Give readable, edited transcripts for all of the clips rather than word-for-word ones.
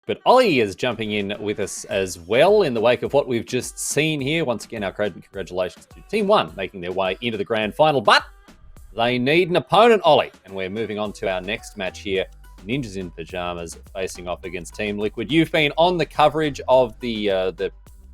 But Ollie is jumping in with us as well in the wake of what we've just seen here. Once again, our congratulations to Team 1 making their way into the grand final. But they need an opponent, Ollie. And we're moving on to our next match here. Ninjas in Pyjamas facing off against Team Liquid. You've been on the coverage of the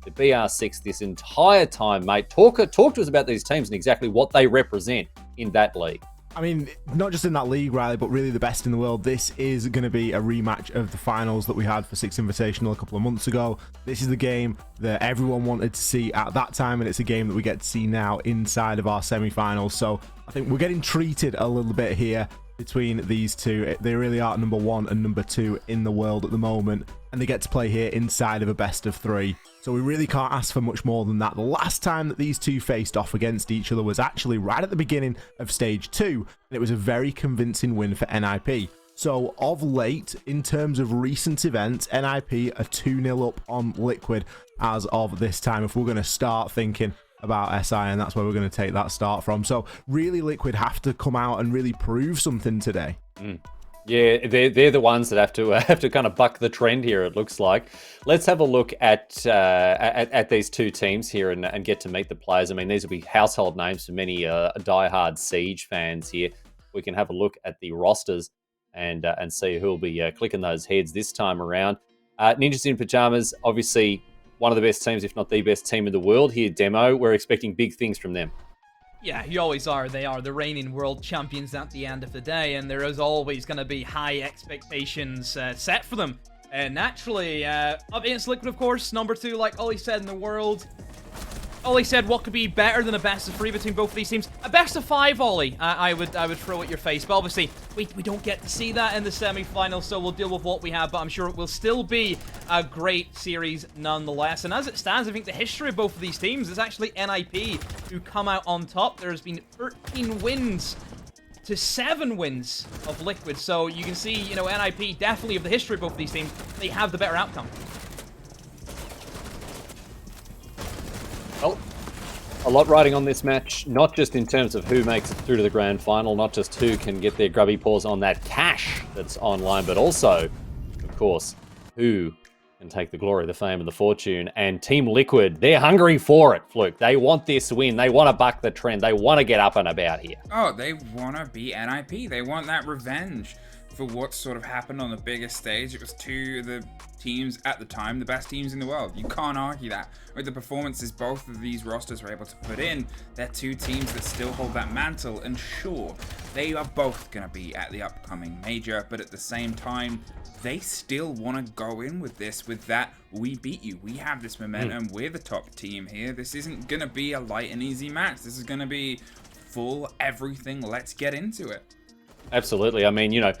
BR6 this entire time, mate. Talk to us about these teams and exactly what they represent in that league. I mean, not just in that league, Riley, but really the best in the world. This is going to be a rematch of the finals that we had for Six Invitational a couple of months ago. This is the game that everyone wanted to see at that time, and it's a game that we get to see now inside of our semi-finals. So I think we're getting treated a little bit here between these two. They really are number 1 and number 2 in the world at the moment, and they get to play here inside of a best of 3. So we really can't ask for much more than that. The last time that these two faced off against each other was actually right at the beginning of stage 2, and it was a very convincing win for NIP. So of late, in terms of recent events, NIP are 2-0 up on Liquid as of this time, if we're going to start thinking about SI, and that's where we're going to take that start from. So really, Liquid have to come out and really prove something today. Yeah, they're the ones that have to kind of buck the trend here, it looks like. Let's have a look at these two teams here and get to meet the players. I mean, these will be household names for many diehard Siege fans here. We can have a look at the rosters and see who will be clicking those heads this time around. Ninjas in Pyjamas, obviously one of the best teams, if not the best team in the world here, Demo. We're expecting big things from them. Yeah, you always are. They are the reigning world champions at the end of the day, and there is always going to be high expectations set for them. Naturally, up against Liquid, of course, number 2, like Ollie said, in the world. Ollie said, what could be better than a best of 3 between both of these teams? A best of 5, Ollie, I would throw at your face. But obviously, we don't get to see that in the semi-finals, so we'll deal with what we have. But I'm sure it will still be a great series nonetheless. And as it stands, I think the history of both of these teams is actually NIP who come out on top. There's been 13 wins to 7 wins of Liquid. So you can see, you know, NIP definitely of the history of both of these teams, they have the better outcome. Well, a lot riding on this match, not just in terms of who makes it through to the grand final, not just who can get their grubby paws on that cash that's online, but also, of course, who can take the glory, the fame, and the fortune. And Team Liquid, they're hungry for it, Fluke. They want this win. They want to buck the trend. They want to get up and about here. Oh, they want to beat NIP. They want that revenge for what sort of happened on the biggest stage. It was two of the teams at the time, the best teams in the world. You can't argue that. With the performances both of these rosters were able to put in, they're two teams that still hold that mantle, and sure, they are both going to be at the upcoming major, but at the same time, they still want to go in with this, with that, we beat you, we have this momentum, we're the top team here. This isn't going to be a light and easy match. This is going to be full everything. Let's get into it. Absolutely. I mean, you know,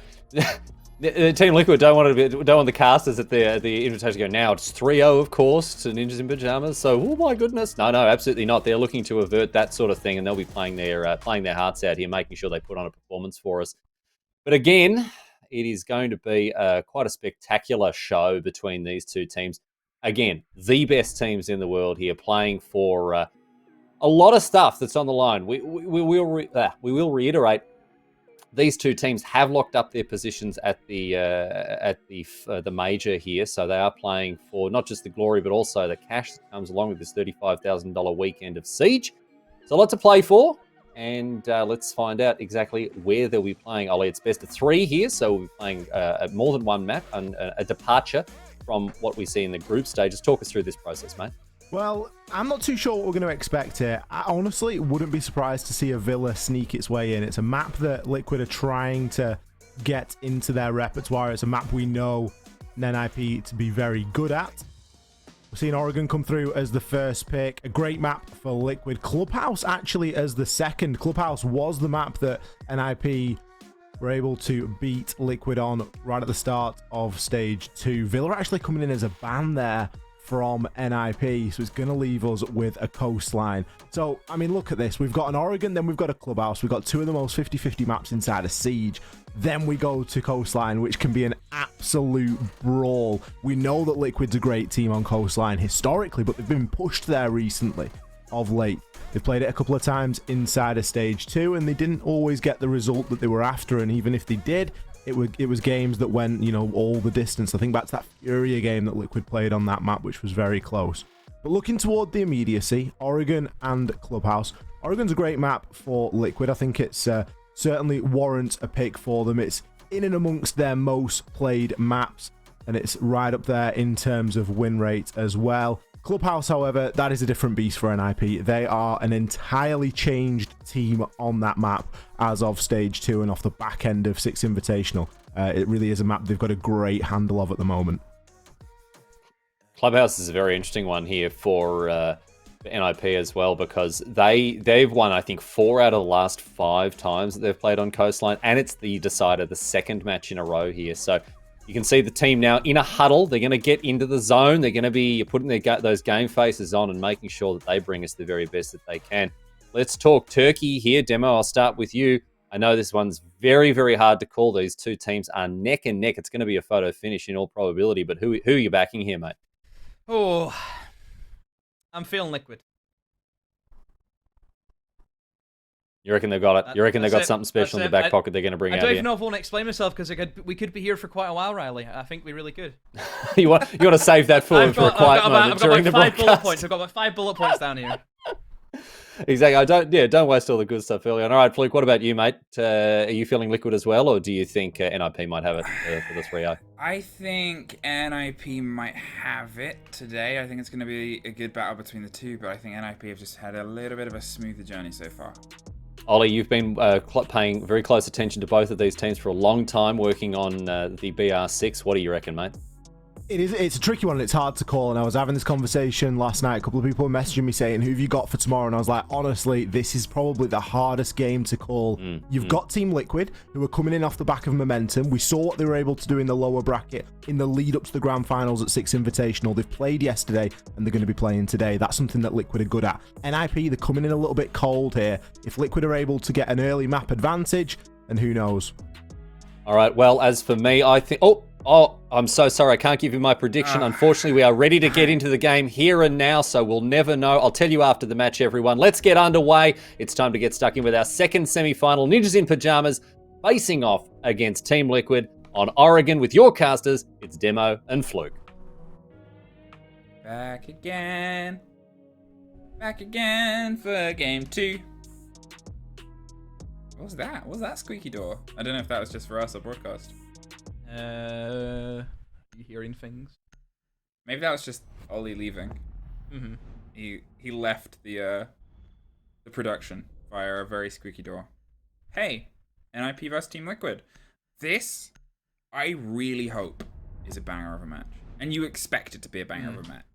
the Team Liquid don't want the casters at the invitation to go now. It's 3-0, of course, to Ninjas in Pyjamas. So, oh my goodness, no, absolutely not. They're looking to avert that sort of thing, and they'll be playing their hearts out here, making sure they put on a performance for us. But again, it is going to be quite a spectacular show between these two teams. Again, the best teams in the world here, playing for a lot of stuff that's on the line. We will reiterate. These two teams have locked up their positions at the major here, so they are playing for not just the glory, but also the cash that comes along with this $35,000 weekend of Siege. So a lot to play for, and let's find out exactly where they'll be playing. Ollie, it's best of 3 here, so we'll be playing more than one map, and a departure from what we see in the group stages. Talk us through this process, mate. Well, I'm not too sure what we're going to expect here. I honestly wouldn't be surprised to see a Villa sneak its way in. It's a map that Liquid are trying to get into their repertoire. It's a map we know NIP to be very good at. We're seeing Oregon come through as the first pick. A great map for Liquid. Clubhouse actually as the second. Clubhouse was the map that NIP were able to beat Liquid on right at the start of stage 2. Villa are actually coming in as a ban there from NIP, so it's going to leave us with a Coastline. So, I mean, look at this. We've got an Oregon, then we've got a Clubhouse. We've got two of the most 50-50 maps inside a Siege. Then we go to Coastline, which can be an absolute brawl. We know that Liquid's a great team on Coastline historically, but they've been pushed there recently, of late. They've played it a couple of times inside of stage 2, and they didn't always get the result that they were after, and even if they did, it was games that went, you know, all the distance. I think back to that Furia game that Liquid played on that map, which was very close. But looking toward the immediacy, Oregon and Clubhouse. Oregon's a great map for Liquid. I think it's certainly warrants a pick for them. It's in and amongst their most played maps, and it's right up there in terms of win rate as well. Clubhouse, however, that is a different beast for NIP. They are an entirely changed team on that map as of Stage 2 and off the back end of Six Invitational. It really is a map they've got a great handle of at the moment. Clubhouse is a very interesting one here for NIP as well, because they've won, I think, 4 out of the last 5 times that they've played on Coastline, and it's the decider, the second match in a row here. So you can see the team now in a huddle. They're going to get into the zone. They're going to be putting those game faces on and making sure that they bring us the very best that they can. Let's talk Turkey here. Demo, I'll start with you. I know this one's very, very hard to call. These two teams are neck and neck. It's going to be a photo finish in all probability, but who are you backing here, mate? Oh, I'm feeling Liquid. You reckon they've got it? You reckon they've got something special in the back pocket they're going to bring out here? I don't even know if I want to explain myself, because we could be here for quite a while, Riley. I think we really could. you want to save that for a quiet moment during the broadcast. I've got my 5 bullet points down here. Exactly. Don't waste all the good stuff early on. All right, Fluke, what about you, mate? Are you feeling Liquid as well, or do you think NIP might have it for the 3-0? I think NIP might have it today. I think it's going to be a good battle between the two, but I think NIP have just had a little bit of a smoother journey so far. Ollie, you've been paying very close attention to both of these teams for a long time, working on the BR6. What do you reckon, mate? It's a tricky one, and it's hard to call. And I was having this conversation last night. A couple of people were messaging me saying, who have you got for tomorrow? And I was like, honestly, this is probably the hardest game to call. You've got Team Liquid, who are coming in off the back of momentum. We saw what they were able to do in the lower bracket in the lead up to the grand finals at Six Invitational. They've played yesterday, and they're going to be playing today. That's something that Liquid are good at. NIP, they're coming in a little bit cold here. If Liquid are able to get an early map advantage, and who knows? All right, well, as for me, I think... Oh, I'm so sorry. I can't give you my prediction. Unfortunately, we are ready to get into the game here and now, so we'll never know. I'll tell you after the match, everyone. Let's get underway. It's time to get stuck in with our second semi-final. Ninjas in Pyjamas facing off against Team Liquid on Oregon with your casters. It's Demo and Fluke. Back again. Back again for game 2. What was that? What was that squeaky door? I don't know if that was just for us or broadcast. You hearing things? Maybe that was just Ollie leaving. Mm-hmm. He left the production via a very squeaky door. Hey, NIP vs Team Liquid. This, I really hope, is a banger of a match, and you expect it to be a banger of a match.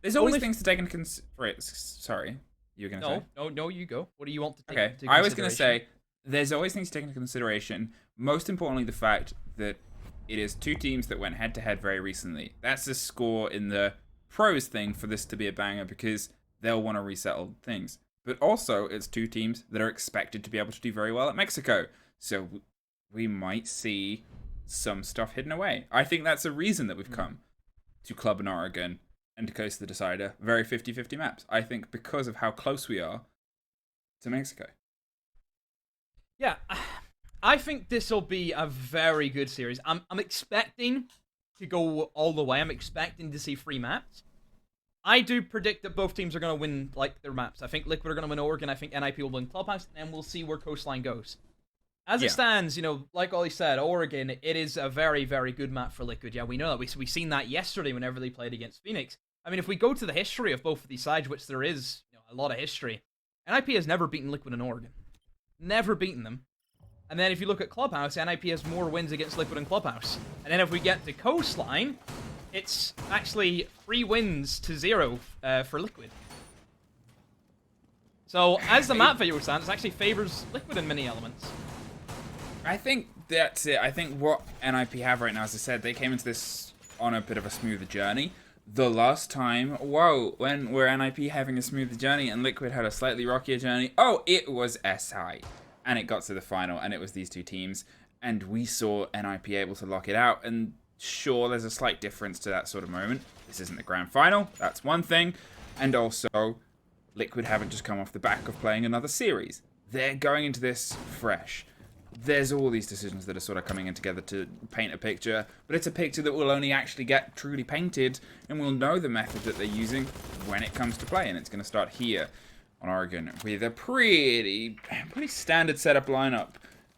There's always things to take into consideration. Sorry, you were gonna say? No, you go. What do you want to take into into I was gonna say there's always things to take into consideration. Most importantly, the fact that it is 2 teams that went head-to-head very recently. That's the score in the pros thing for this to be a banger, because they'll want to resettle things. But also, it's 2 teams that are expected to be able to do very well at Mexico. So we might see some stuff hidden away. I think that's a reason that we've come to Club in Oregon and to Coast the Decider. Very 50-50 maps. I think because of how close we are to Mexico. Yeah, I think this will be a very good series. I'm expecting to go all the way. I'm expecting to see 3 maps. I do predict that both teams are going to win their maps. I think Liquid are going to win Oregon. I think NIP will win Clubhouse, and we'll see where Coastline goes. As it stands, like Ollie said, Oregon, it is a very, very good map for Liquid. Yeah, we know that. We've seen that yesterday whenever they played against Phoenix. I mean, if we go to the history of both of these sides, which there is a lot of history, NIP has never beaten Liquid in Oregon. Never beaten them. And then if you look at Clubhouse, NIP has more wins against Liquid and Clubhouse. And then if we get to Coastline, it's actually 3 wins to 0 for Liquid. So as the map video stands, it actually favors Liquid in many elements. I think that's it. I think what NIP have right now, as I said, they came into this on a bit of a smoother journey. The last time, when were NIP having a smoother journey and Liquid had a slightly rockier journey? Oh, it was SI. And it got to the final, and it was these 2 teams, and we saw NIP able to lock it out. And sure, there's a slight difference to that sort of moment. This isn't the grand final, that's one thing. And also, Liquid haven't just come off the back of playing another series. They're going into this fresh. there's all these decisions that are sort of coming in together to paint a picture, but it's a picture that will only actually get truly painted, and we'll know the method that they're using when it comes to play, and it's going to start here on Oregon with a pretty standard setup lineup.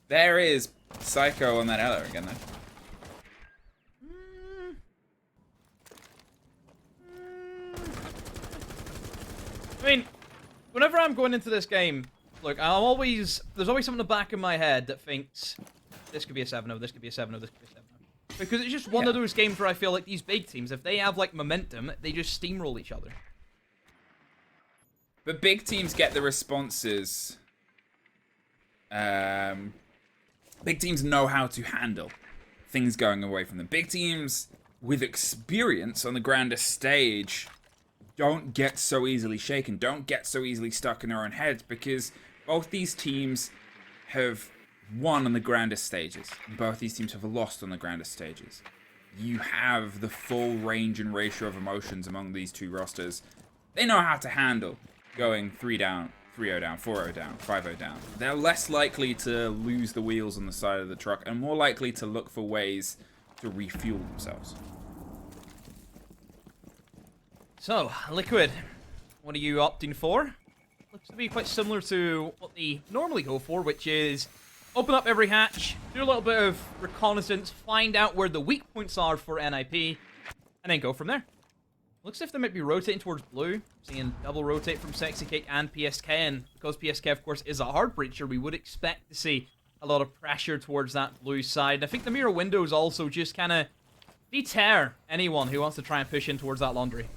There is Psycho on that Ella again, though. I mean, whenever I'm going into this game, look, there's always something in the back of my head that thinks, this could be a 7-0, this could be a 7-0, this could be a 7-0. Because it's just one of those games where I feel like these big teams, if they have, like, momentum, they just steamroll each other. But big teams get the responses. Big teams know how to handle things going away from them. Big teams with experience on the grandest stage don't get so easily shaken, don't get so easily stuck in their own heads, because both these teams have won on the grandest stages, and both these teams have lost on the grandest stages. You have the full range and ratio of emotions among these two rosters. They know how to handle going 3 down, 3-0 down, 4-0 down, 5-0 down. They're less likely to lose the wheels on the side of the truck and more likely to look for ways to refuel themselves. So, Liquid, what are you opting for? Looks to be quite similar to what they normally go for, which is open up every hatch, do a little bit of reconnaissance, find out where the weak points are for NIP, and then go from there. Looks as if they might be rotating towards blue, seeing double rotate from Sexy Cake and PSK, and because PSK, of course, is a hard breacher, we would expect to see a lot of pressure towards that blue side. I think the mirror windows also just kind of deter anyone who wants to try and push in towards that laundry.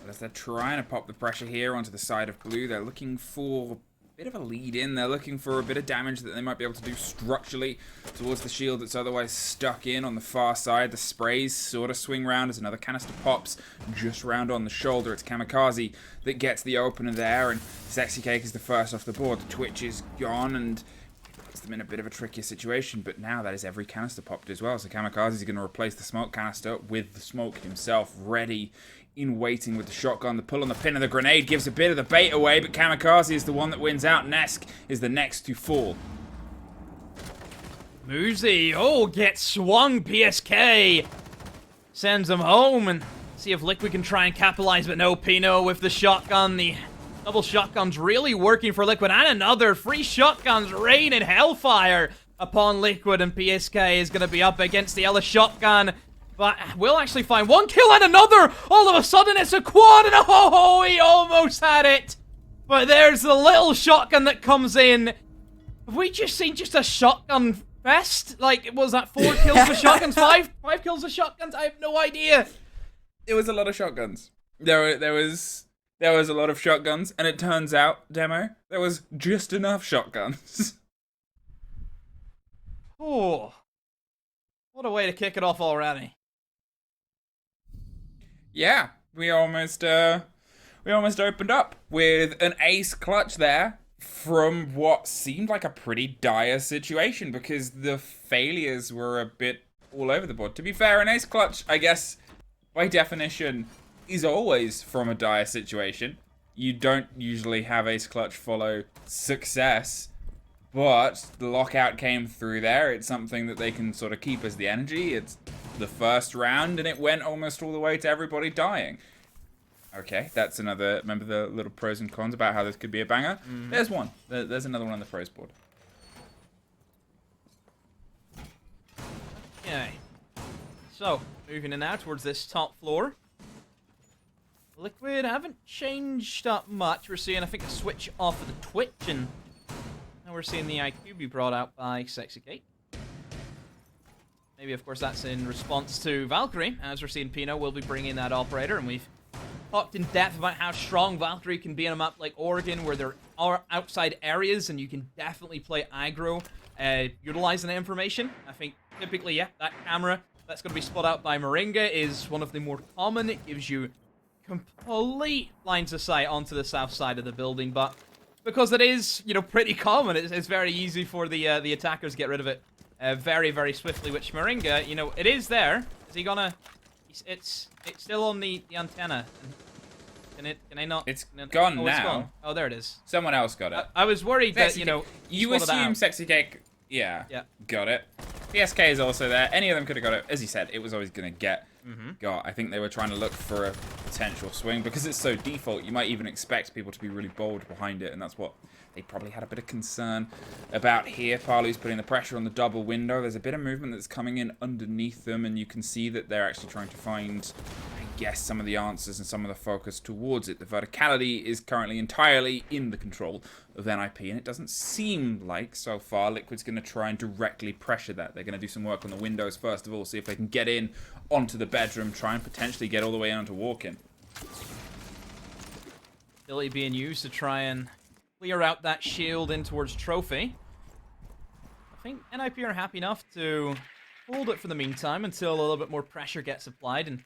As they're trying to pop the pressure here onto the side of blue, they're looking for a bit of a lead in. They're looking for a bit of damage that they might be able to do structurally towards the shield that's otherwise stuck in on the far side. The sprays sort of swing round as another canister pops just round on the shoulder. It's Kamikaze that gets the opener there, and Sexy Cake is the first off the board. The Twitch is gone, and puts them in a bit of a trickier situation, but now that is every canister popped as well. So Kamikaze is going to replace the smoke canister with the smoke himself, ready in waiting with the shotgun. The pull on the pin of the grenade gives a bit of the bait away, but Kamikaze is the one that wins out. Nesk is the next to fall. Muzi, gets swung. PSK sends him home, and see if Liquid can try and capitalize, but no, Pino with the shotgun. The double shotgun's really working for Liquid, and another free shotguns rain in hellfire upon Liquid, and PSK is going to be up against the Ella shotgun. But we'll actually find one kill and another! All of a sudden it's a quad, and he almost had it! But there's the little shotgun that comes in. Have we just seen just a shotgun fest? Like, was that 4 kills for shotguns? 5 kills for shotguns? I have no idea. It was a lot of shotguns. There was a lot of shotguns, and it turns out, Demo, there was just enough shotguns. Oh, what a way to kick it off already. Yeah, we almost opened up with an ace clutch there from what seemed like a pretty dire situation, because the failures were a bit all over the board. To be fair, an ace clutch, I guess, by definition, is always from a dire situation. You don't usually have ace clutch follow success, but the lockout came through there. It's something that they can sort of keep as the energy. It's the first round, and it went almost all the way to everybody dying. Okay, that's another. Remember the little pros and cons about how this could be a banger? There's one. There's another one on the pros board. Okay. So, moving in now towards this top floor. Liquid haven't changed up much. We're seeing, I think, a switch off of the Twitch, and now we're seeing the IQ be brought out by Sexy Cake. Maybe, of course, that's in response to Valkyrie. As we're seeing, Pino will be bringing that operator, and we've talked in depth about how strong Valkyrie can be on a map like Oregon, where there are outside areas, and you can definitely play aggro, utilizing the information. I think, typically, yeah, that camera that's going to be spot out by Moringa is one of the more common. It gives you complete lines of sight onto the south side of the building, but because it is, pretty common, it's very easy for the attackers to get rid of it very, very swiftly, which Moringa, it is there. Is he gonna... It's still on the antenna. Can I not? It's can I- gone oh, now. It's gone. Oh, there it is. Someone else got it. I was worried that, Sexy you know, Cake- you swallowed that assume out. Sexy Cake. Yeah. Got it. PSK is also there. Any of them could have got it. As you said, it was always going to get got. I think they were trying to look for a potential swing. Because it's so default, you might even expect people to be really bold behind it. And that's what they probably had a bit of concern about here. Palu's putting the pressure on the double window. There's a bit of movement that's coming in underneath them. And you can see that they're actually trying to find, I guess, some of the answers and some of the focus towards it. The verticality is currently entirely in the control of NIP, and it doesn't seem like, so far, Liquid's going to try and directly pressure that. They're going to do some work on the windows first of all, see if they can get in onto the bedroom, try and potentially get all the way onto walk-in. Ability being used to try and clear out that shield in towards Trophy. I think NIP are happy enough to hold it for the meantime until a little bit more pressure gets applied, and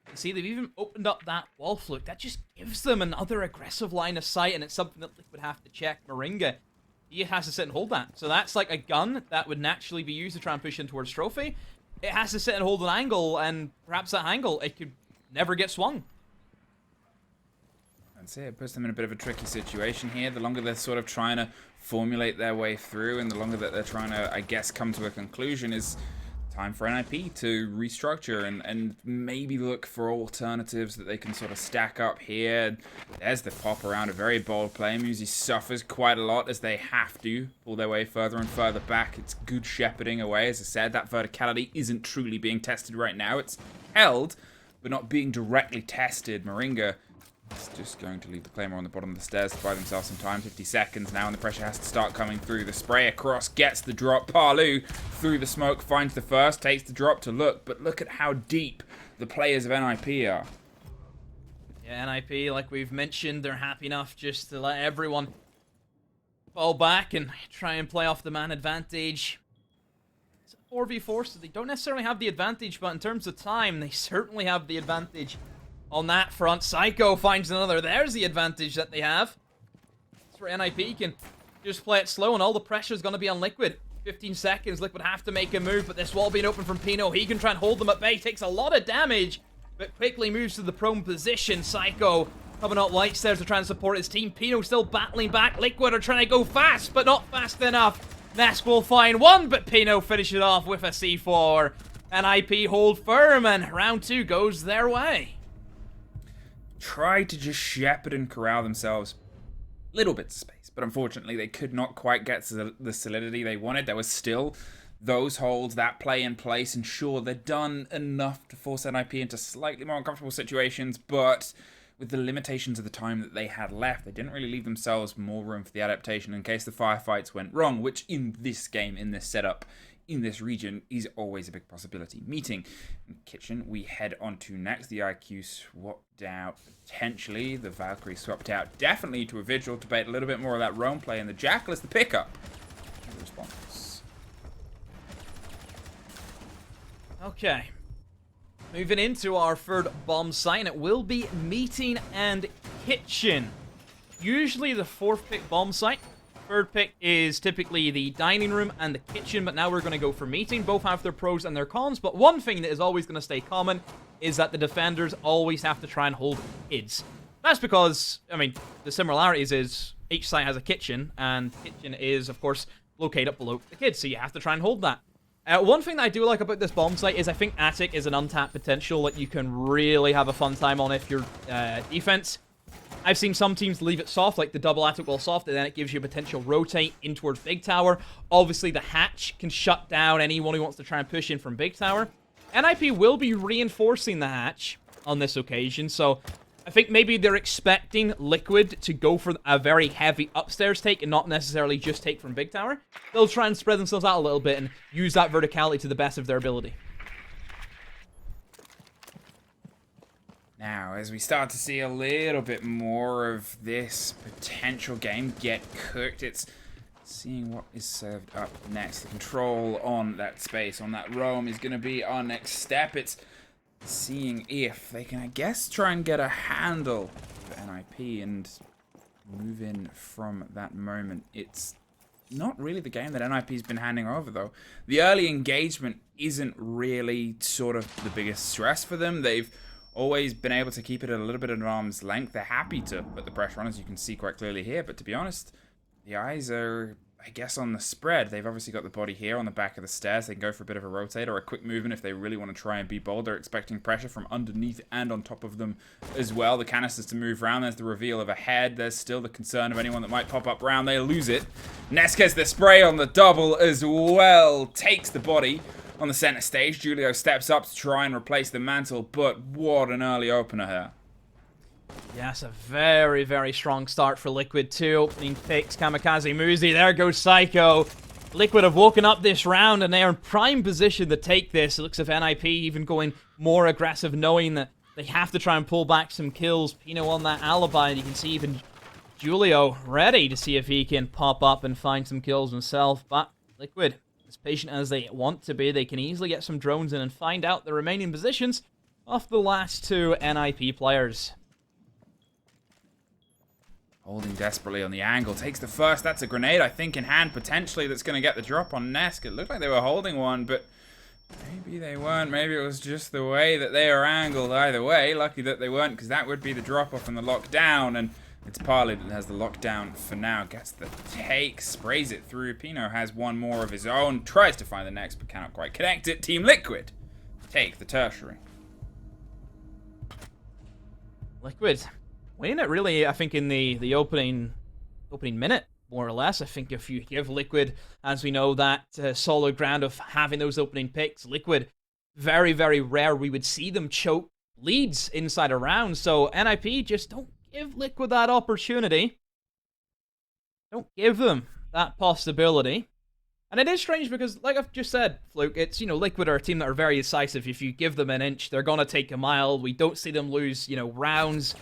you see, they've even opened up that wall fluke. That just gives them another aggressive line of sight, and it's something that Liquid have to check. Moringa, he has to sit and hold that. So that's like a gun that would naturally be used to try and push in towards Trophy. It has to sit and hold an angle, and perhaps that angle, it could never get swung. That's it. It puts them in a bit of a tricky situation here. The longer they're sort of trying to formulate their way through, and the longer that they're trying to, I guess, come to a conclusion, is time for NIP to restructure and maybe look for alternatives that they can sort of stack up here. There's the pop around, a very bold play. Musi suffers quite a lot as they have to pull their way further and further back. It's good shepherding away. As I said, that verticality isn't truly being tested right now. It's held, but not being directly tested. Moringa is just going to leave the Claymore on the bottom of the stairs to buy themselves some time. 50 seconds now, and the pressure has to start coming through. The spray across gets the drop. Palu through the smoke finds the first, takes the drop to look, but look at how deep the players of NIP are. Yeah, NIP, like we've mentioned, they're happy enough just to let everyone fall back and try and play off the man advantage. It's a 4v4, so they don't necessarily have the advantage, but in terms of time, they certainly have the advantage. On that front, Psycho finds another. There's the advantage that they have. That's where NIP can just play it slow, and all the pressure is going to be on Liquid. 15 seconds, Liquid have to make a move, but this wall being open from Pino, he can try and hold them at bay. Takes a lot of damage, but quickly moves to the prone position. Psycho coming up light stairs to try and support his team. Pino still battling back. Liquid are trying to go fast, but not fast enough. Nesk will find one, but Pino finishes it off with a C4. NIP hold firm, and round 2 goes their way. Tried to just shepherd and corral themselves little bits of space, but unfortunately they could not quite get to the solidity they wanted. There was still those holds, that play in place, and sure, they'd done enough to force NIP into slightly more uncomfortable situations, but with the limitations of the time that they had left, they didn't really leave themselves more room for the adaptation in case the firefights went wrong, which in this game, in this setup, in this region is always a big possibility. Meeting in kitchen, we head on to next. The IQ swapped out potentially. The Valkyrie swapped out definitely to a Vigil to bait a little bit more of that roam play, and the Jackal is the pickup. No response. Okay. Moving into our third bomb site, and it will be meeting and kitchen. Usually the fourth pick bomb site. Third pick is typically the dining room and the kitchen, but now we're going to go for meeting. Both have their pros and their cons, but one thing that is always going to stay common is that the defenders always have to try and hold kids. That's because, I mean, the similarities is each site has a kitchen, and kitchen is, of course, located below the kids, so you have to try and hold that. One thing that I do like about this bomb site is I think Attic is an untapped potential that you can really have a fun time on if you're defense. I've seen some teams leave it soft, like the double Attic wall soft, and then it gives you a potential rotate in towards Big Tower. Obviously, the hatch can shut down anyone who wants to try and push in from Big Tower. NIP will be reinforcing the hatch on this occasion, so I think maybe they're expecting Liquid to go for a very heavy upstairs take and not necessarily just take from Big Tower. They'll try and spread themselves out a little bit and use that verticality to the best of their ability. Now, as we start to see a little bit more of this potential game get cooked, it's seeing what is served up next. The control on that space, on that roam, is going to be our next step. It's seeing if they can, I guess, try and get a handle of NIP and move in from that moment. It's not really the game that NIP's been handing over, though. The early engagement isn't really sort of the biggest stress for them. They've always been able to keep it at a little bit of an arm's length. They're happy to put the pressure on, as you can see quite clearly here. But to be honest, the eyes are, I guess, on the spread. They've obviously got the body here on the back of the stairs. They can go for a bit of a rotate or a quick movement if they really want to try and be bold. They're expecting pressure from underneath and on top of them as well. The canisters to move around. There's the reveal of a head. There's still the concern of anyone that might pop up around. They lose it. Ness gets the spray on the double as well. Takes the body on the center stage. Julio steps up to try and replace the mantle, but what an early opener here. Yes, a very, very strong start for Liquid. 2 opening picks. Kamikaze Muzi. There goes Psycho. Liquid have woken up this round, and they are in prime position to take this. It looks as if NIP even going more aggressive, knowing that they have to try and pull back some kills. Pino on that alibi, and you can see even Julio ready to see if he can pop up and find some kills himself. But Liquid, as patient as they want to be, they can easily get some drones in and find out the remaining positions of the last 2 NIP players. Holding desperately on the angle. Takes the first. That's a grenade, I think, in hand, potentially, that's going to get the drop on Nesk. It looked like they were holding one, but maybe they weren't. Maybe it was just the way that they are angled. Either way, lucky that they weren't, because that would be the drop-off and the lockdown, and it's Parley that has the lockdown for now. Gets the take, sprays it through. Pino has one more of his own. Tries to find the next, but cannot quite connect it. Team Liquid take the tertiary. Liquid winning it really, I think, in the opening minute, more or less. I think if you give Liquid, as we know, that solid ground of having those opening picks, Liquid, very, very rare we would see them choke leads inside a round. So NIP, just don't give Liquid that opportunity. Don't give them that possibility. And it is strange because, like I've just said, Fluke, it's, Liquid are a team that are very decisive. If you give them an inch, they're going to take a mile. We don't see them lose, rounds.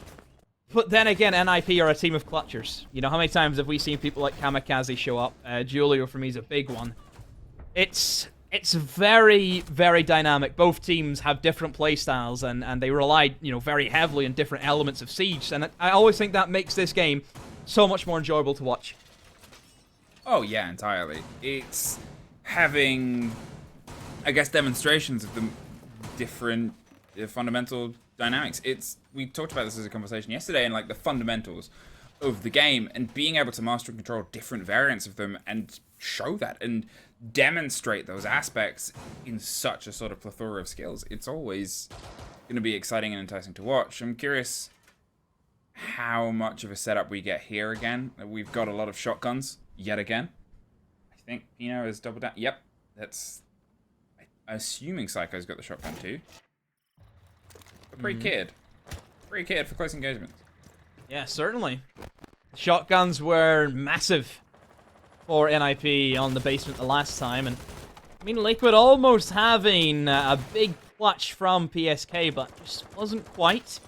But then again, NIP are a team of clutchers. How many times have we seen people like Kamikaze show up? Julio, for me, is a big one. It's very, very dynamic. Both teams have different playstyles, and they rely, very heavily on different elements of Siege. And I always think that makes this game so much more enjoyable to watch. Oh, yeah, entirely. It's having, I guess, demonstrations of the different fundamental dynamics. We talked about this as a conversation yesterday, and like the fundamentals of the game, and being able to master and control different variants of them and show that and demonstrate those aspects in such a sort of plethora of skills. It's always going to be exciting and enticing to watch. I'm curious how much of a setup we get here again. We've got a lot of shotguns yet again. I think Pino has doubled down. Yep, that's assuming Psycho's got the shotgun too. But pretty cared for close engagement. Yeah, certainly. Shotguns were massive for NIP on the basement the last time, and I mean, Liquid almost having a big clutch from PSK, but just wasn't quite.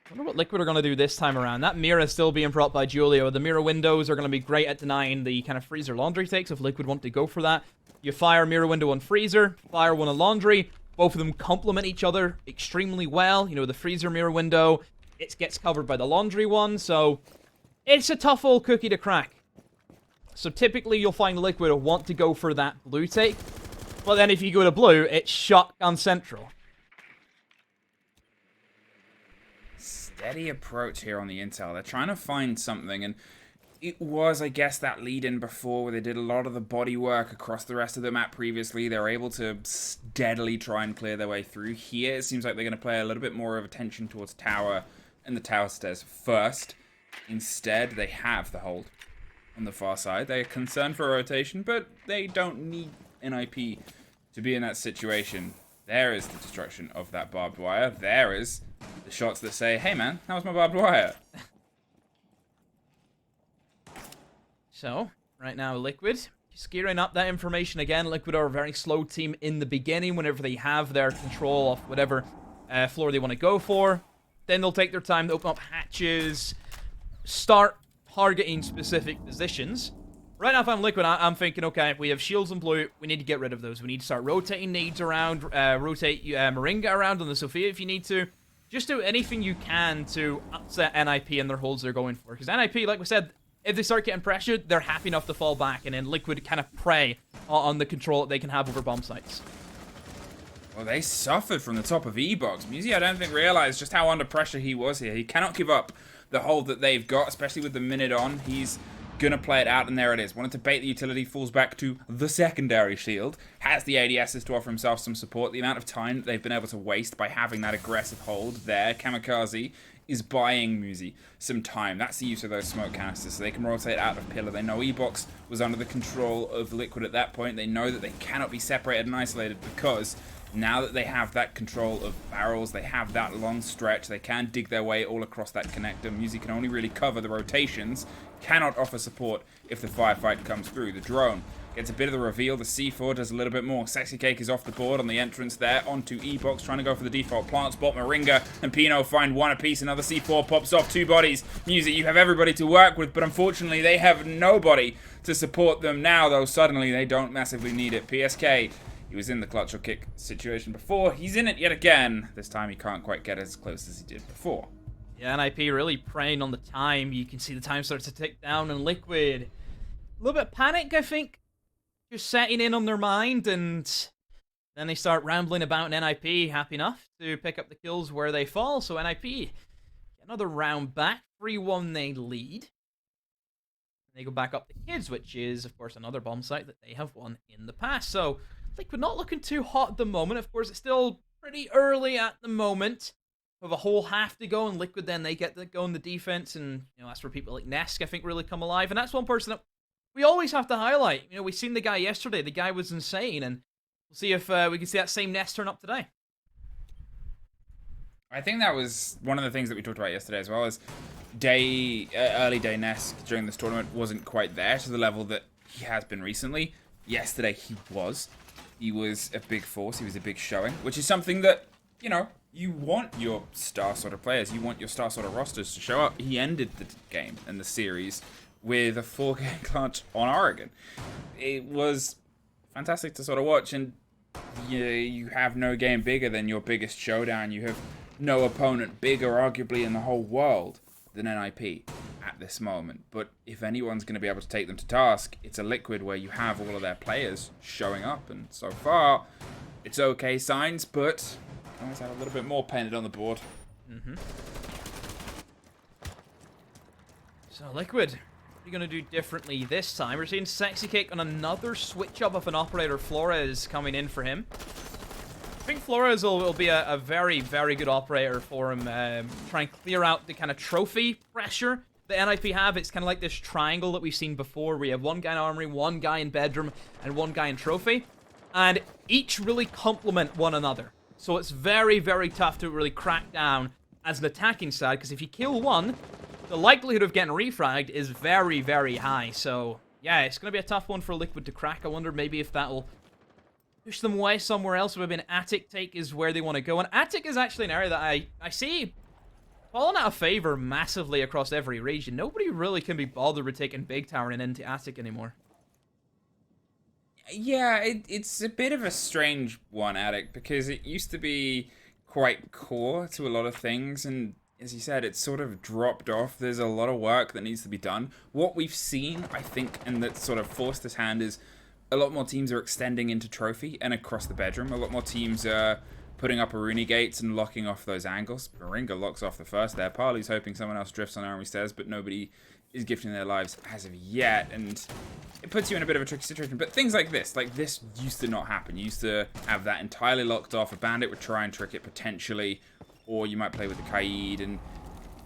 I wonder what Liquid are going to do this time around. That mirror is still being brought by Julio. The mirror windows are going to be great at denying the kind of freezer laundry takes if Liquid want to go for that. You fire mirror window on freezer, fire one on laundry. Both of them complement each other extremely well. The freezer mirror window, it gets covered by the laundry one, so it's a tough old cookie to crack. So typically you'll find Liquid will want to go for that blue take, but then if you go to blue, it's shotgun central. Steady approach here on the intel. They're trying to find something, and it was, I guess, that lead-in before where they did a lot of the body work across the rest of the map previously. They were able to steadily try and clear their way through. Here, it seems like they're going to play a little bit more of attention towards tower and the tower stairs first. Instead, they have the hold on the far side. They're concerned for a rotation, but they don't need NIP to be in that situation. There is the destruction of that barbed wire. There is the shots that say, hey man, that was my barbed wire. So, right now, Liquid, just gearing up that information again. Liquid are a very slow team in the beginning whenever they have their control of whatever floor they want to go for. Then they'll take their time to open up hatches, start targeting specific positions. Right now, if I'm Liquid, I'm thinking, okay, we have shields and blue. We need to get rid of those. We need to start rotating nades around, rotate Moringa around on the Sophia if you need to. Just do anything you can to upset NIP and their holds they're going for. Because NIP, like we said, if they start getting pressured, they're happy enough to fall back, and then Liquid kind of prey on the control that they can have over bomb sites. Well, they suffered from the top of E-Box. Musi, I don't think, realized just how under pressure he was here. He cannot give up the hold that they've got, especially with the minute on. He's gonna play it out, and there it is. Wanted to bait the utility, falls back to the secondary shield. Has the ADSs to offer himself some support. The amount of time that they've been able to waste by having that aggressive hold there. Kamikaze is buying Musi some time. That's the use of those smoke canisters, so they can rotate out of Pillar. They know E-Box was under the control of Liquid at that point. They know that they cannot be separated and isolated, because now that they have that control of barrels, they have that long stretch, they can dig their way all across that connector. Musi can only really cover the rotations, cannot offer support if the firefight comes through. The drone gets a bit of the reveal, the C4 does a little bit more. Sexy Cake is off the board on the entrance there, onto E-Box, trying to go for the default plant spot. Moringa and Pino find one apiece, another C4 pops off, 2 bodies. Musi, you have everybody to work with, but unfortunately they have nobody to support them now, though suddenly they don't massively need it. PSK, he was in the clutch or kick situation before. He's in it yet again. This time he can't quite get as close as he did before. Yeah, NIP really preying on the time. You can see the time starts to tick down, and Liquid, a little bit of panic, I think, just setting in on their mind, and then they start rambling about, and NIP happy enough to pick up the kills where they fall. So NIP get another round back, 3-1 they lead. They go back up to Kids, which is, of course, another bomb site that they have won in the past. So Liquid not looking too hot at the moment. Of course, it's still pretty early at the moment. We have a whole half to go, and Liquid then they get to go in the defense, and that's where people like Nesk, I think, really come alive. And that's one person that we always have to highlight. We've seen the guy yesterday. The guy was insane, and we'll see if we can see that same Nesk turn up today. I think that was one of the things that we talked about yesterday as well, is early day Nesk during this tournament wasn't quite there to the level that he has been recently. Yesterday he was. He was a big force. He was a big showing, which is something that, you want your star sort of players, you want your star sort of rosters to show up. He ended the game and the series with a 4-game clutch on Oregon. It was fantastic to sort of watch, and you have no game bigger than your biggest showdown. You have no opponent bigger, arguably, in the whole world than NIP at this moment. But if anyone's going to be able to take them to task, it's a Liquid where you have all of their players showing up, and so far, it's okay signs, but always have a little bit more painted on the board. So Liquid, what are you going to do differently this time? We're seeing Sexy Cake on another switch up of an operator. Flores coming in for him. I think Flores will be a very, very good operator for him. Try and clear out the kind of trophy pressure that NIP have. It's kind of like this triangle that we've seen before, where you have one guy in Armory, one guy in Bedroom, and one guy in Trophy. And each really complement one another. So it's very, very tough to really crack down as an attacking side, because if you kill one, the likelihood of getting refragged is very, very high. So, yeah, it's going to be a tough one for Liquid to crack. I wonder maybe if that'll push them away somewhere else. Maybe an Attic take is where they want to go. And Attic is actually an area that I see falling out of favor massively across every region. Nobody really can be bothered with taking Big Tower and into Attic anymore. Yeah, it's a bit of a strange one, Attic, because it used to be quite core to a lot of things, and as you said, it's sort of dropped off. There's a lot of work that needs to be done. What we've seen, I think, and that sort of forced this hand, is a lot more teams are extending into Trophy and across the Bedroom. A lot more teams are putting up Aruni gates and locking off those angles. Moringa locks off the first there. Parley's hoping someone else drifts on Army Stairs, but nobody is gifting their lives as of yet, and it puts you in a bit of a tricky situation. But things like this used to not happen. You used to have that entirely locked off. A Bandit would try and trick it potentially, or you might play with the Kaid, and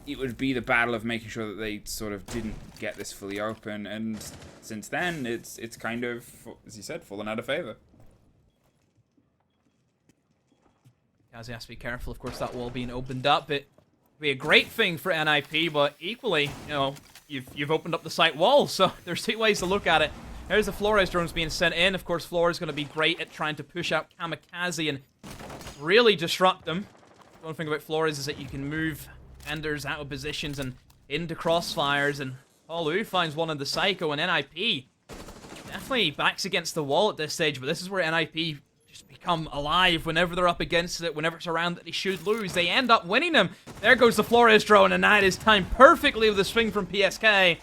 it would be the battle of making sure that they sort of didn't get this fully open. And since then, it's kind of, as you said, fallen out of favor. Kazi has to be careful, of course, that wall being opened up. It would be a great thing for NIP, but equally, you've opened up the site wall, so there's 2 ways to look at it. There's the Flores drones being sent in. Of course, Flores is going to be great at trying to push out Kamikaze and really disrupt them. One thing about Flores is that you can move vendors out of positions and into crossfires, and Paulu finds one in the Psycho, and NIP definitely backs against the wall at this stage, but this is where NIP just become alive whenever they're up against it, whenever it's around that they should lose. They end up winning them. There goes the Flores drone, and that is timed perfectly with a swing from PSK.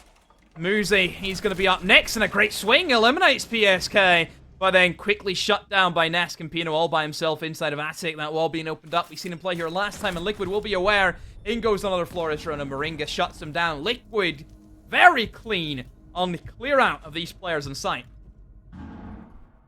Muzi, he's going to be up next, and a great swing eliminates PSK. but then quickly shut down by Nesk and Pino all by himself inside of Attic. That wall being opened up. We've seen him play here last time, and Liquid will be aware. In goes another Flores run, and Moringa shuts him down. Liquid, very clean on the clear out of these players in sight.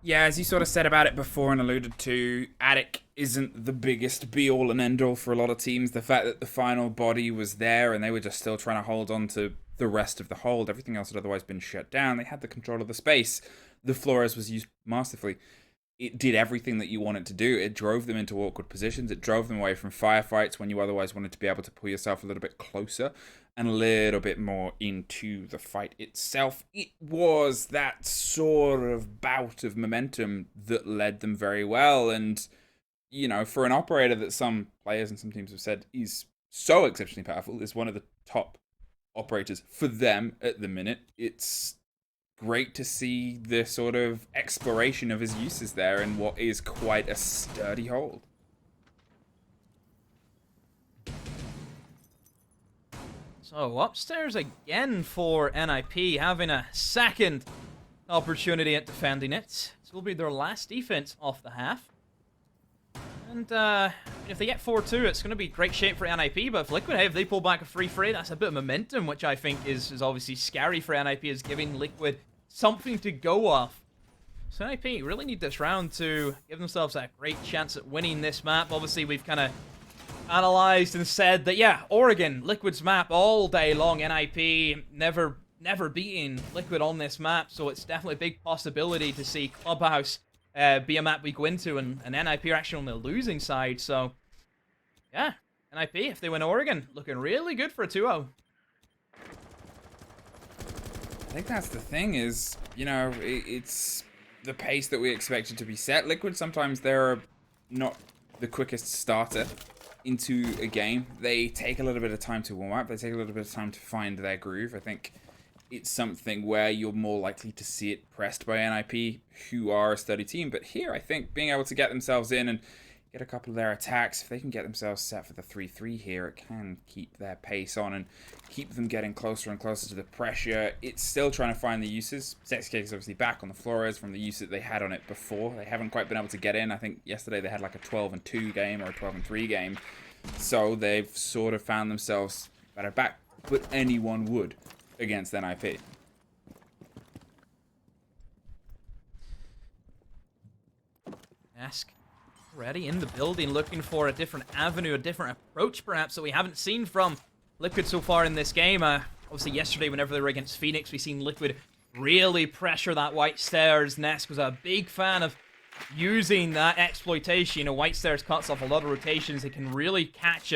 Yeah, as you sort of said about it before and alluded to, Attic isn't the biggest be-all and end-all for a lot of teams. The fact that the final body was there and they were just still trying to hold on to the rest of the hold, everything else had otherwise been shut down. They had the control of the space. The Flores was used masterfully. It did everything that you want it to do. It drove them into awkward positions. It drove them away from firefights when you otherwise wanted to be able to pull yourself a little bit closer and a little bit more into the fight itself. It was that sort of bout of momentum that led them very well. And, you know, for an operator that some players and some teams have said is so exceptionally powerful, is one of the top operators for them at the minute, it's great to see the sort of exploration of his uses there in what is quite a sturdy hold. So upstairs again for NIP, having a second opportunity at defending it. This will be their last defense off the half. And if they get 4-2, it's going to be great shape for NIP, but if Liquid, hey, if they pull back a free fray, that's a bit of momentum, which I think is obviously scary for NIP, is giving Liquid something to go off. So NIP really need this round to give themselves a great chance at winning this map. Obviously, we've kind of analyzed and said that, yeah, Oregon, Liquid's map all day long. NIP never beating Liquid on this map, so it's definitely a big possibility to see Clubhouse be a map we go into, and NIP are actually on the losing side. So, yeah, NIP, if they win Oregon, looking really good for a 2-0. I think that's the thing is, you know, it's the pace that we expected to be set. Liquid, sometimes they're not the quickest starter into a game. They take a little bit of time to warm up. They take a little bit of time to find their groove. I think it's something where you're more likely to see it pressed by NIP, who are a sturdy team. But here, I think being able to get themselves in and get a couple of their attacks, if they can get themselves set for the 3-3 here, it can keep their pace on and keep them getting closer and closer to the pressure. It's still trying to find the uses. Sexcake is obviously back on the Flores from the use that they had on it before. They haven't quite been able to get in. I think yesterday they had like a 12-2 game or a 12-3 game. So they've sort of found themselves better back, but anyone would against NIP. Ask. Already in the building, looking for a different avenue, a different approach, perhaps, that we haven't seen from Liquid so far in this game. Obviously, yesterday, whenever they were against Phoenix, we seen Liquid really pressure that White Stairs. Nesk was a big fan of using that exploitation. You know, White Stairs cuts off a lot of rotations. It can really catch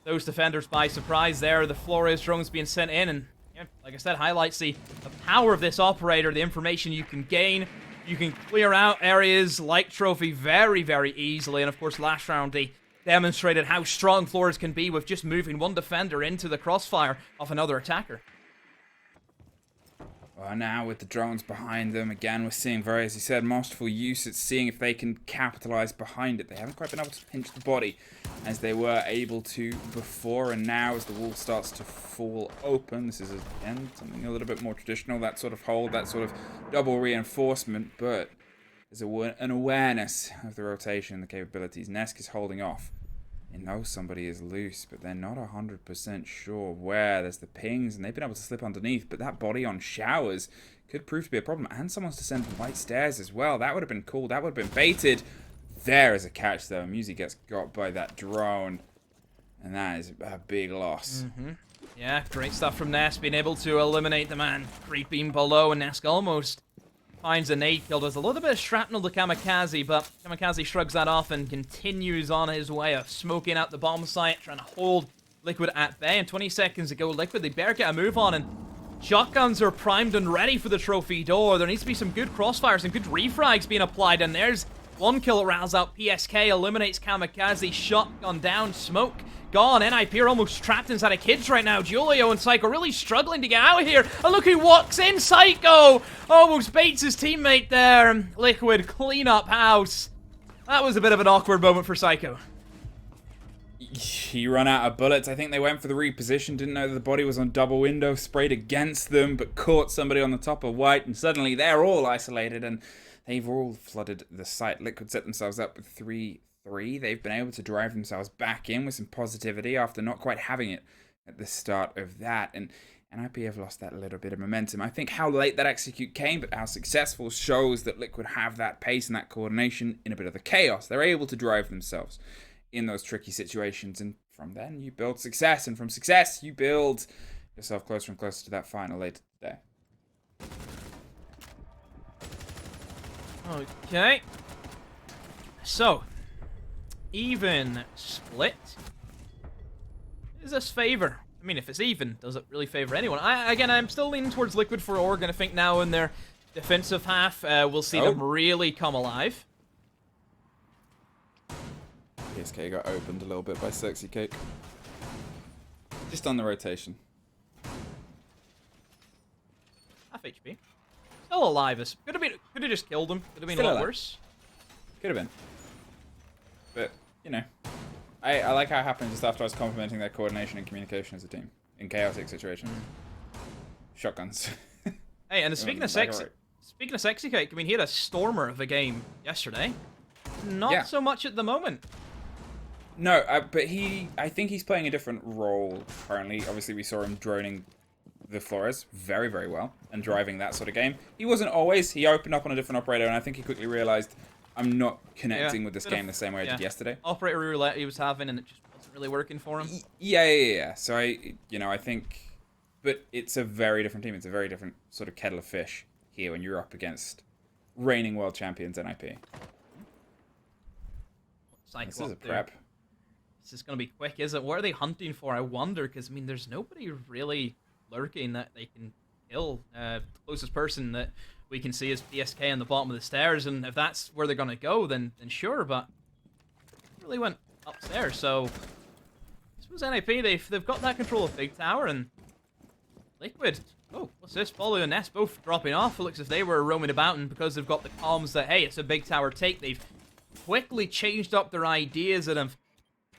those defenders by surprise there. The Flores drones being sent in, and yeah, like I said, highlights the power of this operator, the information you can gain. You can clear out areas like Trophy very, very easily. And of course, last round, they demonstrated how strong Flores can be with just moving one defender into the crossfire of another attacker. Well, now with the drones behind them, again, we're seeing very, as you said, masterful use. It's seeing if they can capitalize behind it. They haven't quite been able to pinch the body as they were able to before. And now as the wall starts to fall open, this is, again, something a little bit more traditional, that sort of hold, that sort of double reinforcement. But there's an awareness of the rotation, the capabilities. Nesk is holding off. They know somebody is loose, but they're not 100% sure where. There's the pings, and they've been able to slip underneath, but that body on showers could prove to be a problem. And someone's descending White Stairs as well. That would have been cool. That would have been baited. There is a catch, though. Musi gets got by that drone, and that is a big loss. Yeah, great stuff from Nesk, being able to eliminate the man creeping below, and Nesk almost finds a nade kill. There's a little bit of shrapnel to Kamikaze, but Kamikaze shrugs that off and continues on his way of smoking out the bomb site, trying to hold Liquid at bay. And 20 seconds ago, Liquid, they better get a move on, and shotguns are primed and ready for the trophy door. There needs to be some good crossfires and good refrags being applied, and there's one kill that rounds out PSK, eliminates Kamikaze, shotgun down, smoke gone. NIP are almost trapped inside of kids right now. Julio and Psycho really struggling to get out of here. And look who walks in, Psycho! Almost baits his teammate there. Liquid, clean up house. That was a bit of an awkward moment for Psycho. He ran out of bullets. I think they went for the reposition, didn't know that the body was on double window, sprayed against them, but caught somebody on the top of White, and suddenly they're all isolated, and they've all flooded the site. Liquid set themselves up with 3-3. They've been able to drive themselves back in with some positivity after not quite having it at the start of that. And NIP have lost that little bit of momentum. I think how late that execute came, but how successful, shows that Liquid have that pace and that coordination in a bit of the chaos. They're able to drive themselves in those tricky situations, and from then you build success, and from success you build yourself closer and closer to that final later today. Okay. So, even split. Does this favor? I mean, if it's even, does it really favor anyone? Again, I'm still leaning towards Liquid for Oregon. I think now in their defensive half, we'll see them really come alive. PSK got opened a little bit by Sexy Cake. Just on the rotation. Half HP. Still alive. Could have just killed him. Could have been Still a lot alive. worse. Could have been. But, you know. I like how it happened just after I was complimenting their coordination and communication as a team. In chaotic situations. Shotguns. Hey, and speaking of Sexy Cake, I mean, he had a stormer of a game yesterday. Not so much at the moment. No, but I think he's playing a different role currently. Obviously, we saw him droning the Flores very, very well and driving that sort of game. He wasn't always. He opened up on a different operator, and I think he quickly realized, I'm not connecting with this game the same way I did yesterday. Operator roulette he was having, and it just wasn't really working for him. Yeah. So I think, but it's a very different team. It's a very different sort of kettle of fish here when you're up against reigning world champions NIP. This is a prep. This is going to be quick, is it? What are they hunting for? I wonder, because, I mean, there's nobody really lurking that they can kill. The closest person that we can see is PSK on the bottom of the stairs, and if that's where they're going to go, then sure, but they really went upstairs, so I suppose NIP, they've got that control of Big Tower, and Liquid, oh, what's this? Follow and Nest both dropping off. It looks as if they were roaming about, and because they've got the comms that, hey, it's a Big Tower take, they've quickly changed up their ideas and have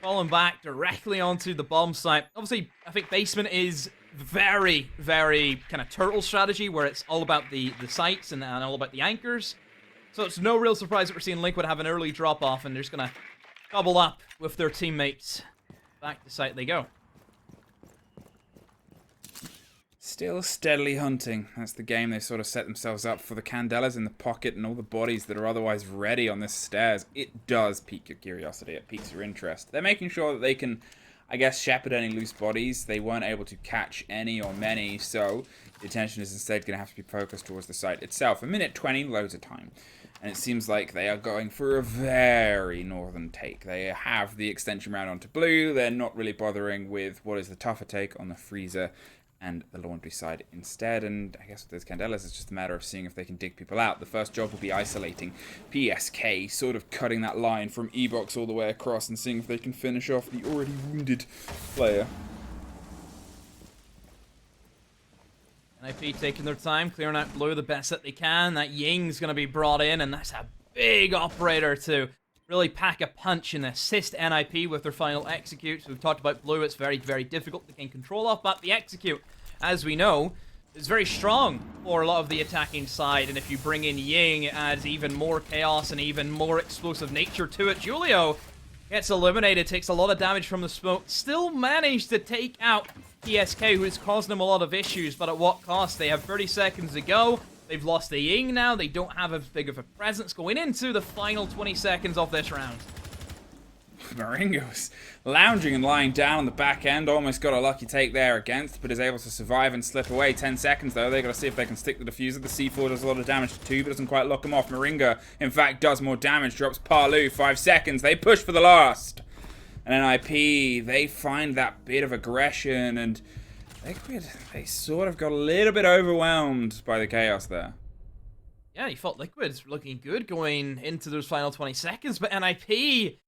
fallen back directly onto the bomb site. Obviously, I think basement is very, very kind of turtle strategy, where it's all about the sites and all about the anchors. So it's no real surprise that we're seeing Liquid have an early drop-off, and they're just going to double up with their teammates. Back to site they go. Still steadily hunting. That's the game. They sort of set themselves up for the Candelas in the pocket and all the bodies that are otherwise ready on the stairs. It does pique your curiosity. It piques your interest. They're making sure that they can, I guess, shepherd any loose bodies. They weren't able to catch any or many, so the attention is instead going to have to be focused towards the site itself. A minute 20, loads of time. And it seems like they are going for a very northern take. They have the extension round onto blue. They're not really bothering with what is the tougher take on the freezer and the laundry side instead. And I guess with those Candelas, it's just a matter of seeing if they can dig people out. The first job will be isolating PSK, sort of cutting that line from E-Box all the way across and seeing if they can finish off the already wounded player. NIP taking their time, clearing out blue the best that they can. That Ying's going to be brought in, and that's a big operator to really pack a punch and assist NIP with their final execute. So we've talked about blue, it's very, very difficult to gain control of, but the execute, as we know, is very strong for a lot of the attacking side, and if you bring in Ying, it adds even more chaos and even more explosive nature to it. Julio gets eliminated, takes a lot of damage from the smoke, still managed to take out PSK, who is causing them a lot of issues, but at what cost? They have 30 seconds to go. They've lost the Ying now. They don't have as big of a presence going into the final 20 seconds of this round. Moringo's lounging and lying down on the back end. Almost got a lucky take there against, but is able to survive and slip away. 10 seconds though. They got to see if they can stick the diffuser. The C4 does a lot of damage to 2, but doesn't quite lock him off. Moringa, in fact, does more damage. Drops Parlu. 5 seconds. They push for the last. And NIP, they find that bit of aggression, and they sort of got a little bit overwhelmed by the chaos there. Yeah, you felt Liquid's looking good going into those final 20 seconds, but NIP,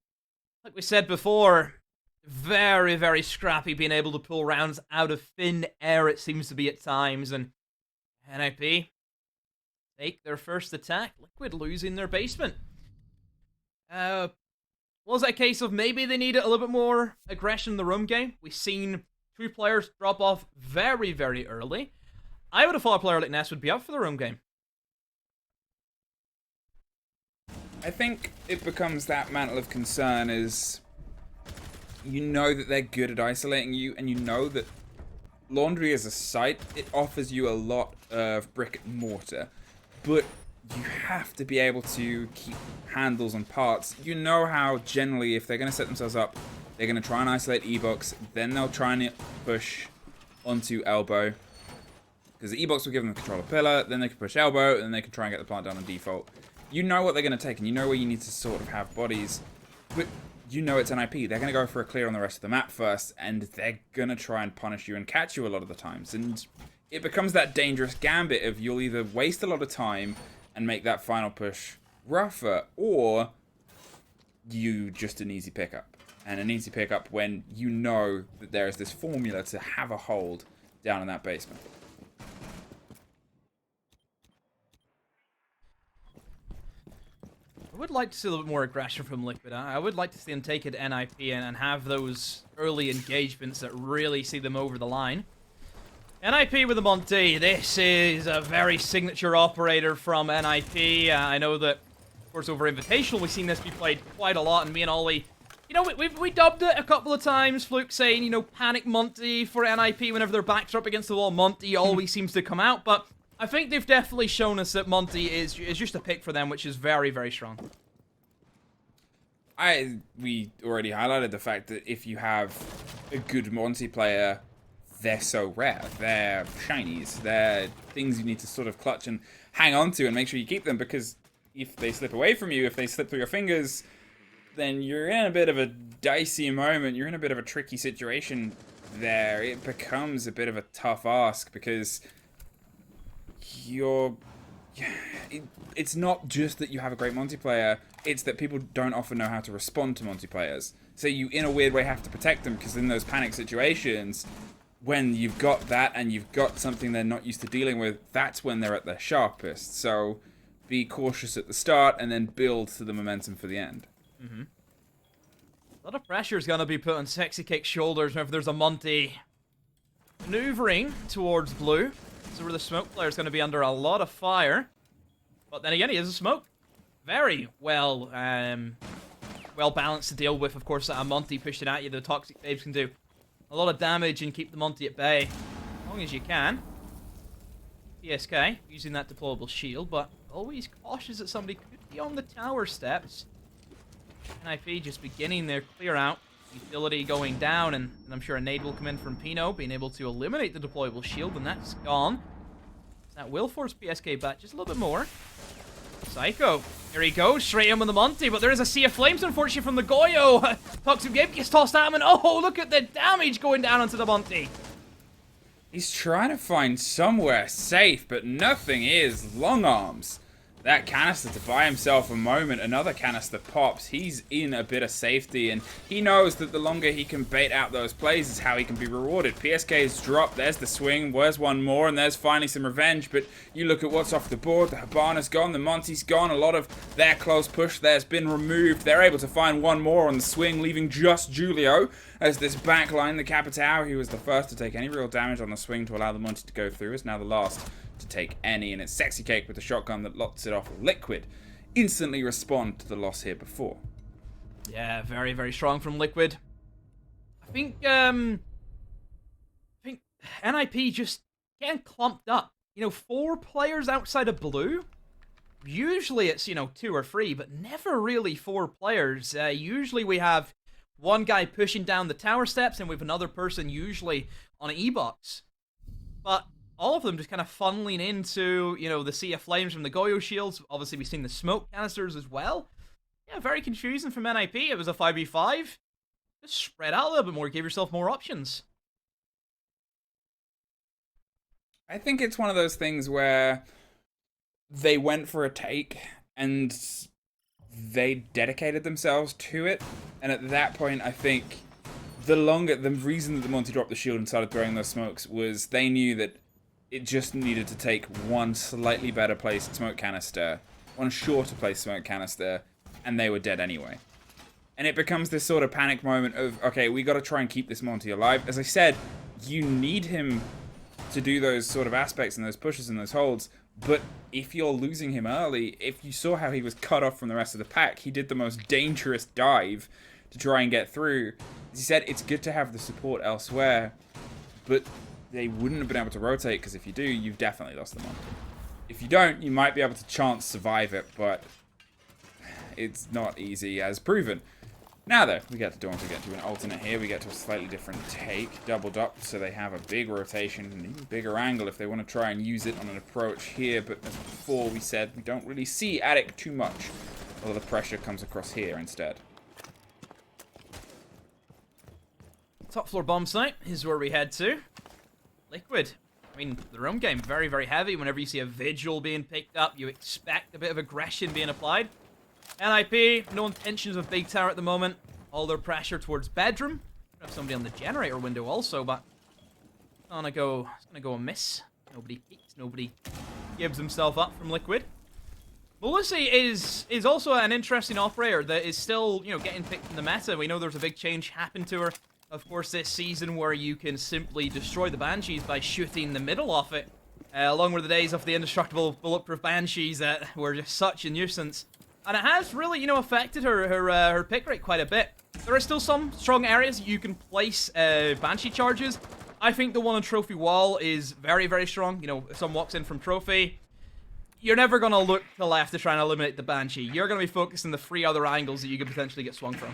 like we said before, very, very scrappy, being able to pull rounds out of thin air, it seems to be at times, and NIP take their first attack. Liquid losing their basement. Was that a case of maybe they needed a little bit more aggression in the room game? We've seen 2 players drop off very, very early. I would have thought a player like Ness would be up for the room game. I think it becomes that mantle of concern is you know that they're good at isolating you, and you know that Laundry as a site, it offers you a lot of brick and mortar, but you have to be able to keep handles on parts. You know how generally if they're going to set themselves up, they're going to try and isolate E-Box, then they'll try and push onto Elbow, because the E-Box will give them the control of Pillar, then they can push Elbow, and then they can try and get the plant down on default. You know what they're going to take, and you know where you need to sort of have bodies, but you know it's NIP. They're going to go for a clear on the rest of the map first, and they're going to try and punish you and catch you a lot of the times. And it becomes that dangerous gambit of you'll either waste a lot of time and make that final push rougher, or you just an easy pickup. And an easy pickup when you know that there is this formula to have a hold down in that basement. I would like to see a little bit more aggression from Liquid. I would like to see them take it to NIP and have those early engagements that really see them over the line. NIP with the Monty. This is a very signature operator from NIP. I know that, of course, over Invitational, we've seen this be played quite a lot, and me and Ollie, you know, we dubbed it a couple of times. Fluke saying, you know, panic Monty for NIP whenever their backs are up against the wall. Monty always seems to come out, but I think they've definitely shown us that Monty is just a pick for them, which is very, very strong. We already highlighted the fact that if you have a good Monty player, they're so rare. They're shinies. They're things you need to sort of clutch and hang on to and make sure you keep them, because if they slip away from you, if they slip through your fingers, then you're in a bit of a dicey moment. You're in a bit of a tricky situation there. It becomes a bit of a tough ask, because it's not just that you have a great multiplayer, it's that people don't often know how to respond to multiplayers. So you, in a weird way, have to protect them, because in those panic situations, when you've got that and you've got something they're not used to dealing with, that's when they're at their sharpest. So be cautious at the start and then build to the momentum for the end. Mm-hmm. A lot of pressure is going to be put on Sexy Cake's shoulders whenever there's a Monty maneuvering towards blue. So where the smoke player is going to be under a lot of fire. But then again, he is a smoke. Very well balanced to deal with. Of course, a Monty pushing at you, the Toxic Babes can do a lot of damage and keep the Monty at bay as long as you can. PSK using that deployable shield, but always cautious that somebody could be on the tower steps. NIP just beginning their clear out. Utility going down, and I'm sure a nade will come in from Pino, being able to eliminate the deployable shield, and that's gone. That will force PSK back just a little bit more. Psycho, here he goes, straight in with the Monty, but there is a Sea of Flames, unfortunately, from the Goyo. Toxic Gabe gets tossed at him, and oh, look at the damage going down onto the Monty. He's trying to find somewhere safe, but nothing is. Long arms. That canister to buy himself a moment, another canister pops. He's in a bit of safety, and he knows that the longer he can bait out those plays is how he can be rewarded. PSK's drop, there's the swing, where's one more, and there's finally some revenge, but you look at what's off the board, the Habana's gone, the Monty's gone, a lot of their close push there's been removed. They're able to find one more on the swing, leaving just Julio as this backline. The Capitao, who was the first to take any real damage on the swing to allow the Monty to go through, is now the last to take any, and it's Sexy Cake with the shotgun that locks it off with Liquid. Instantly respond to the loss here before. Yeah, very, very strong from Liquid. I think NIP just getting clumped up. You know, 4 players outside of blue. Usually it's, you know, 2 or 3, but never really 4 players. Usually we have one guy pushing down the tower steps, and we have another person usually on an E-box. But all of them just kind of funneling into, you know, the Sea of Flames from the Goyo shields. Obviously, we've seen the smoke canisters as well. Yeah, very confusing from NIP. It was a 5v5. Just spread out a little bit more. Give yourself more options. I think it's one of those things where they went for a take and they dedicated themselves to it. And at that point, I think the reason that the Monty dropped the shield and started throwing those smokes was they knew that it just needed to take one slightly better placed smoke canister, one shorter placed smoke canister, and they were dead anyway. And it becomes this sort of panic moment of, okay, we got to try and keep this Monty alive. As I said, you need him to do those sort of aspects and those pushes and those holds, But if you're losing him early, if you saw how he was cut off from the rest of the pack, he did the most dangerous dive to try and get through. As he said, it's good to have the support elsewhere, but they wouldn't have been able to rotate, because if you do, you've definitely lost them on. If you don't, you might be able to chance survive it, but it's not easy as proven. Now though, we get to Dawn to get to an alternate here. We get to a slightly different take, doubled up, so they have a big rotation and an even bigger angle if they want to try and use it on an approach here. But as before we said, we don't really see Attic too much, although the pressure comes across here instead. Top floor bomb site is where we head to. Liquid. I mean, the roam game, very, very heavy. Whenever you see a vigil being picked up, you expect a bit of aggression being applied. NIP, no intentions of big tower at the moment. All their pressure towards bedroom. Have somebody on the generator window also, but it's gonna go amiss. Nobody peeks, nobody gives himself up from Liquid. Melissa is also an interesting operator that is still, getting picked in the meta. We know there's a big change happened to her, of course, this season, where you can simply destroy the Banshees by shooting the middle off it. Along with the days of the indestructible bulletproof Banshees that were just such a nuisance. And it has really, affected her pick rate quite a bit. There are still some strong areas you can place Banshee charges. I think the one on Trophy Wall is very, very strong. If someone walks in from Trophy, you're never going to look to the left to try and eliminate the Banshee. You're going to be focused on the 3 other angles that you could potentially get swung from.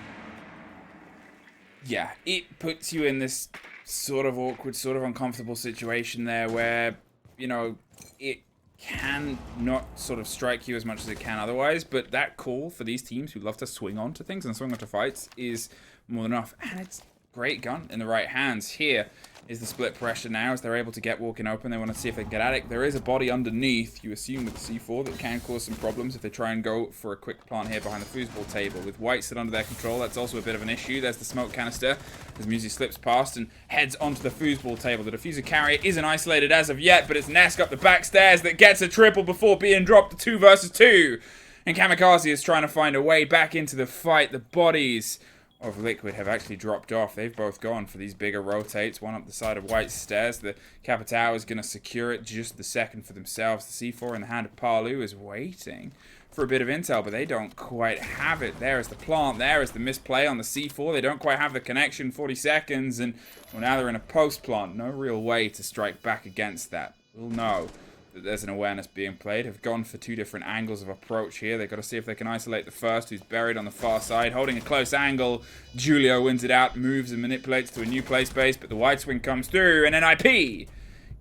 Yeah, it puts you in this sort of awkward, sort of uncomfortable situation there where, it can not sort of strike you as much as it can otherwise, but that call for these teams who love to swing onto things and swing onto fights is more than enough. And it's great gun in the right hands. Here is the split pressure now as they're able to get walking open. They want to see if they can get at it. There is a body underneath, you assume, with the C4 that can cause some problems if they try and go for a quick plant here behind the foosball table. With White still under their control, that's also a bit of an issue. There's the smoke canister as Musi slips past and heads onto the foosball table. The diffuser carrier isn't isolated as of yet, but it's Nesk up the back stairs that gets a triple before being dropped to 2 versus 2. And Kamikaze is trying to find a way back into the fight. The bodies of Liquid have actually dropped off. They've both gone for these bigger rotates. One up the side of White's stairs. The Capitao is going to secure it just the second for themselves. The C4 in the hand of Palu is waiting for a bit of intel, but they don't quite have it. There is the plant. There is the misplay on the C4. They don't quite have the connection. 40 seconds, and well, now they're in a post plant. No real way to strike back against that. We'll know that there's an awareness being played. Have gone for 2 different angles of approach here. They've got to see if they can isolate the first, who's buried on the far side, holding a close angle. Julio wins it out, moves and manipulates to a new play space, but the wide swing comes through, and NIP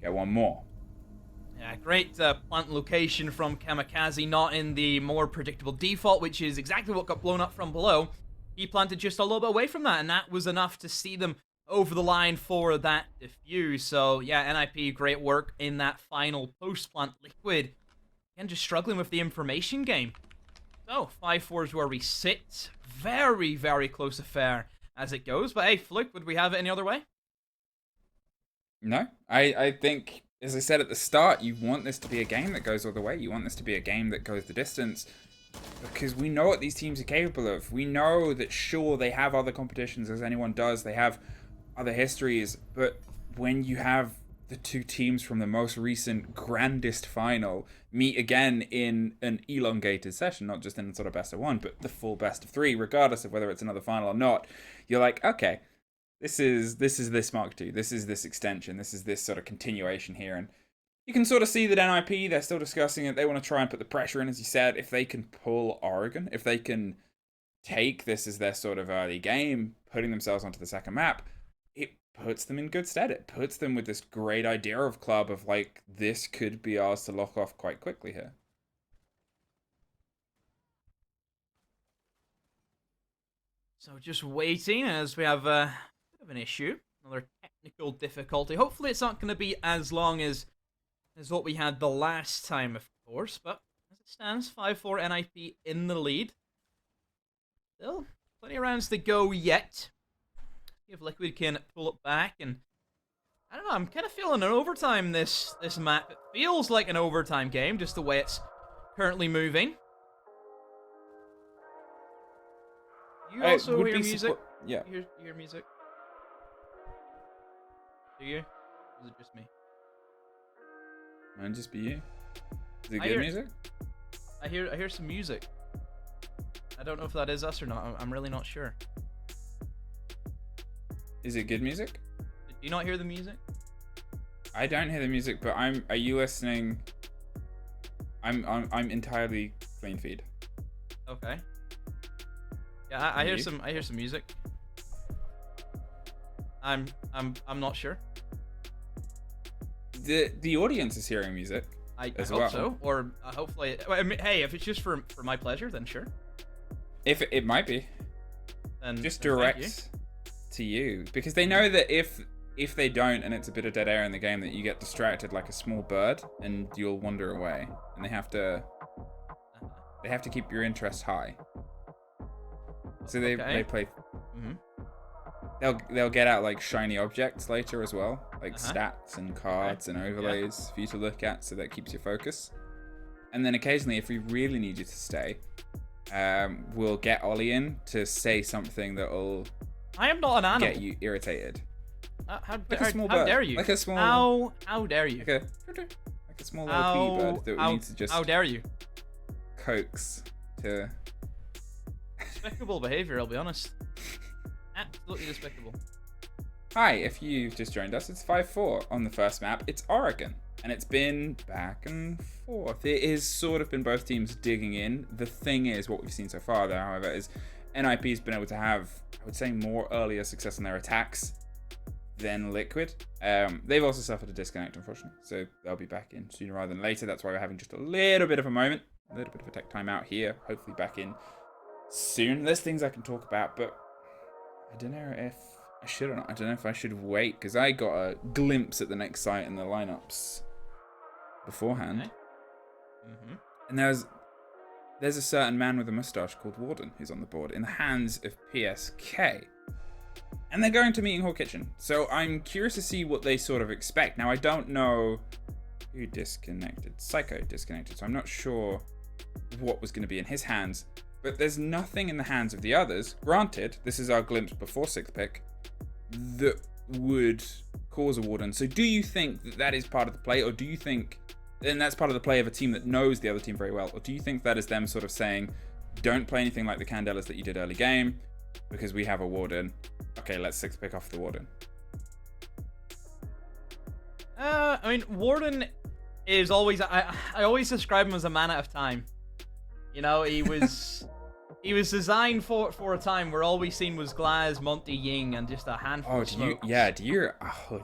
get one more. Yeah, great plant location from Kamikaze, not in the more predictable default, which is exactly what got blown up from below. He planted just a little bit away from that, and that was enough to see them over the line for that defuse. So yeah, NIP, great work in that final post-plant. Liquid, again, just struggling with the information game. So 5-4 is where we sit. Very, very close affair as it goes. But hey, Fluke, would we have it any other way? No, I think, as I said at the start, you want this to be a game that goes all the way. You want this to be a game that goes the distance, because we know what these teams are capable of. We know that, sure, they have other competitions, as anyone does. They have other histories, but when you have the 2 teams from the most recent grandest final meet again in an elongated session, not just in sort of best of 1, but the full best of 3, regardless of whether it's another final or not, you're like, okay, this is this Mark II, this is this extension, this is this sort of continuation here. And you can sort of see that NIP, they're still discussing it. They want to try and put the pressure in, as you said. If they can pull Oregon, if they can take this as their sort of early game, putting themselves onto the second map, it puts them in good stead. It puts them with this great idea of club of, like, this could be ours to lock off quite quickly here. So just waiting as we have a bit of an issue. Another technical difficulty. Hopefully it's not going to be as long as what we had the last time, of course. But as it stands, 5-4 NIP in the lead. Still plenty of rounds to go yet. If Liquid can pull it back, and I don't know, I'm kind of feeling an overtime this map. It feels like an overtime game, just the way it's currently moving. You also hear music? Yeah. You hear music? Do you? Or is it just me? Might just be you. Is it I good hear- music? I hear some music. I don't know if that is us or not. I'm really not sure. Is it good music? Do you not hear the music? I don't hear the music, but are you listening? I'm entirely clean feed. Okay. Yeah, I hear You? some music. I'm not sure. The audience is hearing music. I As hope well. so, or hopefully. I mean, hey, if it's just for my pleasure, then sure. If it might be, Then just then thank you. direct to you, because they know that if they don't and it's a bit of dead air in the game, that you get distracted like a small bird and you'll wander away, and they have to keep your interest high. So they play. Mhm. They'll get out like shiny objects later as well, like Uh-huh. stats and cards and overlays for you to look at, so that keeps your focus. And then occasionally, if we really need you to stay, we'll get Ollie in to say something that'll I am not an animal. get you irritated. How Like a small how bird. dare you? Like a small. How dare you? Like a small little pea bird that we need to just How dare you? coax to. Despicable behavior, I'll be honest. Absolutely despicable. Hi, if you've just joined us, it's 5-4 on the first map. It's Oregon, and it's been back and forth. It has sort of been both teams digging in. The thing is, what we've seen so far, though, however, is NIP's been able to have, I would say, more earlier success in their attacks than Liquid. They've also suffered a disconnect, unfortunately, so they'll be back in sooner rather than later. That's why we're having just a little bit of a moment, a little bit of a tech timeout here. Hopefully back in soon. There's things I can talk about, but I don't know if I should or not. I don't know if I should wait, because I got a glimpse at the next site and the lineups beforehand. Okay. Mm-hmm. And there's a certain man with a mustache called Warden who's on the board in the hands of PSK. And they're going to Meeting Hall Kitchen. So I'm curious to see what they sort of expect. Now, I don't know who disconnected. Psycho disconnected. So I'm not sure what was going to be in his hands. But there's nothing in the hands of the others. Granted, this is our glimpse before 6th pick, that would cause a Warden. So do you think that that is part of the play? Or do you think, and that's part of the play of a team that knows the other team very well? Or do you think that is them sort of saying, don't play anything like the Candelas that you did early game, because we have a Warden. Okay, let's 6th pick off the Warden. I mean, Warden is always. I always describe him as a man out of time. You know, he was designed for a time where all we seen was Glaz, Monty, Ying, and just a handful of smokes. Do you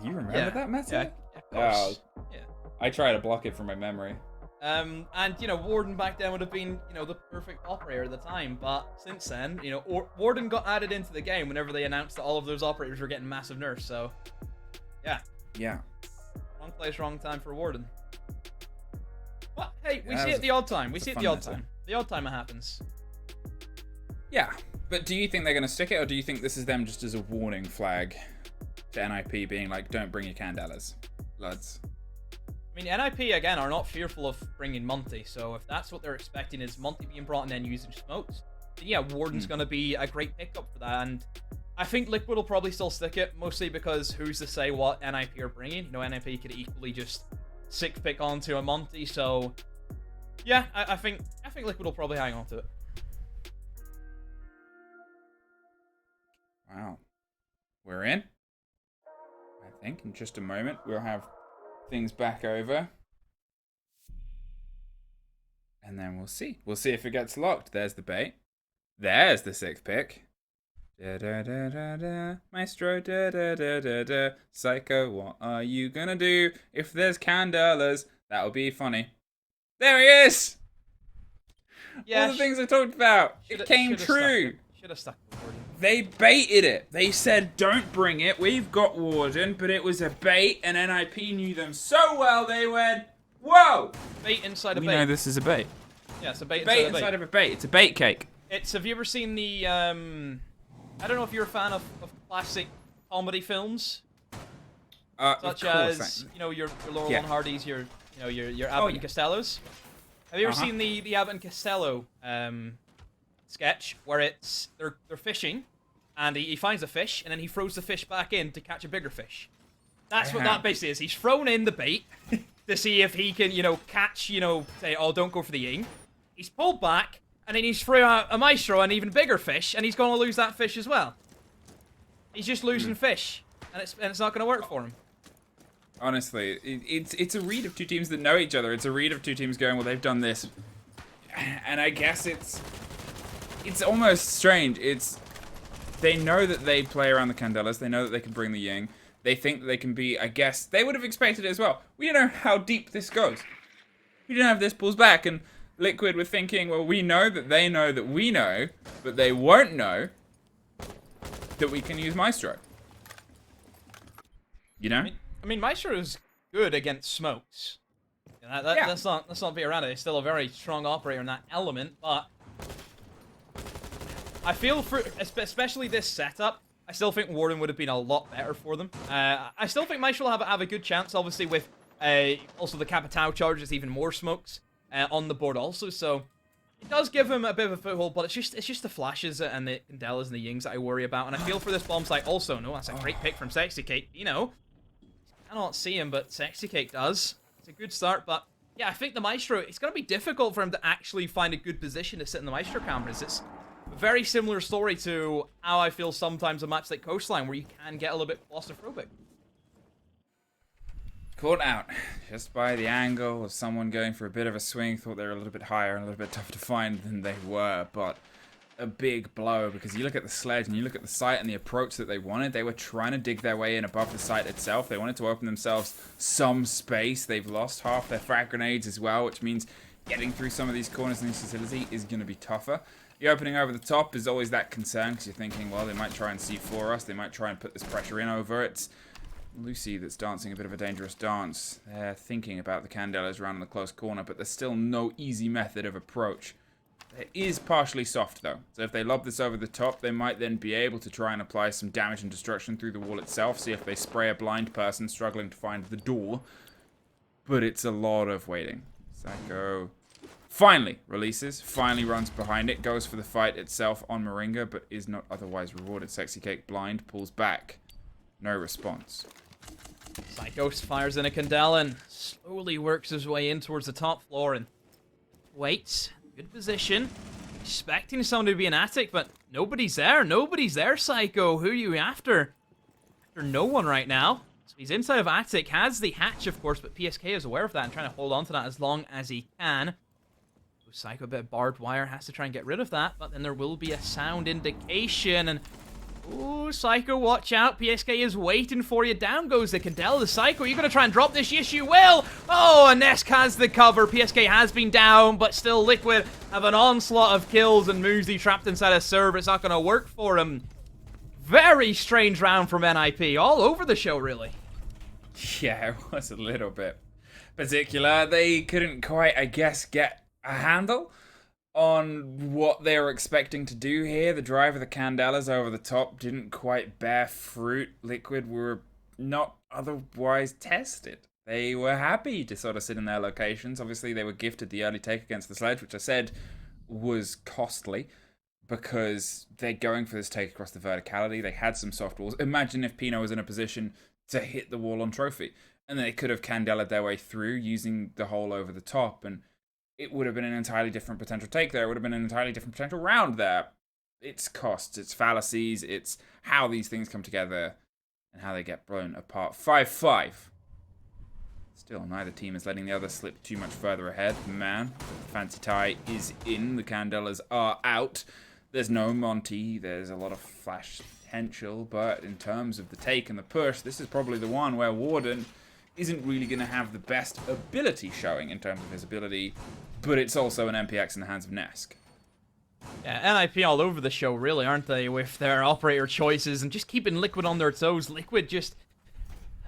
remember that meta? Yeah, of course. Yeah. I try to block it from my memory. And you know, Warden back then would have been, you know, the perfect operator at the time. But since then, you know, Warden got added into the game whenever they announced that all of those operators were getting massive nerfs. So, yeah. Yeah. Wrong place, wrong time for Warden. But hey, we Yeah, see it the odd time. We it's see a it fun the odd meta. time. The odd time it happens. Yeah. But do you think they're going to stick it, or do you think this is them just as a warning flag to NIP being like, don't bring your Candelas, lads? I mean, NIP, again, are not fearful of bringing Monty, so if that's what they're expecting is Monty being brought in and using smokes, then yeah, Warden's going to be a great pickup for that, and I think Liquid will probably still stick it, mostly because who's to say what NIP are bringing? You know, NIP could equally just 6th pick onto a Monty, so yeah, I think Liquid will probably hang on to it. Wow. We're in. I think in just a moment we'll have things back over. And then we'll see. We'll see if it gets locked. There's the bait. There's the 6th pick. Da da da da da. Maestro da da da da da. Psycho, what are you gonna do if there's Candelas? That'll be funny. There he is! Yeah, all the things I talked about. It Should've- came should've true. Should have stuck with Warden. They baited it. They said, don't bring it. We've got Warden, but it was a bait, and NIP knew them so well, they went, whoa! Bait inside a We bait. know this is a bait. Yeah, it's a bait, Bait inside a bait. inside of a bait. It's a bait cake. Have you ever seen the, I don't know if you're a fan of classic comedy films, such as, you know, your Laurel and Hardy's, your Abbott and Costello's. Have you ever seen the Abbott and Costello sketch where it's they're fishing, and he finds a fish and then he throws the fish back in to catch a bigger fish? That's what that basically is. He's thrown in the bait, to see if he can, catch, say, oh, don't go for the Ying. He's pulled back, and then he's threw out a Maestro, an even bigger fish, and he's going to lose that fish as well. He's just losing fish, and it's not going to work for him. Honestly, it's a read of two teams that know each other. It's a read of two teams going, well, they've done this. And I guess it's almost strange. They know that they play around the Candelas. They know that they can bring the Ying. They think that they can be, I guess, they would have expected it as well. We don't know how deep this goes. We don't have this pulls back, and Liquid were thinking, well, we know that they know that we know, but they won't know that we can use Maestro. You know? I mean, Maestro is good against smokes. Let's not be around it. He's still a very strong operator in that element, but I feel for, especially this setup, I still think Warden would have been a lot better for them. I still think Maestro will have a good chance, obviously, with also the Capitao charges, even more smokes on the board also, so it does give him a bit of a foothold, but it's just the flashes and the Candelas and the Yings that I worry about, and I feel for this bomb site also. No, that's a great pick from Sexy Cake. I don't see him, but Sexy Cake does. It's a good start, but yeah, I think the Maestro, it's going to be difficult for him to actually find a good position to sit in the Maestro cameras. It's a very similar story to how I feel sometimes on maps like Coastline, where you can get a little bit claustrophobic. Caught out just by the angle of someone going for a bit of a swing. Thought they were a little bit higher and a little bit tougher to find than they were, but a big blow, because you look at the sledge and you look at the site and the approach that they wanted. They were trying to dig their way in above the site itself. They wanted to open themselves some space. They've lost half their frag grenades as well, which means getting through some of these corners in this facility is going to be tougher. The opening over the top is always that concern, because you're thinking, well, they might try and C4 us. They might try and put this pressure in over it. It's Lucy that's dancing a bit of a dangerous dance. They're thinking about the Candelas around in the close corner, but there's still no easy method of approach. It is partially soft, though. So if they lob this over the top, they might then be able to try and apply some damage and destruction through the wall itself. See if they spray a blind person struggling to find the door. But it's a lot of waiting. Psycho finally releases, finally runs behind it, goes for the fight itself on Moringa, but is not otherwise rewarded. Sexy Cake blind, pulls back. No response. Psycho fires in a Candelan, slowly works his way in towards the top floor and waits. Good position. Expecting someone to be an attic, but nobody's there. Nobody's there, Psycho. Who are you after? After no one right now. So he's inside of attic. Has the hatch, of course, but PSK is aware of that and trying to hold on to that as long as he can. Psycho, a bit of barbed wire, has to try and get rid of that, but then there will be a sound indication, and ooh, Psycho, watch out. PSK is waiting for you. Down goes the Candela. The Psycho, are you going to try and drop this? Yes, you will. Oh, and Nesk has the cover. PSK has been down, but still Liquid have an onslaught of kills, and Muzi trapped inside a server. It's not going to work for him. Very strange round from NIP. All over the show, really. Yeah, it was a little bit particular. They couldn't quite, I guess, get a handle on what they were expecting to do here. The drive of the Candelas over the top didn't quite bear fruit. Liquid were not otherwise tested. They were happy to sort of sit in their locations. Obviously, they were gifted the early take against the sledge, which I said was costly because they're going for this take across the verticality. They had some soft walls. Imagine if Pino was in a position to hit the wall on Trophy, and they could have Candela'd their way through using the hole over the top, and it would have been an entirely different potential take there. It would have been an entirely different potential round there. It's costs, it's fallacies, it's how these things come together and how they get blown apart. 5-5. Still, neither team is letting the other slip too much further ahead. Man, the fancy tie is in. The Candelas are out. There's no Monty. There's a lot of flash potential, but in terms of the take and the push, this is probably the one where Warden isn't really going to have the best ability showing in terms of his ability, but it's also an MPX in the hands of Nesk. Yeah, NIP all over the show, really, aren't they, with their operator choices and just keeping Liquid on their toes. Liquid just,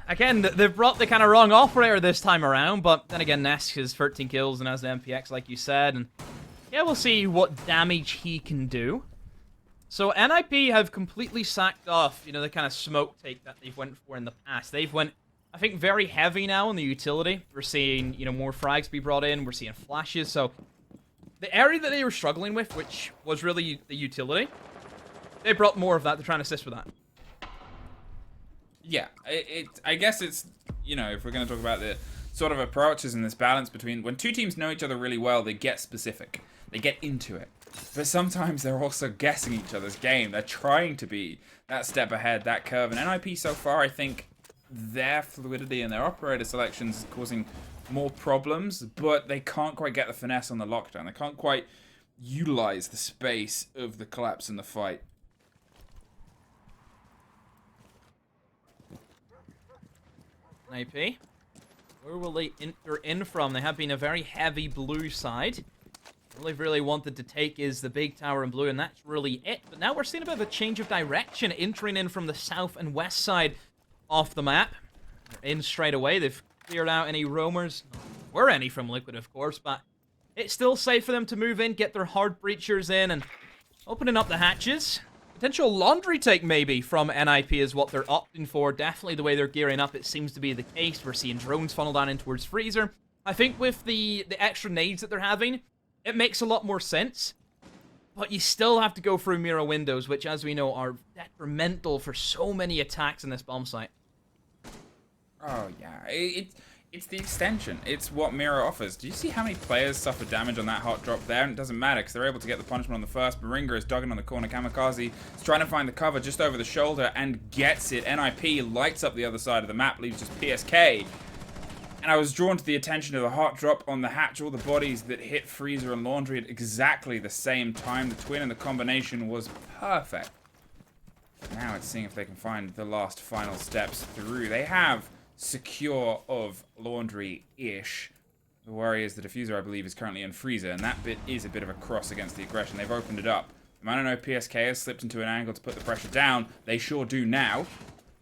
again, they've brought the kind of wrong operator this time around, but then again, Nesk has 13 kills and has the MPX, like you said, and yeah, we'll see what damage he can do. So NIP have completely sacked off, the kind of smoke take that they've went for in the past. They've went, I think, very heavy now on the utility. We're seeing, more frags be brought in. We're seeing flashes. So the area that they were struggling with, which was really the utility, they brought more of that to try and assist with that. Yeah, I guess it's, if we're going to talk about the sort of approaches and this balance between when two teams know each other really well, they get specific. They get into it. But sometimes they're also guessing each other's game. They're trying to be that step ahead, that curve. And NIP so far, I think their fluidity and their operator selections is causing more problems, but they can't quite get the finesse on the lockdown. They can't quite utilize the space of the collapse in the fight. NIP, where will they enter in from? They have been a very heavy blue side. All they've really wanted to take is the big tower in blue, and that's really it. But now we're seeing a bit of a change of direction, entering in from the south and west side of the map. They're in straight away. They've cleared out any roamers. Were any from Liquid, of course, but it's still safe for them to move in, get their hard breachers in, and opening up the hatches. Potential laundry take, maybe, from NIP is what they're opting for. Definitely the way they're gearing up, it seems to be the case. We're seeing drones funnel down in towards Freezer. I think with the extra nades that they're having, it makes a lot more sense. But you still have to go through mirror windows, which, as we know, are detrimental for so many attacks in this bomb site. Oh, yeah. It's the extension. It's what Mirror offers. Do you see how many players suffer damage on that hot drop there? And it doesn't matter because they're able to get the punishment on the first. Moringa is dogging on the corner. Kamikaze is trying to find the cover just over the shoulder and gets it. NIP lights up the other side of the map, leaves just PSK. And I was drawn to the attention of the hot drop on the hatch. All the bodies that hit Freezer and Laundry at exactly the same time. The twin and the combination was perfect. Now it's seeing if they can find the last final steps through. They have secure of Laundry-ish. The worry is the diffuser, I believe, is currently in Freezer, and that bit is a bit of a cross against the aggression. They've opened it up. The man I know PSK has slipped into an angle to put the pressure down. They sure do now.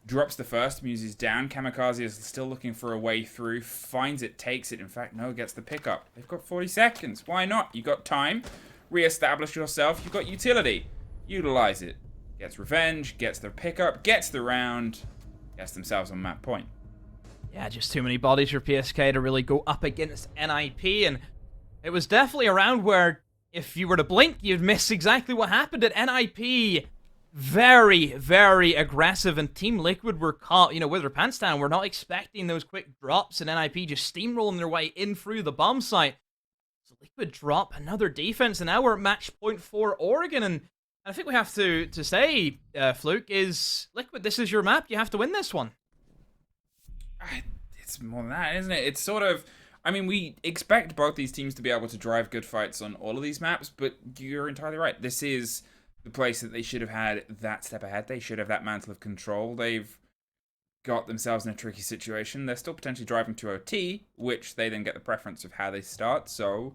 Drops the first, Muse is down. Kamikaze is still looking for a way through. Finds it, takes it. In fact, no, gets the pickup. They've got 40 seconds. Why not? You got time. Re-establish yourself. You've got utility. Utilize it. Gets revenge, gets their pickup, gets the round, gets themselves on map point. Yeah, just too many bodies for PSK to really go up against NIP, and it was definitely a round where if you were to blink, you'd miss exactly what happened at NIP. Very, very aggressive, and Team Liquid were caught, with their pants down. We're not expecting those quick drops, and NIP just steamrolling their way in through the bomb site. So Liquid drop another defense, and now we're at match point for Oregon, and I think we have to say, Fluke, is Liquid, this is your map. You have to win this one. It's more than that, isn't it? It's sort of... I mean, we expect both these teams to be able to drive good fights on all of these maps, but you're entirely right. This is the place that they should have had that step ahead. They should have that mantle of control. They've got themselves in a tricky situation. They're still potentially driving to OT, which they then get the preference of how they start, so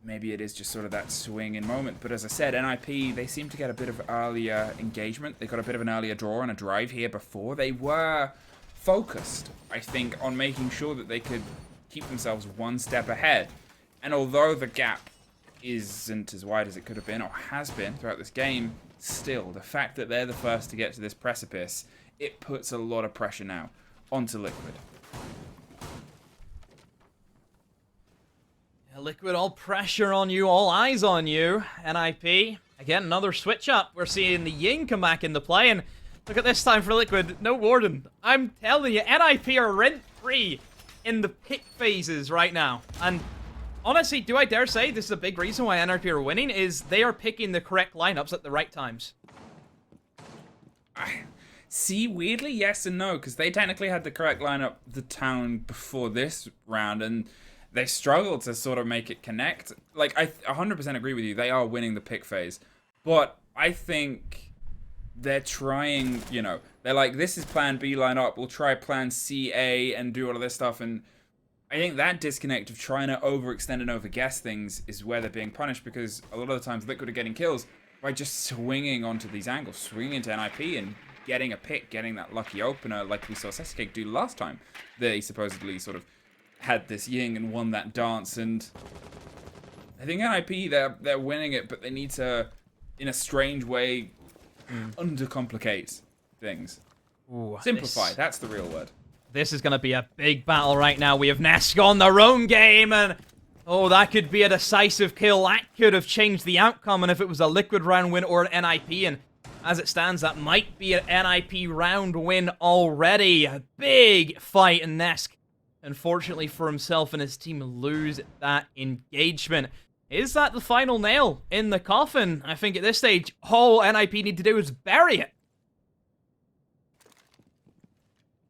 maybe it is just sort of that swing in moment. But as I said, NIP, they seem to get a bit of earlier engagement. They got a bit of an earlier draw and a drive here before. They were focused, I think, on making sure that they could keep themselves one step ahead. And although the gap isn't as wide as it could have been or has been throughout this game, still, the fact that they're the first to get to this precipice, it puts a lot of pressure now onto Liquid. Yeah, Liquid, all pressure on you, all eyes on you. NIP, again, another switch up. We're seeing the Ying come back into play, and look at this time for Liquid. No Warden. I'm telling you, NIP are rent-free in the pick phases right now. And honestly, do I dare say this is a big reason why NIP are winning, is they are picking the correct lineups at the right times. See, weirdly, yes and no, because they technically had the correct lineup the town before this round, and they struggled to sort of make it connect. Like, I 100% agree with you. They are winning the pick phase. But I think they're trying, they're like, this is plan B lineup, we'll try plan C, A, and do all of this stuff, and I think that disconnect of trying to overextend and overguess things is where they're being punished, because a lot of the times Liquid are getting kills by just swinging onto these angles, swinging into NIP and getting a pick, getting that lucky opener like we saw Sescake do last time. They supposedly sort of had this Ying and won that dance, and I think NIP, they're winning it, but they need to, in a strange way, undercomplicate things. Ooh, Simplify, that's the real word. This is going to be a big battle right now. We have Nesk on their own game, and oh, that could be a decisive kill. That could have changed the outcome, and if it was a Liquid round win or an NIP, and as it stands, that might be an NIP round win already. A big fight, and Nesk unfortunately for himself and his team, lose that engagement. Is that the final nail in the coffin? I think at this stage, all NIP need to do is bury it.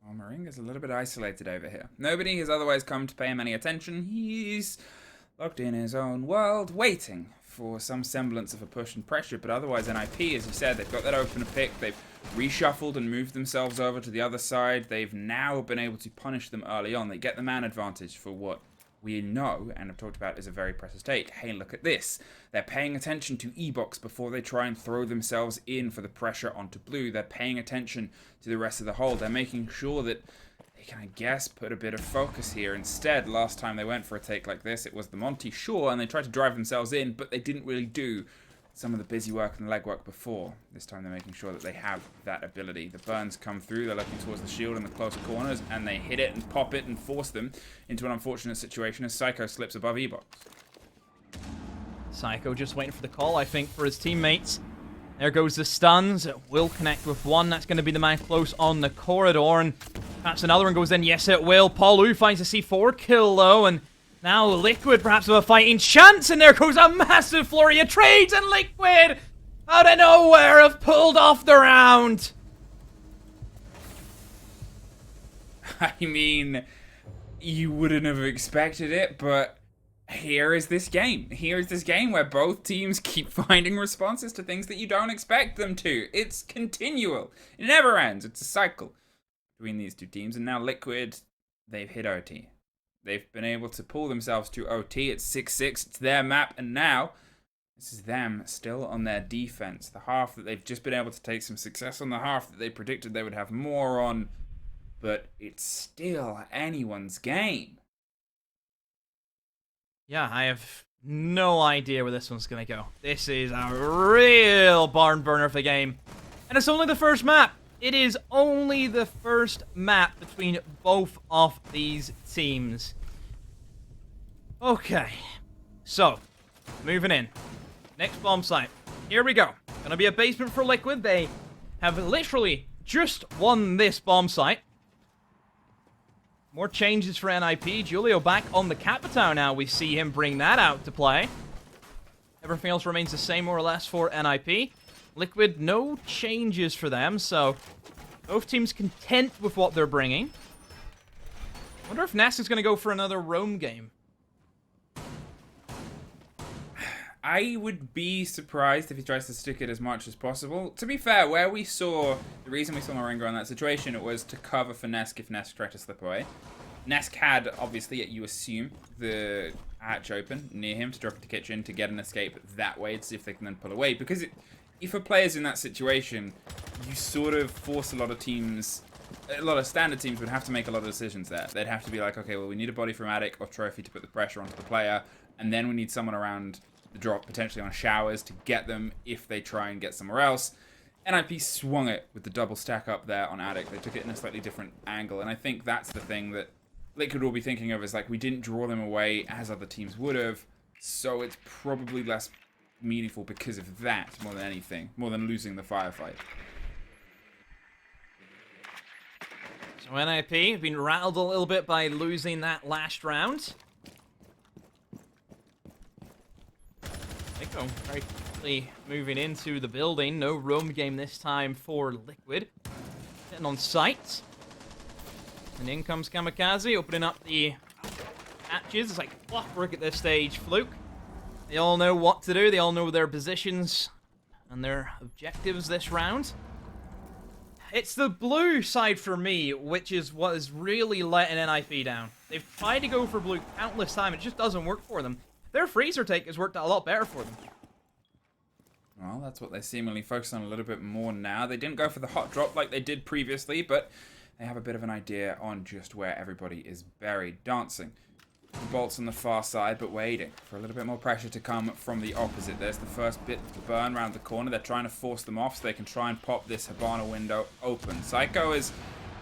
Well, Moringa's a little bit isolated over here. Nobody has otherwise come to pay him any attention. He's locked in his own world, waiting for some semblance of a push and pressure, but otherwise NIP, as you said, they've got that opener pick, they've reshuffled and moved themselves over to the other side. They've now been able to punish them early on. They get the man advantage for what we know and have talked about is a very precious take. Hey, look at this. They're paying attention to E-Box before they try and throw themselves in for the pressure onto blue. They're paying attention to the rest of the hold. They're making sure that they can, I guess, put a bit of focus here. Instead, last time they went for a take like this, it was the Monty Shore, and they tried to drive themselves in, but they didn't really do some of the busy work and the legwork before. This time they're making sure that they have that ability. The burns come through, they're looking towards the shield in the close corners, and they hit it and pop it and force them into an unfortunate situation as Psycho slips above E-Box. Psycho just waiting for the call, I think, for his teammates. There goes the stuns. It will connect with one. That's going to be the man close on the corridor, and perhaps another one goes in. Yes, it will. Paulu finds a C4 kill, though, and now Liquid perhaps with a fighting chance, and there goes a massive flurry of trades, and Liquid, out of nowhere, have pulled off the round. I mean, you wouldn't have expected it, but here is this game. Here is this game where both teams keep finding responses to things that you don't expect them to. It's continual. It never ends. It's a cycle between these two teams, and now Liquid, they've hit OT. They've been able to pull themselves to OT. It's 6-6. It's their map. And now, this is them still on their defense. The half that they've just been able to take some success on, the half that they predicted they would have more on. But it's still anyone's game. Yeah, I have no idea where this one's going to go. This is a real barn burner for the game. And it's only the first map. It is only the first map between both of these teams. Okay, so, moving in. Next bomb site. Here we go. Gonna be a basement for Liquid. They have literally just won this bomb site. More changes for NIP. Julio back on the Capitão now. We see him bring that out to play. Everything else remains the same more or less for NIP. Liquid, no changes for them, so both teams content with what they're bringing. I wonder if Ness is going to go for another roam game. I would be surprised if he tries to stick it as much as possible. To be fair, where we saw, the reason we saw Moringa in that situation, it was to cover for Nesk if Nesk tried to slip away. Nesk had, obviously, you assume, the hatch open near him to drop into kitchen to get an escape that way to see if they can then pull away. Because if a player's in that situation, you sort of force a lot of teams, a lot of standard teams would have to make a lot of decisions there. They'd have to be like, okay, well, we need a body from Attic or Trophy to put the pressure onto the player, and then we need someone around the drop, potentially on Showers, to get them if they try and get somewhere else. NIP swung it with the double stack up there on Attic. They took it in a slightly different angle, and I think that's the thing that Liquid will be thinking of, is like, we didn't draw them away as other teams would have, so it's probably less meaningful because of that more than anything, more than losing the firefight. So NIP have been rattled a little bit by losing that last round. Nico very quickly moving into the building. No roam game this time for Liquid. Sitting on site. And in comes Kamikaze, opening up the hatches. It's like clockwork at this stage. Fluke. They all know what to do. They all know their positions and their objectives this round. It's the blue side for me, which is what is really letting NIP down. They've tried to go for blue countless times. It just doesn't work for them. Their freezer take has worked out a lot better for them. Well, that's what they seemingly focus on a little bit more now. They didn't go for the hot drop like they did previously, but they have a bit of an idea on just where everybody is buried. Dancing. The bolts on the far side, but waiting for a little bit more pressure to come from the opposite. There's the first bit of the burn around the corner. They're trying to force them off so they can try and pop this Hibana window open. Psycho is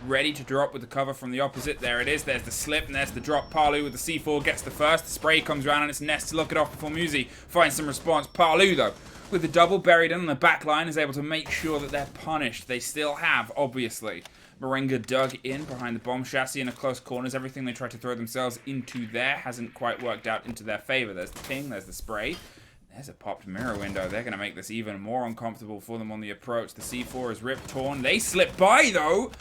ready to drop with the cover from the opposite. There it is. There's the slip, and there's the drop. Palu with the C4 gets the first. The spray comes around, and it's Nest to look it off before Muzi finds some response. Palu, though, with the double buried in on the back line, is able to make sure that they're punished. They still have, obviously, Moringa dug in behind the bomb chassis in a close corners. Everything they tried to throw themselves into there hasn't quite worked out into their favor. There's the ping, there's the spray. There's a popped mirror window. They're going to make this even more uncomfortable for them on the approach. The C4 is ripped, torn. They slip by, though.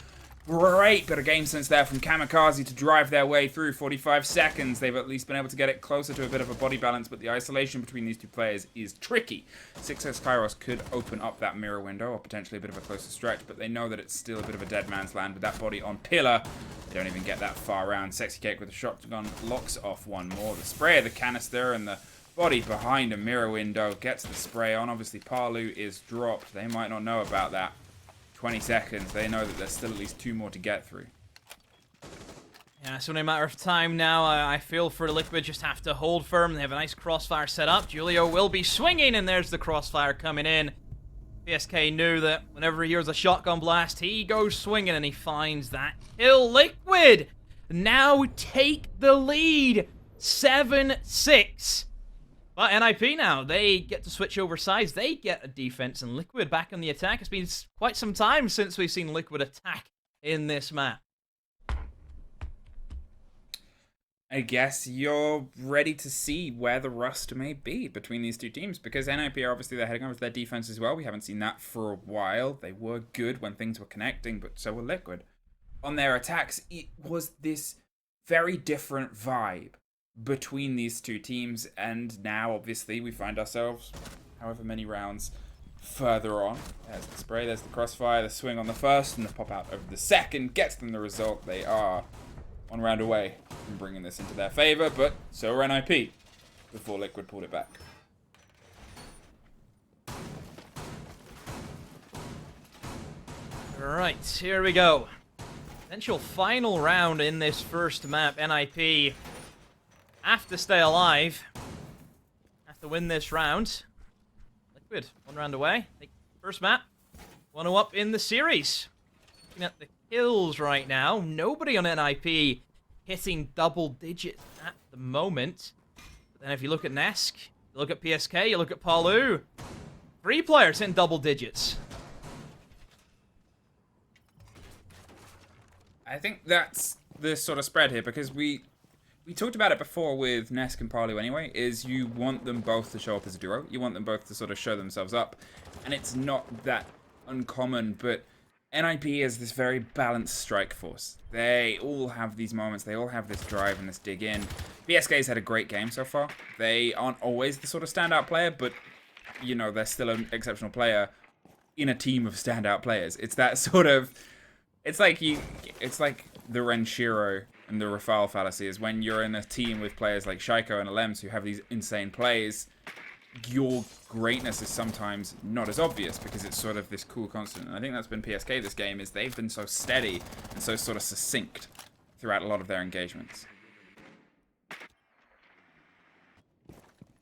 Great bit of game sense there from Kamikaze to drive their way through. 45 seconds. They've at least been able to get it closer to a bit of a body balance, but the isolation between these two players is tricky. 6x Kairos could open up that mirror window, or potentially a bit of a closer stretch, but they know that it's still a bit of a dead man's land with that body on pillar. They don't even get that far around. Sexy Cake with a shotgun locks off one more. The spray of the canister and the body behind a mirror window gets the spray on. Obviously, Palu is dropped. They might not know about that. 20 seconds. They know that there's still at least 2 more to get through. Yeah, so no matter of time now, I feel for Liquid just have to hold firm. They have a nice crossfire set up. Julio will be swinging, and there's the crossfire coming in. PSK knew that whenever he hears a shotgun blast, he goes swinging, and he finds that kill. Liquid now take the lead. 7-6. But NIP now, they get to switch over sides. They get a defense, and Liquid back on the attack. It's been quite some time since we've seen Liquid attack in this map. I guess you're ready to see where the rust may be between these two teams, because NIP are obviously they're heading over to their defense as well. We haven't seen that for a while. They were good when things were connecting, but so were Liquid. On their attacks, it was this very different vibe between these two teams, and now obviously we find ourselves however many rounds further on. There's the spray, there's the crossfire, the swing on the first, and the pop out over the second gets them the result. They are 1 round away from bringing this into their favor, but so are NIP before Liquid pulled it back. Right, here we go. Potential final round in this first map. NIP have to stay alive. Have to win this round. Liquid, 1 round away. Take the first map. 1-0 up in the series. Looking at the kills right now. Nobody on NIP hitting double digits at the moment. But then if you look at Nesk, you look at PSK, you look at Palu. 3 players hitting double digits. I think that's the sort of spread here, because we talked about it before with Nesk and Palu anyway, is you want them both to show up as a duo. You want them both to sort of show themselves up. And it's not that uncommon, but NIP is this very balanced strike force. They all have these moments. They all have this drive and this dig in. PSK's had a great game so far. They aren't always the sort of standout player, but, you know, they're still an exceptional player in a team of standout players. It's that sort of... It's like the Renshiro and the Rafale fallacy is when you're in a team with players like Shaiko and Alems who have these insane plays, your greatness is sometimes not as obvious because it's sort of this cool constant. And I think that's been PSK this game, is they've been so steady and so sort of succinct throughout a lot of their engagements.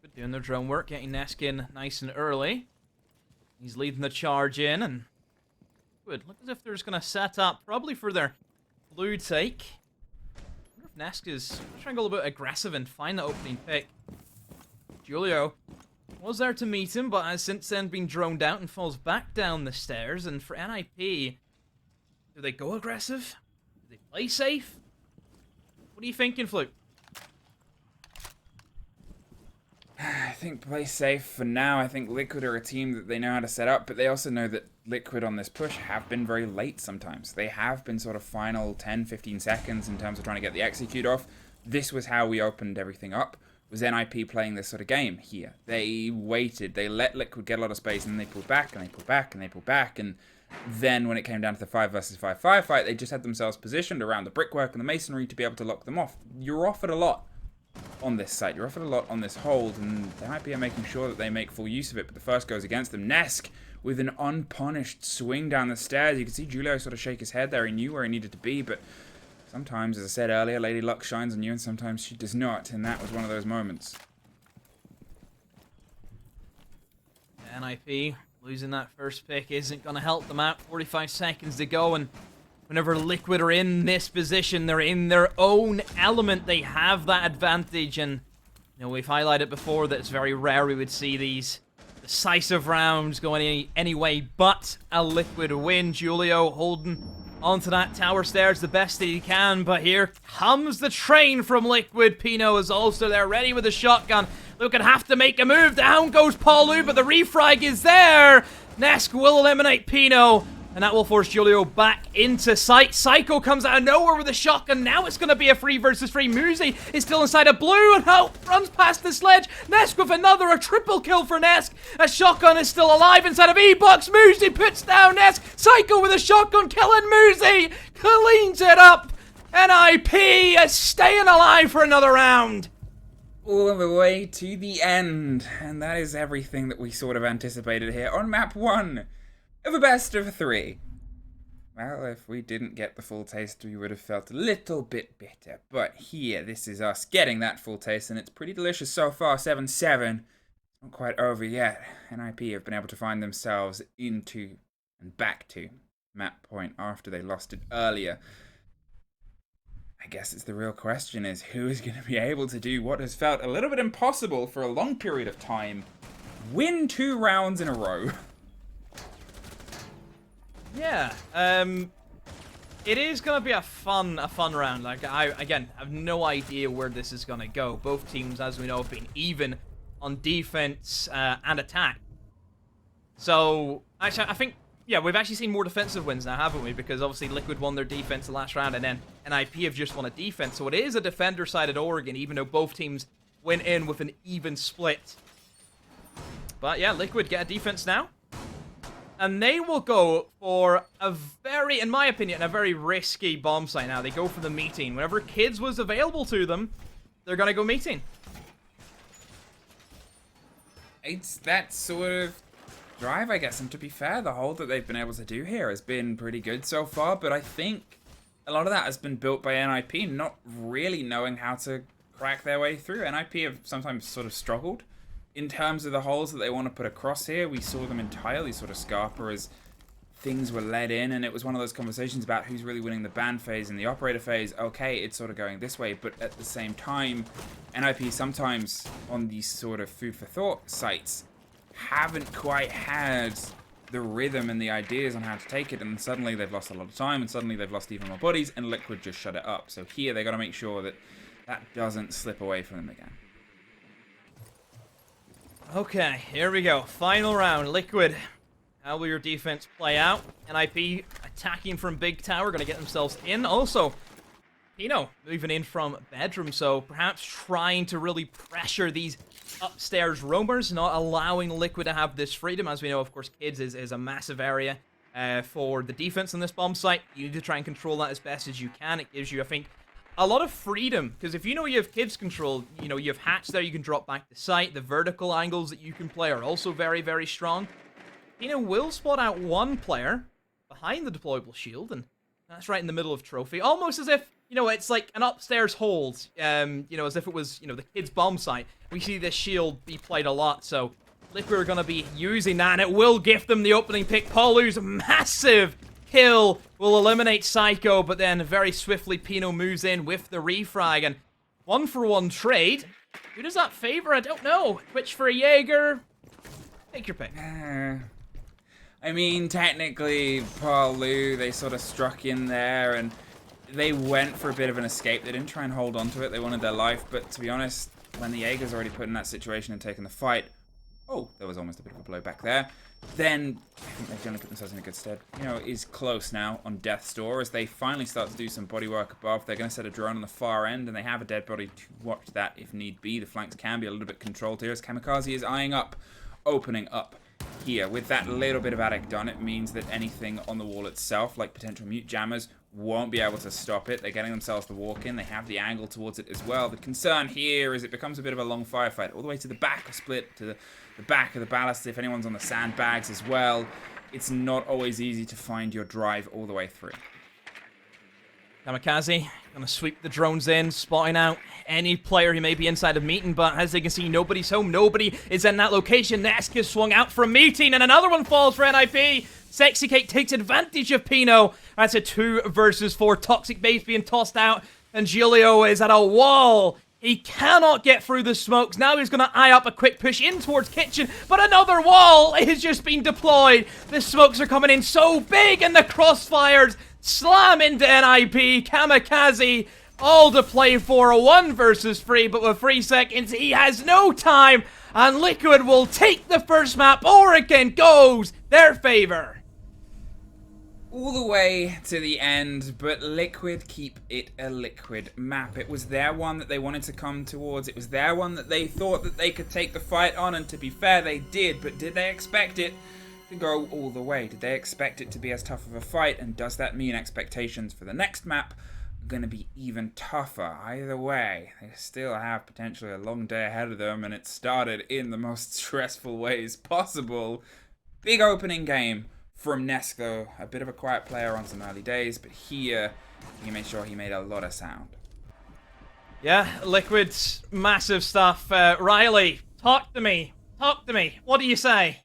Good, doing their drone work, getting Nesk in nice and early. He's leading the charge in, and good. Look as if they're just going to set up probably for their blue take. I wonder if Nesk is trying to go a little bit aggressive and find the opening pick. Julio was there to meet him, but has since then been droned out and falls back down the stairs. And for NIP, do they go aggressive? Do they play safe? What are you thinking, Fluke? I think play safe for now. I think Liquid are a team that they know how to set up, but they also know that Liquid on this push have been very late sometimes. They have been sort of final 10, 15 seconds in terms of trying to get the execute off. This was how we opened everything up, was NIP playing this sort of game here. They waited, they let Liquid get a lot of space, and then they pulled back, and they pulled back, and they pulled back, and then when it came down to the 5 versus 5 firefight, they just had themselves positioned around the brickwork and the masonry to be able to lock them off. You're offered a lot on this site. You're offered a lot on this hold, and they might be making sure that they make full use of it, but the first goes against them. Nesk with an unpunished swing down the stairs. You can see Julio sort of shake his head there. He knew where he needed to be, but sometimes, as I said earlier, Lady Luck shines on you, and sometimes she does not, and that was one of those moments. NIP losing that first pick isn't going to help them out. 45 seconds to go, and whenever Liquid are in this position, they're in their own element. They have that advantage, and you know, we've highlighted before that it's very rare we would see these decisive rounds going any way but a Liquid win. Julio holding onto that tower stairs the best that he can, but here comes the train from Liquid. Pino is also there, ready with a shotgun. Look, gonna have to make a move. Down goes Paulu, but the refrag is there. Nesk will eliminate Pino, and that will force Julio back into sight. Psycho comes out of nowhere with a shotgun. Now it's going to be a 3 versus 3. Muzi is still inside a blue, and Hope runs past the sledge. Nesk with a triple kill for Nesk. A shotgun is still alive inside of E-Box. Muzi puts down Nesk. Psycho with a shotgun killing Muzi. Cleans it up. NIP is staying alive for another round. All the way to the end. And that is everything that we sort of anticipated here on map 1. Of a best of 3. Well, if we didn't get the full taste, we would have felt a little bit bitter. But here, this is us getting that full taste, and it's pretty delicious so far. 7-7. Not quite over yet. NIP have been able to find themselves into and back to map point after they lost it earlier. I guess it's the real question is, who is going to be able to do what has felt a little bit impossible for a long period of time? Win 2 rounds in a row. Yeah, it is gonna be a fun round. Like, I have no idea where this is gonna go. Both teams, as we know, have been even on defense and attack. So, actually, I think, yeah, we've actually seen more defensive wins now, haven't we? Because obviously Liquid won their defense the last round, and then NIP have just won a defense. So it is a defender-sided Oregon, even though both teams went in with an even split. But yeah, Liquid get a defense now. And they will go for a very, in my opinion, a very risky bomb site now. They go for the meeting. Whenever Kids was available to them, they're going to go meeting. It's that sort of drive, I guess. And to be fair, the hold that they've been able to do here has been pretty good so far. But I think a lot of that has been built by NIP not really knowing how to crack their way through. NIP have sometimes sort of struggled in terms of the holes that they want to put across here. We saw them entirely sort of scarper as things were led in, and it was one of those conversations about who's really winning the ban phase and the operator phase. Okay, it's sort of going this way, but at the same time, NIP sometimes on these sort of food for thought sites haven't quite had the rhythm and the ideas on how to take it, and suddenly they've lost a lot of time, and suddenly they've lost even more bodies, and Liquid just shut it up. So here they got to make sure that that doesn't slip away from them again. Okay, here we go. Final round. Liquid. How will your defense play out? NIP attacking from Big Tower, going to get themselves in. Also, Pino moving in from bedroom, so perhaps trying to really pressure these upstairs roamers, not allowing Liquid to have this freedom. As we know, of course, Kids is a massive area for the defense on this bomb site. You need to try and control that as best as you can. It gives you, I think, a lot of freedom, because if you know you have Kids control, you know, you have hatch there, you can drop back to sight. The vertical angles that you can play are also very, very strong. Pino will spot out one player behind the deployable shield, and that's right in the middle of Trophy. Almost as if, you know, it's like an upstairs hold, you know, as if it was, you know, the Kids bomb site. We see this shield be played a lot, so Liquid are going to be using that, and it will give them the opening pick. Paulu's massive kill will eliminate Psycho, but then very swiftly Pino moves in with the refrag, and 1-for-1 trade. Who does that favor? I don't know. Twitch for a Jaeger. Take your pick. I mean, technically, Paulu, they sort of struck in there, and they went for a bit of an escape. They didn't try and hold on to it. They wanted their life, but to be honest, when the Jaeger's already put in that situation and taken the fight, oh, there was almost a bit of a blow back there. Then, I think they've going to put themselves in a good stead. You know, is close now on Death's Door as they finally start to do some body work above. They're going to set a drone on the far end, and they have a dead body to watch that if need be. The flanks can be a little bit controlled here as Kamikaze is eyeing up, opening up here. With that little bit of addict done, it means that anything on the wall itself, like potential mute jammers, won't be able to stop it. They're getting themselves the walk in. They have the angle towards it as well. The concern here is it becomes a bit of a long firefight all the way to the back of Split, to the back of the ballast. If anyone's on the sandbags as well, it's not always easy to find your drive all the way through. Kamikaze gonna sweep the drones in, spotting out any player who may be inside of meeting, but as they can see, nobody's home, nobody is in that location. Nesk is swung out from meeting, and another one falls for NIP. Sexy Cake takes advantage of Pino. That's a 2 versus 4. Toxic base being tossed out, and Giulio is at a wall He cannot get through the smokes. Now he's going to eye up a quick push in towards Kitchen, but another wall has just been deployed. The smokes are coming in so big, and the crossfires slam into NIP. Kamikaze all to play for a 1 versus 3, but with 3 seconds, he has no time, and Liquid will take the first map. Oregon goes their favor. All the way to the end, but Liquid keep it a Liquid map. It was their one that they wanted to come towards. It was their one that they thought that they could take the fight on, and to be fair, they did. But did they expect it to go all the way? Did they expect it to be as tough of a fight? And does that mean expectations for the next map are going to be even tougher? Either way, they still have potentially a long day ahead of them, and it started in the most stressful ways possible. Big opening game from Nesco, a bit of a quiet player on some early days, but here he made sure he made a lot of sound. Yeah, Liquid's massive stuff. Riley, talk to me. Talk to me. What do you say?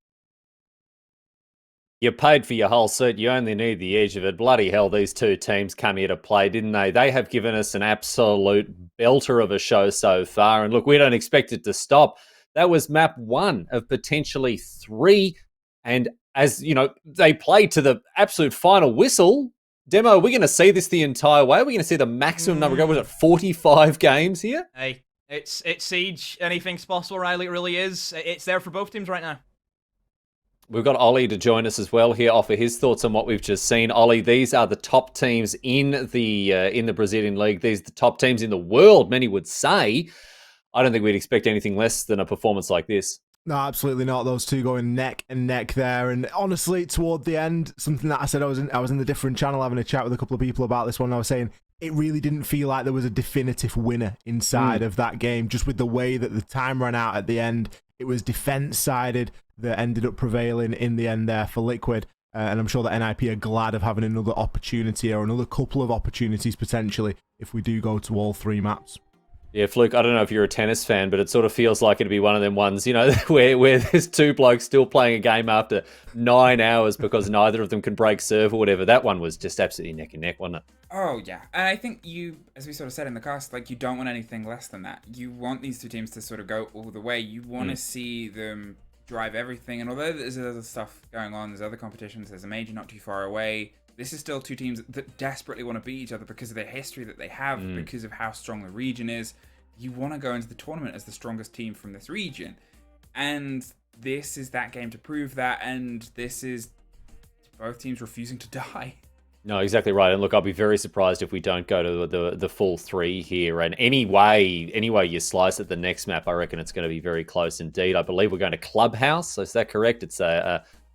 You paid for your whole suit. You only need the edge of it. Bloody hell, these two teams come here to play, didn't they? They have given us an absolute belter of a show so far. And look, we don't expect it to stop. That was map 1 of potentially 3. And as, you know, they play to the absolute final whistle. Demo, we're going to see this the entire way. We're going to see the maximum number. Was it 45 games here? Hey, it's Siege. Anything's possible, Riley. It really is. It's there for both teams right now. We've got Ollie to join us as well here, offer his thoughts on what we've just seen. Ollie, these are the top teams in the Brazilian league. These are the top teams in the world, many would say. I don't think we'd expect anything less than a performance like this. No, absolutely not. Those two going neck and neck there. And honestly, toward the end, something that I said, I was in the different channel having a chat with a couple of people about this one. I was saying it really didn't feel like there was a definitive winner inside of that game, just with the way that the time ran out at the end. It was defense-sided that ended up prevailing in the end there for Liquid. And I'm sure that NIP are glad of having another opportunity or another couple of opportunities potentially if we do go to all 3 maps. Yeah, Fluke, I don't know if you're a tennis fan, but it sort of feels like it'd be one of them ones, you know, where there's 2 blokes still playing a game after 9 hours because neither of them can break serve or whatever. That one was just absolutely neck and neck, wasn't it? Oh, yeah. And I think you, as we sort of said in the cast, like, you don't want anything less than that. You want these 2 teams to sort of go all the way. You want to see them drive everything. And although there's other stuff going on, there's other competitions, there's a major not too far away, this is still 2 teams that desperately want to beat each other because of their history that they have, because of how strong the region is. You want to go into the tournament as the strongest team from this region. And this is that game to prove that, and this is both teams refusing to die. No, exactly right. And look, I'll be very surprised if we don't go to the full 3 here. And any way you slice it, the next map, I reckon it's going to be very close indeed. I believe we're going to Clubhouse. So is that correct? It's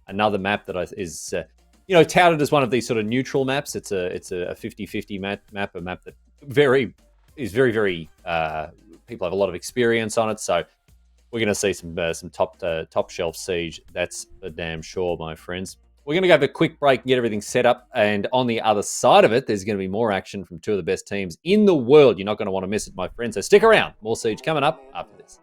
another map that is touted as one of these sort of neutral maps. It's a 50-50 map, a map that is very, very people have a lot of experience on it. So we're going to see some top shelf Siege. That's for damn sure, my friends. We're going to have a quick break and get everything set up. And on the other side of it, there's going to be more action from 2 of the best teams in the world. You're not going to want to miss it, my friends. So stick around. More Siege coming up after this.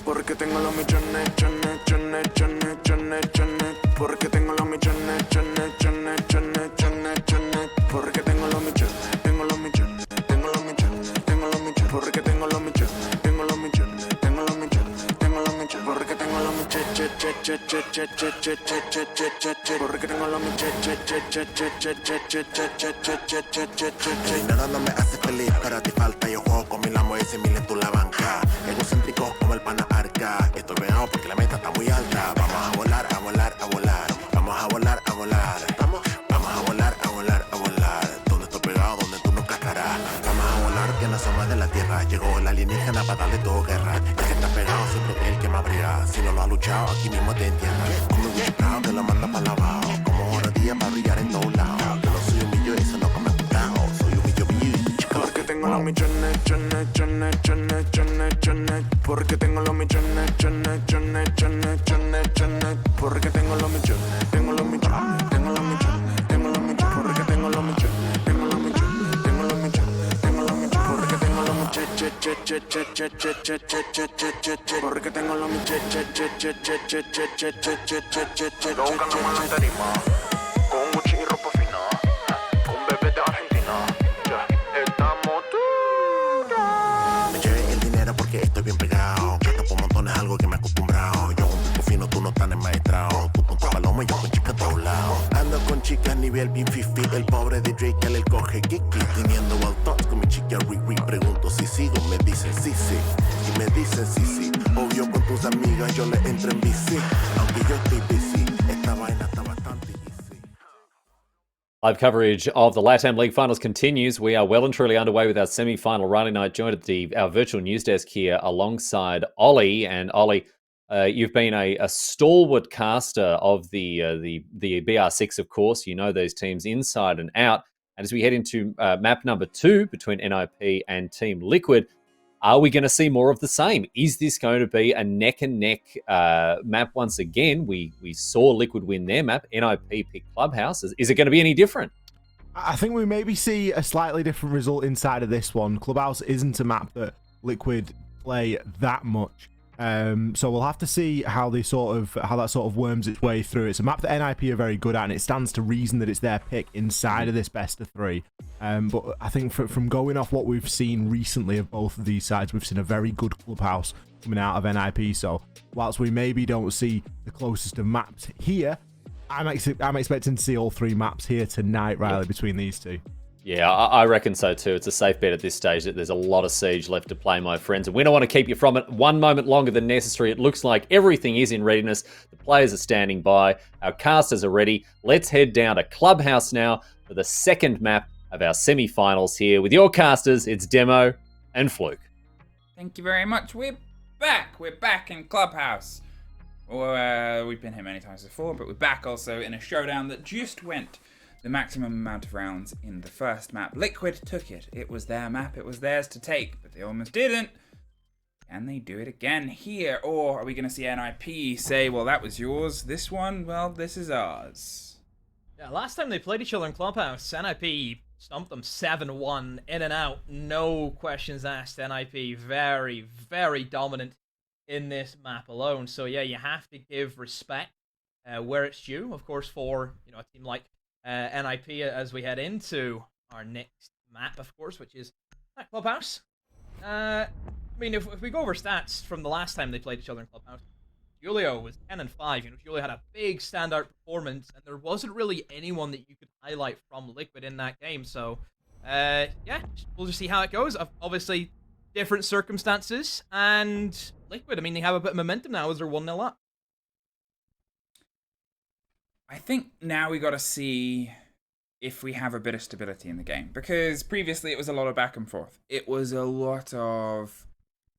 Porque tengo los millones, chones, chones, chones, chones, chones. Porque tengo los millones, chones, chones, chones, chones, chones. Porque tengo los millones, tengo los millones, tengo los millones, tengo los millones. Porque tengo los millones, tengo los millones, tengo los millones, tengo los millones. Porque tengo los millones, porque tengo los millones. Nada no me hace feliz, pero te falta. Yo juego con 1000 amos y 100.000 en tu la banca. Egocéntrico como el pana arca. Estoy pegado porque la meta está muy alta. Vamos a volar, a volar, a volar. Vamos a volar, a volar. Vamos a volar, a volar, a volar. Donde estoy pegado, donde tú nunca estarás. Vamos a volar, que no somos de la tierra. Llegó el alienígena para darle todo guerra. El que está pegado siempre es el que más brilla. Si no lo ha luchado, aquí mismo te entierra. Como un bicho bravo que lo manda para la abajo. Como hora día para brillar en todos lados. Yo no soy un millo, eso no come cuidado. Soy un millo, porque tengo los millones, chones, chones, chones, chones, chones. Porque tengo los millones, chones, chones, chones, chones, chones. Porque tengo los millones, tengo los millones, tengo los millones, tengo los millones. Porque tengo los millones, tengo los millones, tengo los millones, tengo los millones. Porque tengo los millones, Porque tengo lo mi che che che che che che che che che che che che. Nunca me manda tarima. Con Gucci y ropa fina. Un bebé de Argentina. Ya estamos tú. Me llevé el dinero porque estoy bien pegado. Gasto por montones algo que me he acostumbrado. Yo un tipo fino, tú no tan enmaestrado. Tú con tu paloma y yo con chicas doblados. Ando con chicas nivel bien fifi. El pobre de Drake él coge kiki. Teniendo wild thoughts con mi chica Riri. Pregunto si sigo, me dicen sí, sí. Y me dicen sí, sí. Obvio con tus amigas yo le entro en bici. Aunque yo estoy busy. Esta vaina está bastante easy. Live coverage of the LATAM League Finals continues. We are well and truly underway with our semi-final. Riley Knight joined at our virtual news desk here alongside Ollie. And Ollie, you've been a stalwart caster of the BR6, of course. You know those teams inside and out. And as we head into map number 2 between NIP and Team Liquid, are we going to see more of the same? Is this going to be a neck-and-neck map once again? We saw Liquid win their map. NIP picked Clubhouse. Is it going to be any different? I think we maybe see a slightly different result inside of this one. Clubhouse isn't a map that Liquid play that much. So we'll have to see how that sort of worms its way through. It's a map that NIP are very good at, and it stands to reason that it's their pick inside of this best of 3. But I think from going off what we've seen recently of both of these sides, we've seen a very good Clubhouse coming out of NIP. So whilst we maybe don't see the closest of maps here, I'm expecting to see all 3 maps here tonight, Riley, between these two. Yeah, I reckon so too. It's a safe bet at this stage that there's a lot of Siege left to play, my friends. And we don't want to keep you from it one moment longer than necessary. It looks like everything is in readiness. The players are standing by. Our casters are ready. Let's head down to Clubhouse now for the second map of our semi-finals here. With your casters, it's Demo and Fluke. Thank you very much. We're back. We're back in Clubhouse. Well, we've been here many times before, but we're back also in a showdown that just went the maximum amount of rounds in the first map. Liquid took it. It was their map. It was theirs to take, but they almost didn't. Can they do it again here? Or are we going to see NIP say, well, that was yours. This one, well, this is ours. Yeah, last time they played each other in Clubhouse, NIP stumped them 7-1, in and out, no questions asked. NIP very, very dominant in this map alone. So yeah, you have to give respect where it's due, of course, for a team like NIP as we head into our next map, of course, which is at Clubhouse. I mean, if we go over stats from the last time they played each other in Clubhouse, Julio was 10-5. Julio had a big standout performance, and there wasn't really anyone that you could highlight from Liquid in that game. So, yeah, we'll just see how it goes. Obviously, different circumstances, and Liquid, I mean, they have a bit of momentum now as they're 1-0 up. I think now we got to see if we have a bit of stability in the game, because previously it was a lot of back and forth. It was a lot of,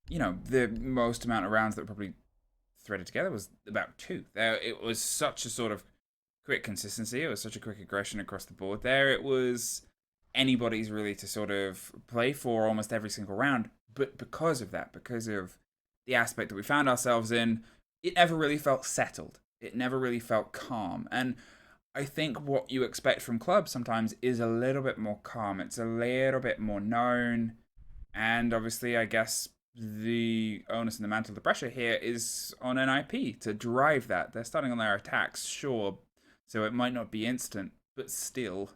the most amount of rounds that were probably threaded together was about 2. It was such a sort of quick consistency. It was such a quick aggression across the board there. It was anybody's really to sort of play for almost every single round. But because of that, because of the aspect that we found ourselves in, it never really felt settled. It never really felt calm. And I think what you expect from clubs sometimes is a little bit more calm. It's a little bit more known. And obviously, I guess the onus and the mantle of the pressure here is on NIP to drive that. They're starting on their attacks, sure. So it might not be instant, but still,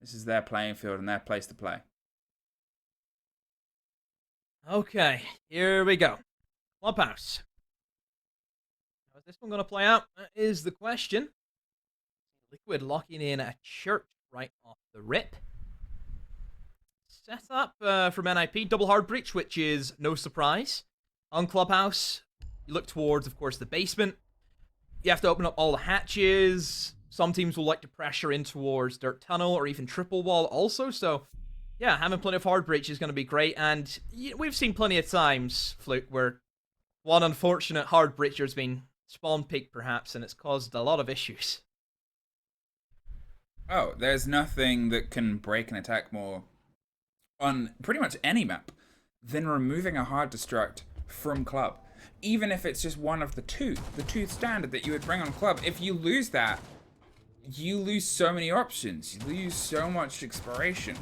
this is their playing field and their place to play. Okay, here we go. Clubhouse. How is this one going to play out? That is the question. Liquid locking in a church right off the rip. Set up from NIP, double hard breach, which is no surprise. On Clubhouse, you look towards, of course, the basement. You have to open up all the hatches. Some teams will like to pressure in towards Dirt Tunnel or even Triple Wall also. So, yeah, having plenty of hard breach is going to be great. And we've seen plenty of times, Fluke, where one unfortunate hard breacher has been spawn peaked, perhaps, and it's caused a lot of issues. Oh, there's nothing that can break an attack more on pretty much any map than removing a hard destruct from club. Even if it's just one of the two standard that you would bring on club. If you lose that, you lose so many options. You lose so much exploration.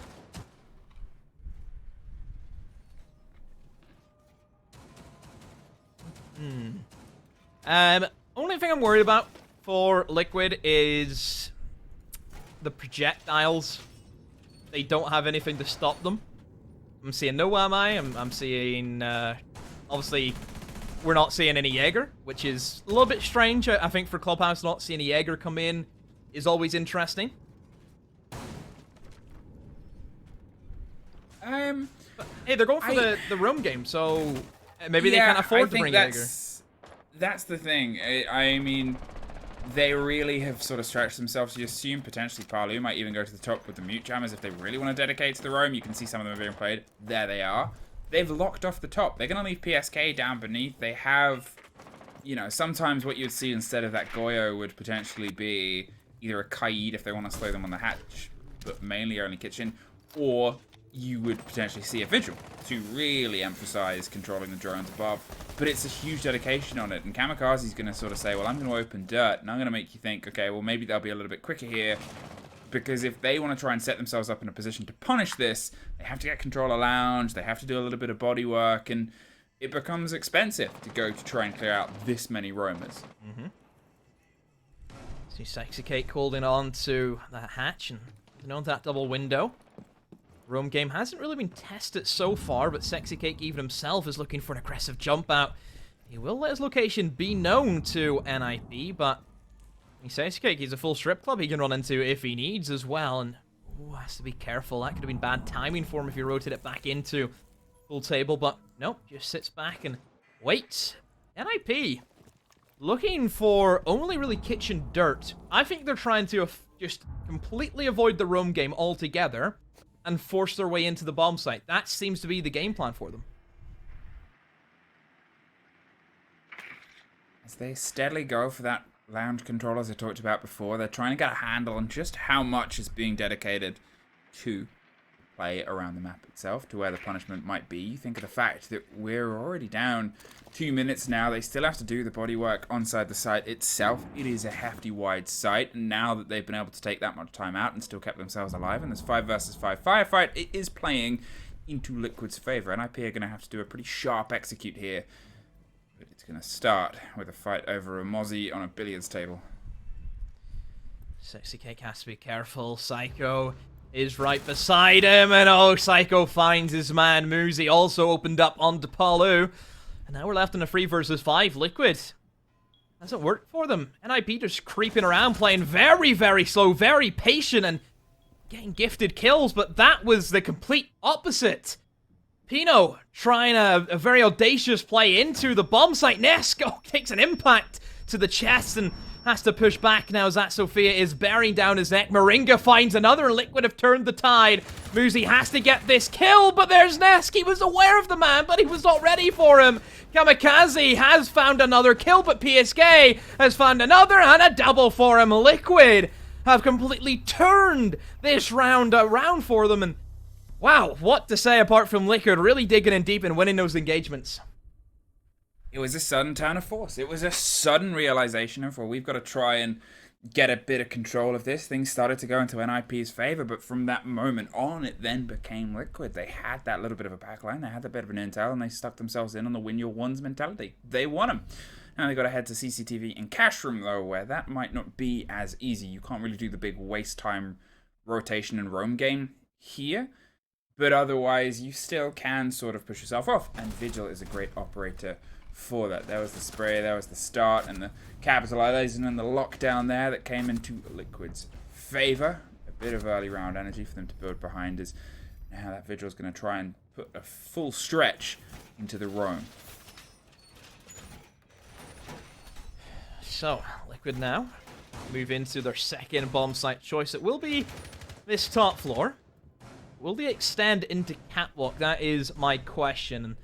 Only thing I'm worried about for Liquid is the projectiles. They don't have anything to stop them. I'm seeing no Wamai. I'm seeing, obviously, we're not seeing any Jaeger, which is a little bit strange. I think for Clubhouse, not seeing a Jaeger come in is always interesting. But, hey, they're going for the roam game, so maybe they can't afford to bring Jaeger. That's the thing. I mean, they really have sort of stretched themselves. You assume potentially Palu might even go to the top with the mute jammers if they really want to dedicate to the roam. You can see some of them are being played. There they are. They've locked off the top. They're going to leave PSK down beneath. They have, you know, sometimes what you'd see instead of that Goyo would potentially be either a Kaid if they want to slow them on the hatch, but mainly only kitchen, or you would potentially see a Vigil to really emphasize controlling the drones above. But it's a huge dedication on it, and Kamikaze's going to sort of say, well, I'm going to open dirt, and I'm going to make you think, okay, well, maybe they'll be a little bit quicker here, because if they want to try and set themselves up in a position to punish this, they have to get control of lounge, they have to do a little bit of body work, and it becomes expensive to go to try and clear out this many roamers. See Sexy Cake holding on to that hatch and holding on to that double window. Roam game hasn't really been tested so far, but Sexy Cake even himself is looking for an aggressive jump out. He will let his location be known to NIP, but Sexy Cake, he's a full strip club he can run into if he needs as well, and has to be careful. That could have been bad timing for him if he rotated it back into full table, but nope, just sits back and waits. NIP looking for only really kitchen dirt. I think they're trying to just completely avoid the roam game altogether and force their way into the bomb site. That seems to be the game plan for them. As they steadily go for that lounge control, as I talked about before, they're trying to get a handle on just how much is being dedicated to play around the map itself, to where the punishment might be. You think of the fact that we're already down 2 minutes now. They still have to do the bodywork onside the site itself. It is a hefty wide site, and now that they've been able to take that much time out and still kept themselves alive in this 5 versus 5 firefight, it is playing into Liquid's favor. NIP are going to have to do a pretty sharp execute here. But it's going to start with a fight over a Mozzie on a billiards table. Sexy Cake has to be careful. Psycho is right beside him, and oh, Psycho finds his man. Muzi also opened up onto Palu. And now we're left in a 3 versus 5. Liquid hasn't worked for them. NIP just creeping around, playing very, very slow, very patient, and getting gifted kills, but that was the complete opposite. Pino trying a very audacious play into the bomb site. Nesco takes an impact to the chest and has to push back now as that Sophia is bearing down his neck. Moringa finds another, and Liquid have turned the tide. Muzi has to get this kill, but there's Nesk. He was aware of the man, but he was not ready for him. Kamikaze has found another kill, but PSK has found another, and a double for him. Liquid have completely turned this round around for them, and wow, what to say apart from Liquid really digging in deep and winning those engagements. It was a sudden turn of force. It was a sudden realization of, well, we've got to try and get a bit of control of this. Things started to go into NIP's favor, but from that moment on, it then became Liquid. They had that little bit of a backline, they had that bit of an intel, and they stuck themselves in on the win your ones mentality. They won them. Now they got to head to CCTV and Cash Room, though, where that might not be as easy. You can't really do the big waste time rotation and roam game here, but otherwise you still can sort of push yourself off, and Vigil is a great operator for that. There was the spray, there was the start, and the capitalization and the lockdown there that came into Liquid's favor. A bit of early round energy for them to build behind is now that Vigil's going to try and put a full stretch into the roam. So, Liquid now move into their second bomb site choice. It will be this top floor. Will they extend into Catwalk? That is my question.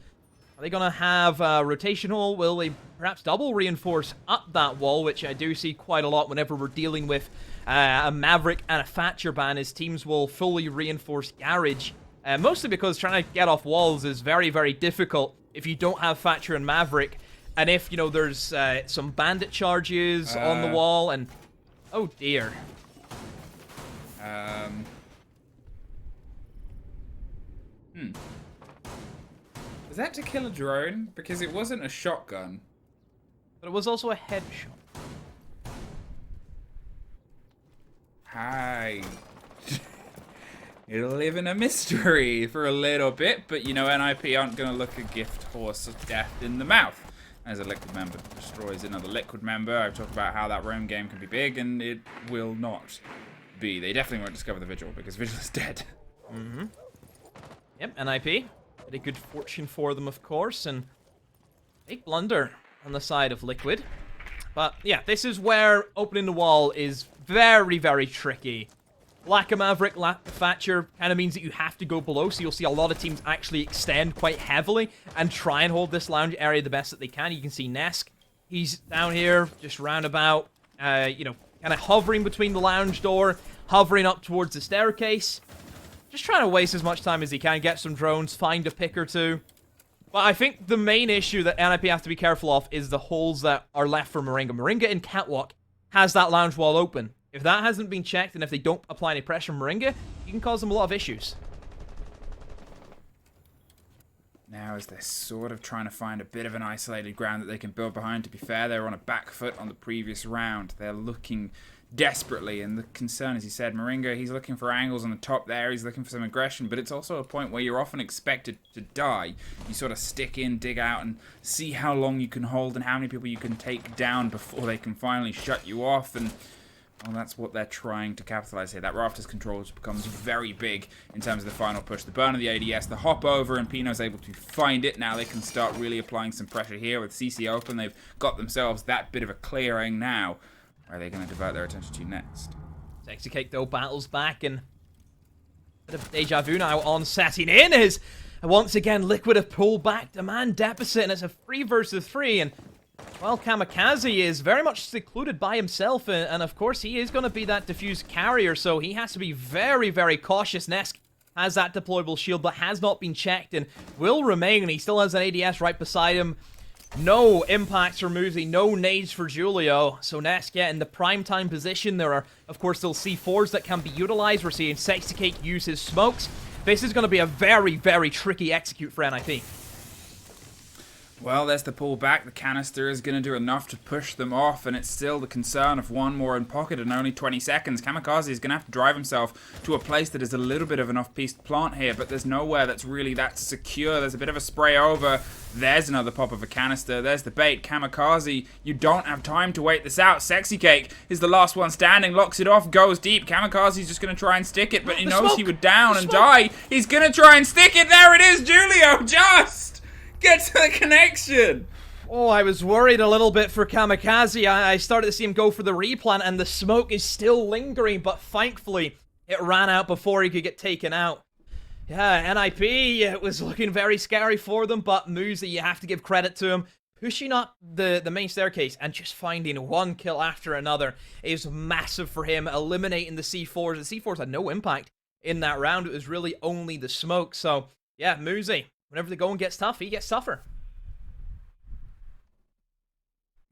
Are they going to have a rotation hole? Will they perhaps double reinforce up that wall, which I do see quite a lot whenever we're dealing with a Maverick and a Thatcher ban, is teams will fully reinforce Garage. Mostly because trying to get off walls is very, very difficult if you don't have Thatcher and Maverick. And if, you know, there's some bandit charges on the wall and... Oh, dear. Was that to kill a drone? Because it wasn't a shotgun. but it was also a headshot. Hi. It'll live in a mystery for a little bit, but you know, NIP aren't going to look a gift horse of death in the mouth as a liquid member destroys another liquid member. I've talked about how that roam game can be big, and it will not be. They definitely won't discover the Vigil, because Vigil is dead. Mm-hmm. Yep, NIP. Pretty good fortune for them, of course, and big blunder on the side of Liquid. But yeah, this is where opening the wall is very, very tricky. Lack of Maverick, lack of Thatcher kind of means that you have to go below, so you'll see a lot of teams actually extend quite heavily and try and hold this lounge area the best that they can. You can see Nesk, he's down here, just roundabout, you know, kind of hovering between the lounge door, hovering up towards the staircase. Just trying to waste as much time as he can, get some drones, find a pick or two. But I think the main issue that NIP have to be careful of is the holes that are left for Moringa. Moringa in Catwalk has that lounge wall open. If that hasn't been checked, and if they don't apply any pressure on Moringa, you can cause them a lot of issues. Now, as they're sort of trying to find a bit of an isolated ground that they can build behind, to be fair, they were on a back foot on the previous round. They're looking desperately, and the concern, as you said, Moringa, he's looking for angles on the top there, he's looking for some aggression, but it's also a point where you're often expected to die. You sort of stick in, dig out, and see how long you can hold and how many people you can take down before they can finally shut you off, and well, that's what they're trying to capitalize here. That Rafters control becomes very big in terms of the final push. The burn of the ADS, the hop over, and Pino's able to find it. Now they can start really applying some pressure here with CC open. They've got themselves that bit of a clearing now. Where are they going to divert their attention to next? Sexy Cake, though, battles back, and a bit of deja vu now on setting in as once again Liquid have pulled back demand deficit, and it's a 3 versus 3, and well, Kamikaze is very much secluded by himself, and of course he is going to be that diffused carrier, so he has to be very, very cautious. Nesk has that deployable shield, but has not been checked and will remain, and he still has an ADS right beside him. No impacts for Muzi, no nades for Julio, so Nesk, yeah, in the prime time position. There are, of course, still C4s that can be utilized. We're seeing Sexy Cake use his smokes. This is going to be a very, very tricky execute for NIP. Well, there's the pullback. The canister is going to do enough to push them off, and it's still the concern of one more in pocket in only 20 seconds. Kamikaze is going to have to drive himself to a place that is a little bit of an off-piece plant here, but there's nowhere that's really that secure. There's a bit of a spray over. There's another pop of a canister. There's the bait. Kamikaze, you don't have time to wait this out. Sexy Cake is the last one standing, locks it off, goes deep. Kamikaze's just going to try and stick it, but he knows he would down and die. He's going to try and stick it. There it is, Julio, just get to the connection! Oh, I was worried a little bit for Kamikaze. I started to see him go for the replant, and the smoke is still lingering, but thankfully, it ran out before he could get taken out. Yeah, NIP, it was looking very scary for them, but Muzi, you have to give credit to him. Pushing up the main staircase and just finding one kill after another is massive for him, eliminating the C4s. The C4s had no impact in that round. It was really only the smoke, so yeah, Muzi. Whenever the going gets tough, he gets tougher.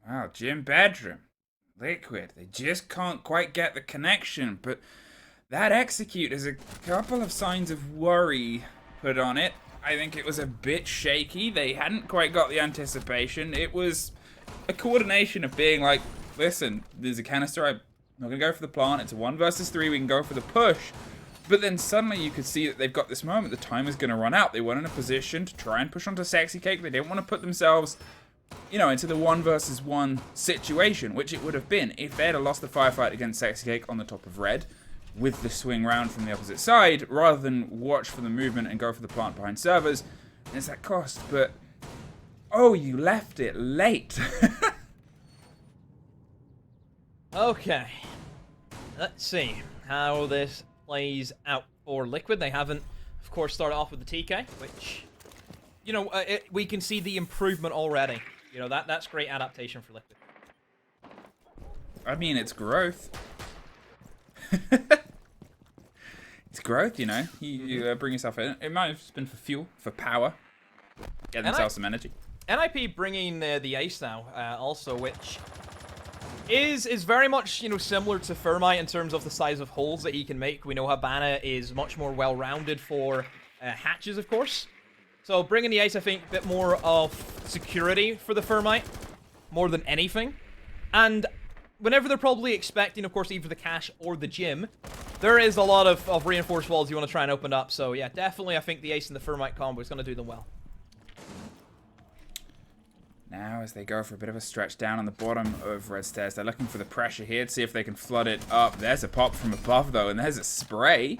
Wow, Jim Bedroom, Liquid, they just can't quite get the connection, but that execute is a couple of signs of worry put on it. I think it was a bit shaky. They hadn't quite got the anticipation. It was a coordination of being like, listen, there's a canister, I'm not going to go for the plant, it's a 1 versus 3, we can go for the push. But then suddenly you could see that they've got this moment. The time is going to run out. They weren't in a position to try and push onto Sexy Cake. They didn't want to put themselves, you know, into the 1 versus 1 situation, which it would have been if they had lost the firefight against Sexy Cake on the top of red with the swing round from the opposite side, rather than watch for the movement and go for the plant behind servers. There's that cost, but oh, you left it late. Okay, let's see how this plays out for Liquid. They haven't, of course, started off with the TK, which, you know, we can see the improvement already. You know, that's great adaptation for Liquid. I mean, it's growth. It's growth, you know. You bring yourself in. It might have just been for fuel, for power. Get themselves some energy. NIP bringing the ace now, also, which is very much, you know, similar to Thermite in terms of the size of holes that he can make. We know Habana is much more well-rounded for hatches, of course. So bringing the ace, I think, a bit more of security for the Thermite. more than anything. And whenever they're probably expecting, of course, either the cache or the gym, there is a lot of reinforced walls you want to try and open up. So yeah, definitely I think the Ace and the Thermite combo is going to do them well. Now, as they go for a bit of a stretch down on the bottom of Red Stairs, they're looking for the pressure here to see if they can flood it up. There's a pop from above, though, and there's a spray.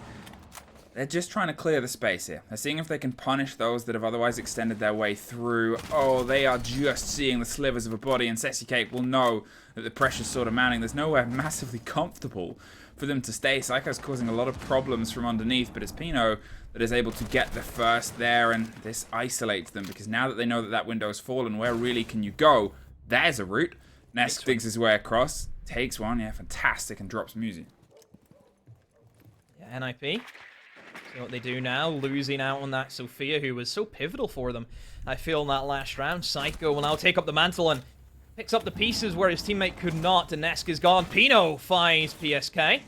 They're just trying to clear the space here. They're seeing if they can punish those that have otherwise extended their way through. Oh, they are just seeing the slivers of a body, and Cake will know that the pressure's sort of mounting. There's nowhere massively comfortable for them to stay. Psycho's causing a lot of problems from underneath, but it's Pino that is able to get the first there, and this isolates them, because now that they know that that window's fallen, where really can you go? There's a route. Nesk digs his way across, takes one, yeah, fantastic, and drops Musi. Yeah, NIP. So what they do now, losing out on that Sophia, who was so pivotal for them, I feel, in that last round. Psycho will now take up the mantle and picks up the pieces where his teammate could not, and Nesk is gone. Pino finds PSK.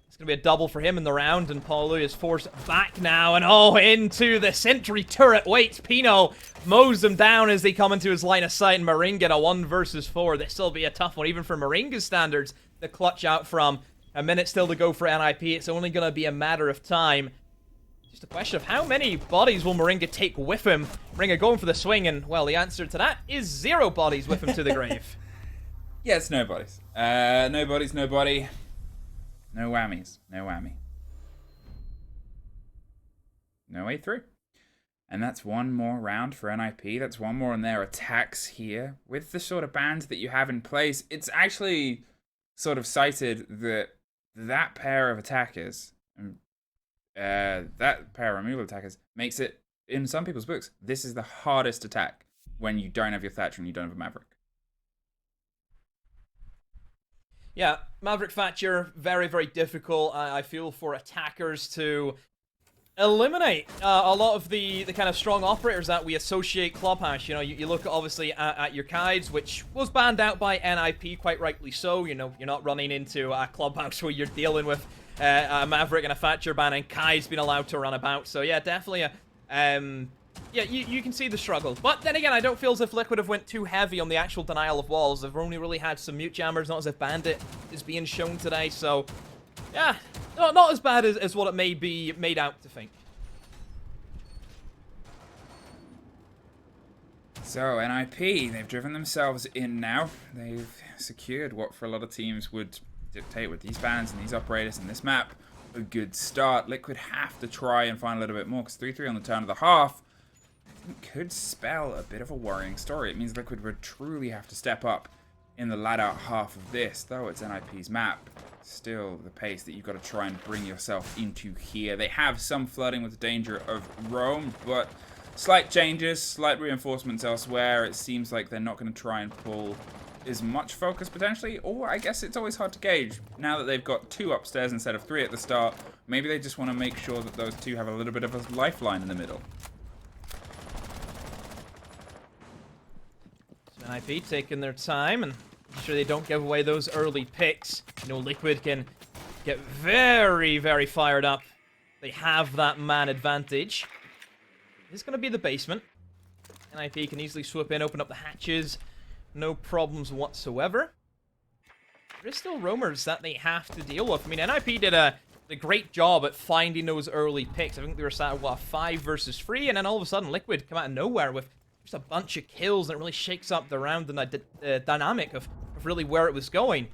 It's going to be a double for him in the round, and Paulu is forced back now, and oh, into the sentry turret. Waits, Pino mows them down as they come into his line of sight, and Moringa in a 1 versus 4. This will be a tough one, even for Moringa's standards, the clutch out from a minute still to go for NIP. It's only going to be a matter of time. Just a question of how many bodies will Moringa take with him. Moringa going for the swing, and, well, the answer to that is 0 bodies with him to the grave. Yeah, it's no bodies. No bodies, no body. No whammies. No whammy. No way through. And that's one more round for NIP. That's one more on their attacks here. With the sort of bans that you have in place, it's actually sort of cited that that pair of attackers... that pair of removal attackers makes it, in some people's books, this is the hardest attack when you don't have your Thatcher and you don't have a Maverick. Yeah, Maverick Thatcher, very, very difficult, I feel, for attackers to eliminate a lot of the kind of strong operators that we associate Clubhouse. You know, you look obviously at your Kides, which was banned out by NIP, quite rightly so. You know, you're not running into a Clubhouse where you're dealing with a Maverick and a Thatcher ban, and Kai's been allowed to run about. So yeah, definitely yeah, you can see the struggle. But then again, I don't feel as if Liquid have went too heavy on the actual denial of walls. They've only really had some mute jammers, not as if Bandit is being shown today. So yeah, not as bad as what it may be made out to think. So, NIP, they've driven themselves in now. They've secured what for a lot of teams would dictate with these bans and these operators and this map a good start. Liquid have to try and find a little bit more, because 3-3 on the turn of the half, I think, could spell a bit of a worrying story. It means Liquid would truly have to step up in the latter half of this, though it's NIP's map. Still the pace that you've got to try and bring yourself into here. They have some flooding with the danger of roam, but slight changes, slight reinforcements elsewhere. It seems like they're not going to try and pull as much focus potentially, or I guess it's always hard to gauge. Now that they've got 2 upstairs instead of 3 at the start, maybe they just want to make sure that those 2 have a little bit of a lifeline in the middle. So NIP taking their time and making sure they don't give away those early picks. You know, Liquid can get very, very fired up. They have that man advantage. This is going to be the basement. NIP can easily swoop in, open up the hatches. No problems whatsoever. There's still roamers that they have to deal with. I mean, NIP did a great job at finding those early picks. I think they were sat at, what, 5 versus 3, and then all of a sudden, Liquid come out of nowhere with just a bunch of kills, and it really shakes up the round and the dynamic of really where it was going.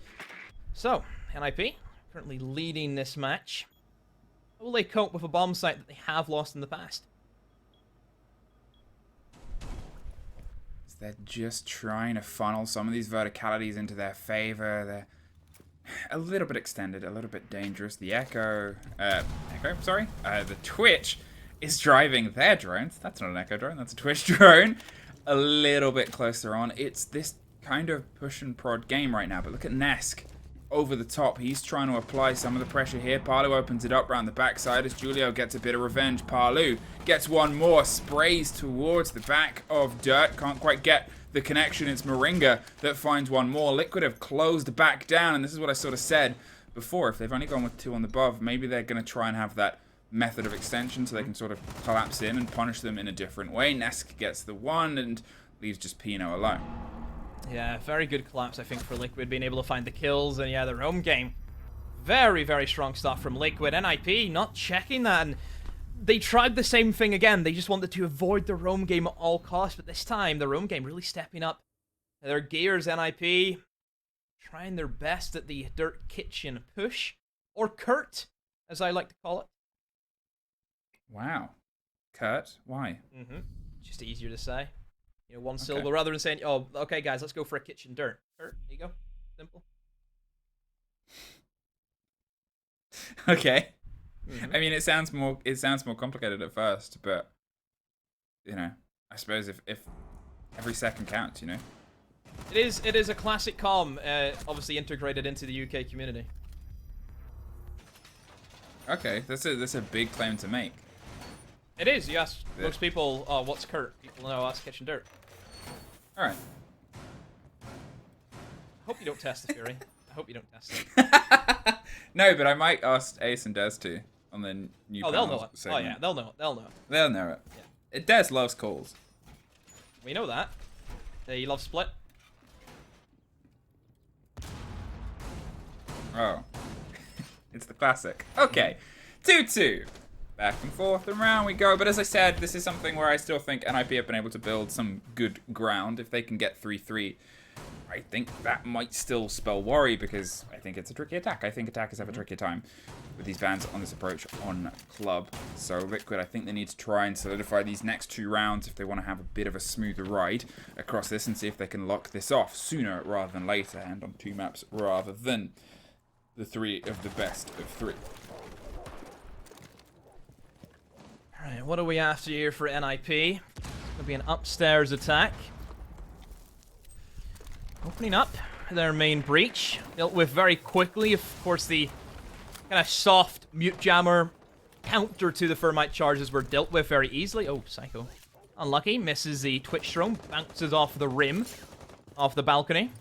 So, NIP currently leading this match. How will they cope with a bomb site that they have lost in the past? They're just trying to funnel some of these verticalities into their favor. They're a little bit extended, a little bit dangerous. The the Twitch is driving their drones. That's not an Echo drone, that's a Twitch drone. A little bit closer on. It's this kind of push and prod game right now, but look at Nesk over the top. He's trying to apply some of the pressure here. Palu opens it up around the backside as Julio gets a bit of revenge. Palu gets one more, sprays towards the back of Dirt. Can't quite get the connection. It's Moringa that finds one more. Liquid have closed back down, and this is what I sort of said before. If they've only gone with 2 on the above, maybe they're going to try and have that method of extension so they can sort of collapse in and punish them in a different way. Nesk gets the 1 and leaves just Pino alone. Yeah, very good collapse, I think, for Liquid, being able to find the kills, and yeah, their home game. Very, very strong stuff from Liquid. NIP not checking that, and they tried the same thing again. They just wanted to avoid the roam game at all costs, but this time, the roam game really stepping up their gears. NIP trying their best at the Dirt Kitchen push, or Kurt, as I like to call it. Wow. Kurt? Why? Just easier to say. You know, one syllable rather than saying, oh, okay, guys, let's go for a kitchen dirt. Kurt, there you go. Simple. Okay. I mean, it sounds more complicated at first, but you know, I suppose if every second counts, you know. It is a classic comm, obviously integrated into the UK community. Okay, that's a big claim to make. It is. You ask most people, oh, what's Kurt? People know that's kitchen dirt. All right. I hope you don't test the theory. I hope you don't test it. No, but I might ask Ace and Des too on the new. Oh, they'll know it. segment. Oh yeah, they'll know it. They'll know it. They'll know it. Yeah. Des loves calls. We know that. He loves split. Oh. It's the classic. Okay. 2-2. Back and forth, and round we go. But as I said, this is something where I still think NIP have been able to build some good ground. If they can get 3-3, I think that might still spell worry, because I think it's a tricky attack. I think attackers have a trickier time with these bans on this approach on club. So Liquid, I think they need to try and solidify these next 2 rounds if they want to have a bit of a smoother ride across this, and see if they can lock this off sooner rather than later, and on 2 maps rather than the 3 of the best of 3. Alright, what are we after here for NIP? It's going to be an upstairs attack. Opening up their main breach. Dealt with very quickly. Of course, the kind of soft mute jammer counter to the Thermite charges were dealt with very easily. Oh, Psycho. Unlucky. Misses the Twitch drone. Bounces off the rim. Off the balcony.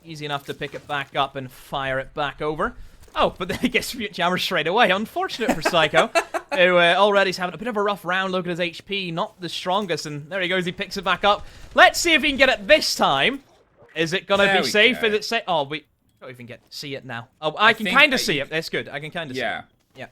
Easy enough to pick it back up and fire it back over. Oh, but then he gets mute jammer straight away. Unfortunate for Psycho, who already is having a bit of a rough round. Look at his HP, not the strongest. And there he goes, he picks it back up. Let's see if he can get it this time. Is it going to be safe? Is it safe? Oh, we don't even get to see it now. Oh, I can kind of see it. That's good. I can kind of see it.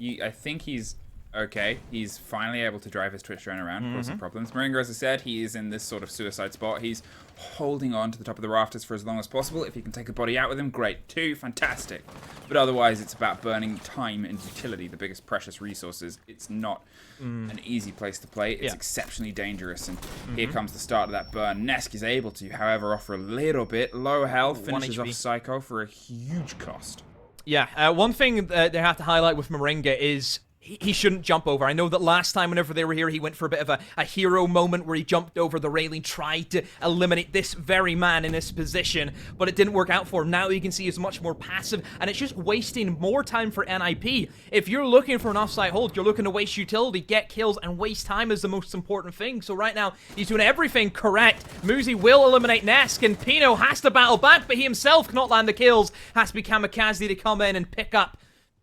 Yeah. I think he's okay. He's finally able to drive his Twitch drone around, cause some problems. Moringa, as I said, he is in this sort of suicide spot. He's holding on to the top of the rafters for as long as possible. If he can take a body out with him, great. 2, fantastic. But otherwise, it's about burning time and utility, the biggest precious resources. It's not an easy place to play. It's exceptionally dangerous. And here comes the start of that burn. Nesk is able to, however, offer a little bit. Low health, finishes off Psycho for a huge cost. Yeah, one thing they have to highlight with Moringa is he shouldn't jump over. I know that last time whenever they were here, he went for a bit of a hero moment where he jumped over the railing, tried to eliminate this very man in this position, but it didn't work out for him. Now you can see he's much more passive, and it's just wasting more time for NIP. If you're looking for an offside hold, you're looking to waste utility, get kills, and waste time is the most important thing. So right now, he's doing everything correct. Muzi will eliminate Nesk, and Pino has to battle back, but he himself cannot land the kills. Has to be Kamikaze to come in and pick up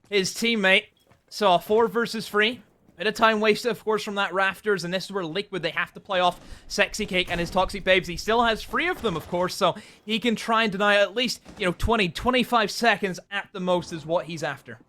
his teammate. So a 4 versus 3. Bit of time wasted, of course, from that rafters, and this is where Liquid, they have to play off Sexy Cake and his Toxic Babes. He still has 3 of them, of course, so he can try and deny at least, 20, 25 seconds at the most is what he's after.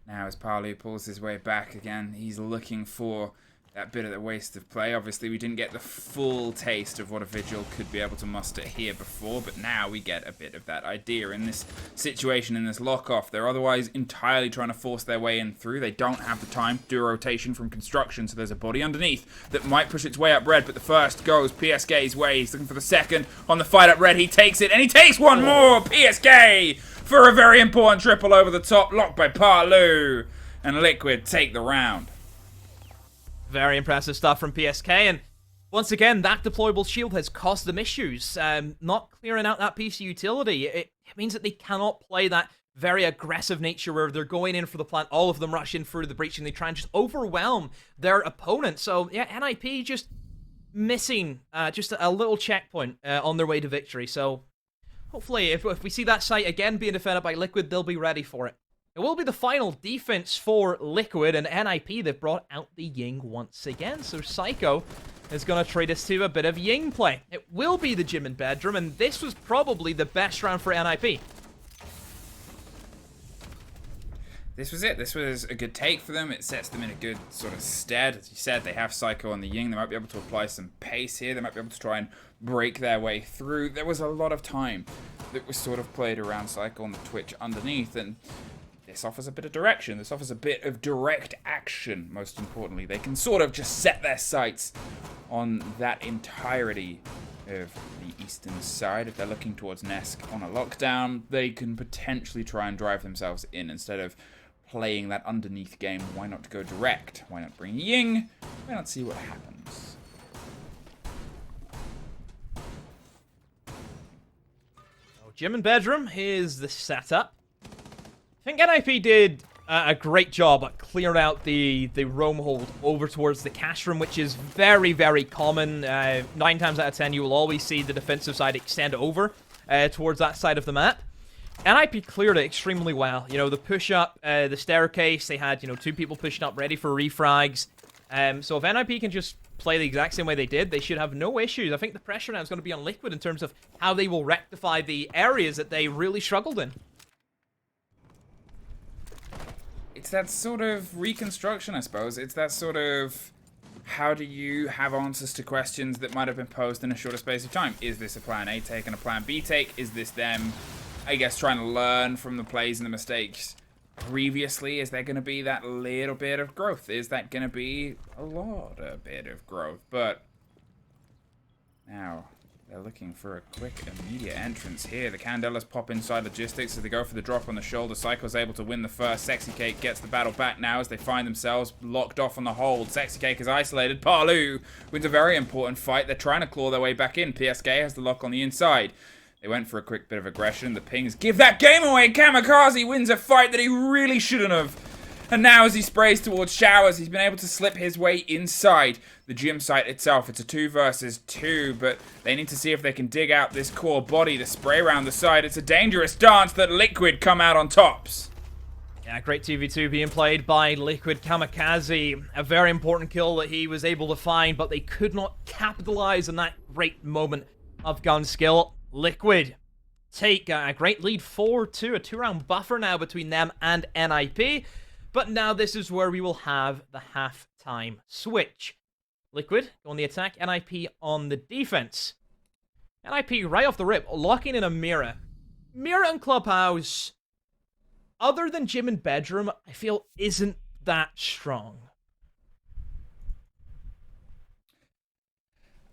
Now as Palu pulls his way back again, he's looking for that bit of the waste of play. Obviously, we didn't get the full taste of what a Vigil could be able to muster here before, but now we get a bit of that idea in this situation, in this lock-off. They're otherwise entirely trying to force their way in through. They don't have the time to do a rotation from construction, so there's a body underneath that might push its way up red, but the first goes PSK's way. He's looking for the second on the fight up red. He takes it, and he takes one more! PSK for a very important triple over the top, locked by Palu, and Liquid take the round. Very impressive stuff from PSK, and once again, that deployable shield has caused them issues. Not clearing out that piece of utility, it means that they cannot play that very aggressive nature where they're going in for the plant, all of them rush in through the breach, and they try and just overwhelm their opponent. So, yeah, NIP just missing just a little checkpoint on their way to victory. So, hopefully, if we see that site again being defended by Liquid, they'll be ready for it. It will be the final defense for Liquid, and NIP, they've brought out the Ying once again. So Psycho is going to treat us to a bit of Ying play. It will be the gym and bedroom, and this was probably the best round for NIP. This was it. This was a good take for them. It sets them in a good sort of stead. As you said, they have Psycho on the Ying. They might be able to apply some pace here. They might be able to try and break their way through. There was a lot of time that was sort of played around Psycho on the Twitch underneath, and this offers a bit of direction. This offers a bit of direct action, most importantly. They can sort of just set their sights on that entirety of the eastern side. If they're looking towards Nesk on a lockdown, they can potentially try and drive themselves in instead of playing that underneath game. Why not go direct? Why not bring Ying? Why not see what happens? Gym and bedroom, here's the setup. I think NIP did a great job at clearing out the roam hold over towards the cash room, which is very, very common. 9 times out of 10, you will always see the defensive side extend over towards that side of the map. NIP cleared it extremely well. You know, the push-up, the staircase, they had, 2 people pushing up ready for refrags. So if NIP can just play the exact same way they did, they should have no issues. I think the pressure now is going to be on Liquid in terms of how they will rectify the areas that they really struggled in. It's that sort of reconstruction, I suppose. It's that sort of, how do you have answers to questions that might have been posed in a shorter space of time? Is this a plan A take and a plan B take? Is this them, I guess, trying to learn from the plays and the mistakes previously? Is there going to be that little bit of growth? Is that going to be a lot of bit of growth? But now they're looking for a quick, immediate entrance here. The Candelas pop inside logistics as they go for the drop on the shoulder. Psycho's able to win the first. Sexy Cake gets the battle back now as they find themselves locked off on the hold. Sexy Cake is isolated. Parlu wins a very important fight. They're trying to claw their way back in. PSK has the lock on the inside. They went for a quick bit of aggression. The pings give that game away. Kamikaze wins a fight that he really shouldn't have. And now as he sprays towards Showers, he's been able to slip his way inside the gym site itself. It's a 2 versus 2, but they need to see if they can dig out this core body to spray around the side. It's a dangerous dance that Liquid come out on tops. Yeah, great 2v2 being played by Liquid. Kamikaze, a very important kill that he was able to find, but they could not capitalize on that great moment of gun skill. Liquid take a great lead 4-2, a 2-round buffer now between them and NIP. But now this is where we will have the halftime switch. Liquid on the attack, NIP on the defense. NIP right off the rip, locking in a Mira. Mira and Clubhouse, other than gym and bedroom, I feel isn't that strong.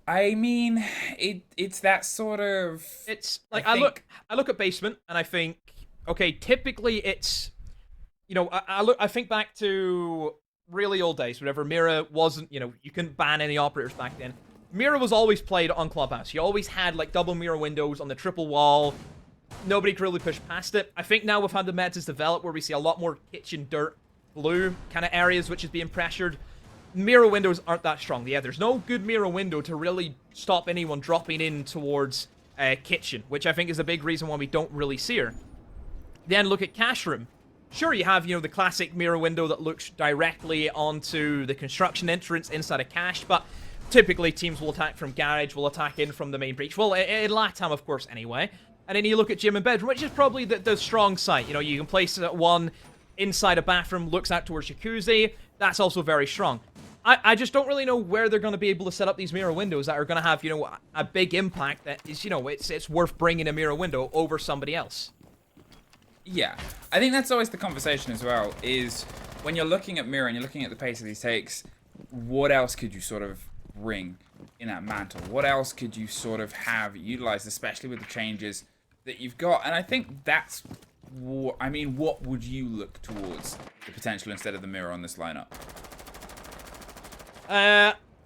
I mean, it's that sort of... It's like I look at basement and I think, okay, typically it's, I think back to really old days, whenever Mira wasn't, you couldn't ban any operators back then. Mira was always played on Clubhouse. You always had like double Mira windows on the triple wall. Nobody could really push past it. I think now we've had the metas develop where we see a lot more kitchen, dirt, blue kind of areas which is being pressured. Mirror windows aren't that strong. Yeah, there's no good mirror window to really stop anyone dropping in towards kitchen, which I think is a big reason why we don't really see her. Then look at cash room. Sure, you have, the classic mirror window that looks directly onto the construction entrance inside a cache, but typically teams will attack from garage, will attack in from the main breach. Well, in LATAM, of course, anyway. And then you look at gym and bedroom, which is probably the strong site. You can place one inside a bathroom, looks out towards jacuzzi. That's also very strong. I just don't really know where they're going to be able to set up these mirror windows that are going to have, a big impact that is, it's worth bringing a mirror window over somebody else. Yeah, I think that's always the conversation as well, is when you're looking at Mirror and you're looking at the pace of these takes, what else could you sort of bring in that mantle? What else could you sort of have utilized, especially with the changes that you've got? And I think that's what would you look towards the potential instead of the Mirror on this lineup?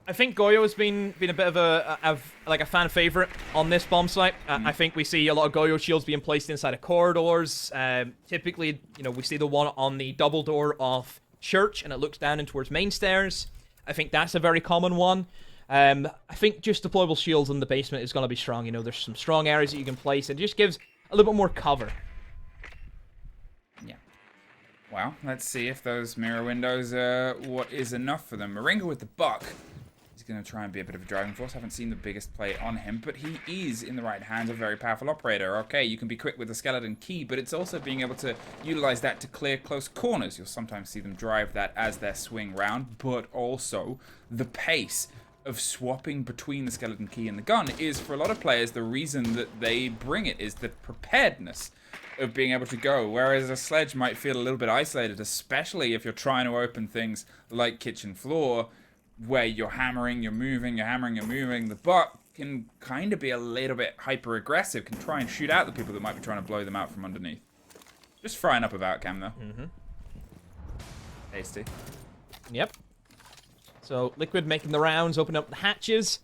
I think Goyo has been a bit of a fan favorite on this bomb site. I think we see a lot of Goyo shields being placed inside of corridors. Typically, we see the one on the double door of church, and it looks down in towards main stairs. I think that's a very common one. I think just deployable shields in the basement is going to be strong. There's some strong areas that you can place. It just gives a little bit more cover. Yeah. Well, let's see if those mirror windows are what is enough for them. Moringa with the buck. He's He's going to try and be a bit of a driving force. Haven't seen the biggest play on him, but he is, in the right hands, a very powerful operator. Okay, you can be quick with the skeleton key, but it's also being able to utilize that to clear close corners. You'll sometimes see them drive that as their swing round, but also the pace of swapping between the skeleton key and the gun is, for a lot of players, the reason that they bring it is the preparedness of being able to go, whereas a sledge might feel a little bit isolated, especially if you're trying to open things like kitchen floor, where you're hammering, you're moving, you're hammering, you're moving. The butt can kind of be a little bit hyper-aggressive, can try and shoot out the people that might be trying to blow them out from underneath. Just frying up about Cam, though. Tasty. Yep. So, Liquid making the rounds, opening up the hatches,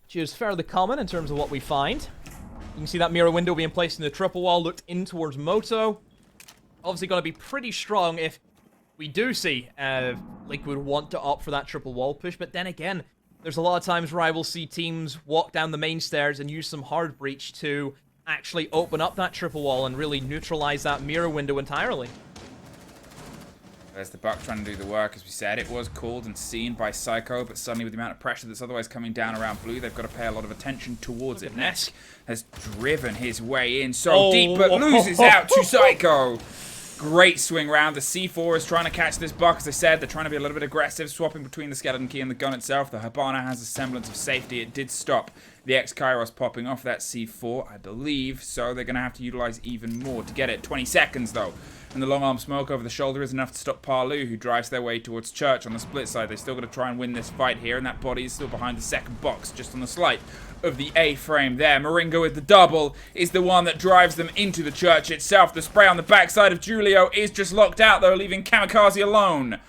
which is fairly common in terms of what we find. You can see that mirror window being placed in the triple wall, looked in towards Moto. Obviously going to be pretty strong if we do see Liquid want to opt for that triple wall push, but then again, there's a lot of times where I will see teams walk down the main stairs and use some hard breach to actually open up that triple wall and really neutralize that mirror window entirely. There's the Buck trying to do the work, as we said. It was called and seen by Psycho, but suddenly with the amount of pressure that's otherwise coming down around Blue, they've got to pay a lot of attention towards it. Nesk has driven his way in so deep, but loses out to Psycho. Great swing round. The C4 is trying to catch this Buck. As I said, they're trying to be a little bit aggressive, swapping between the skeleton key and the gun itself. The Habana has a semblance of safety. It did stop the X-Kairos popping off that C4, I believe, so they're going to have to utilize even more to get it. 20 seconds, though. And the long arm smoke over the shoulder is enough to stop Parlu, who drives their way towards Church on the split side. They still got to try and win this fight here, and that body is still behind the second box, just on the slight of the A-frame there. Moringa with the double is the one that drives them into the Church itself. The spray on the backside of Julio is just locked out, though, leaving Kamikaze alone.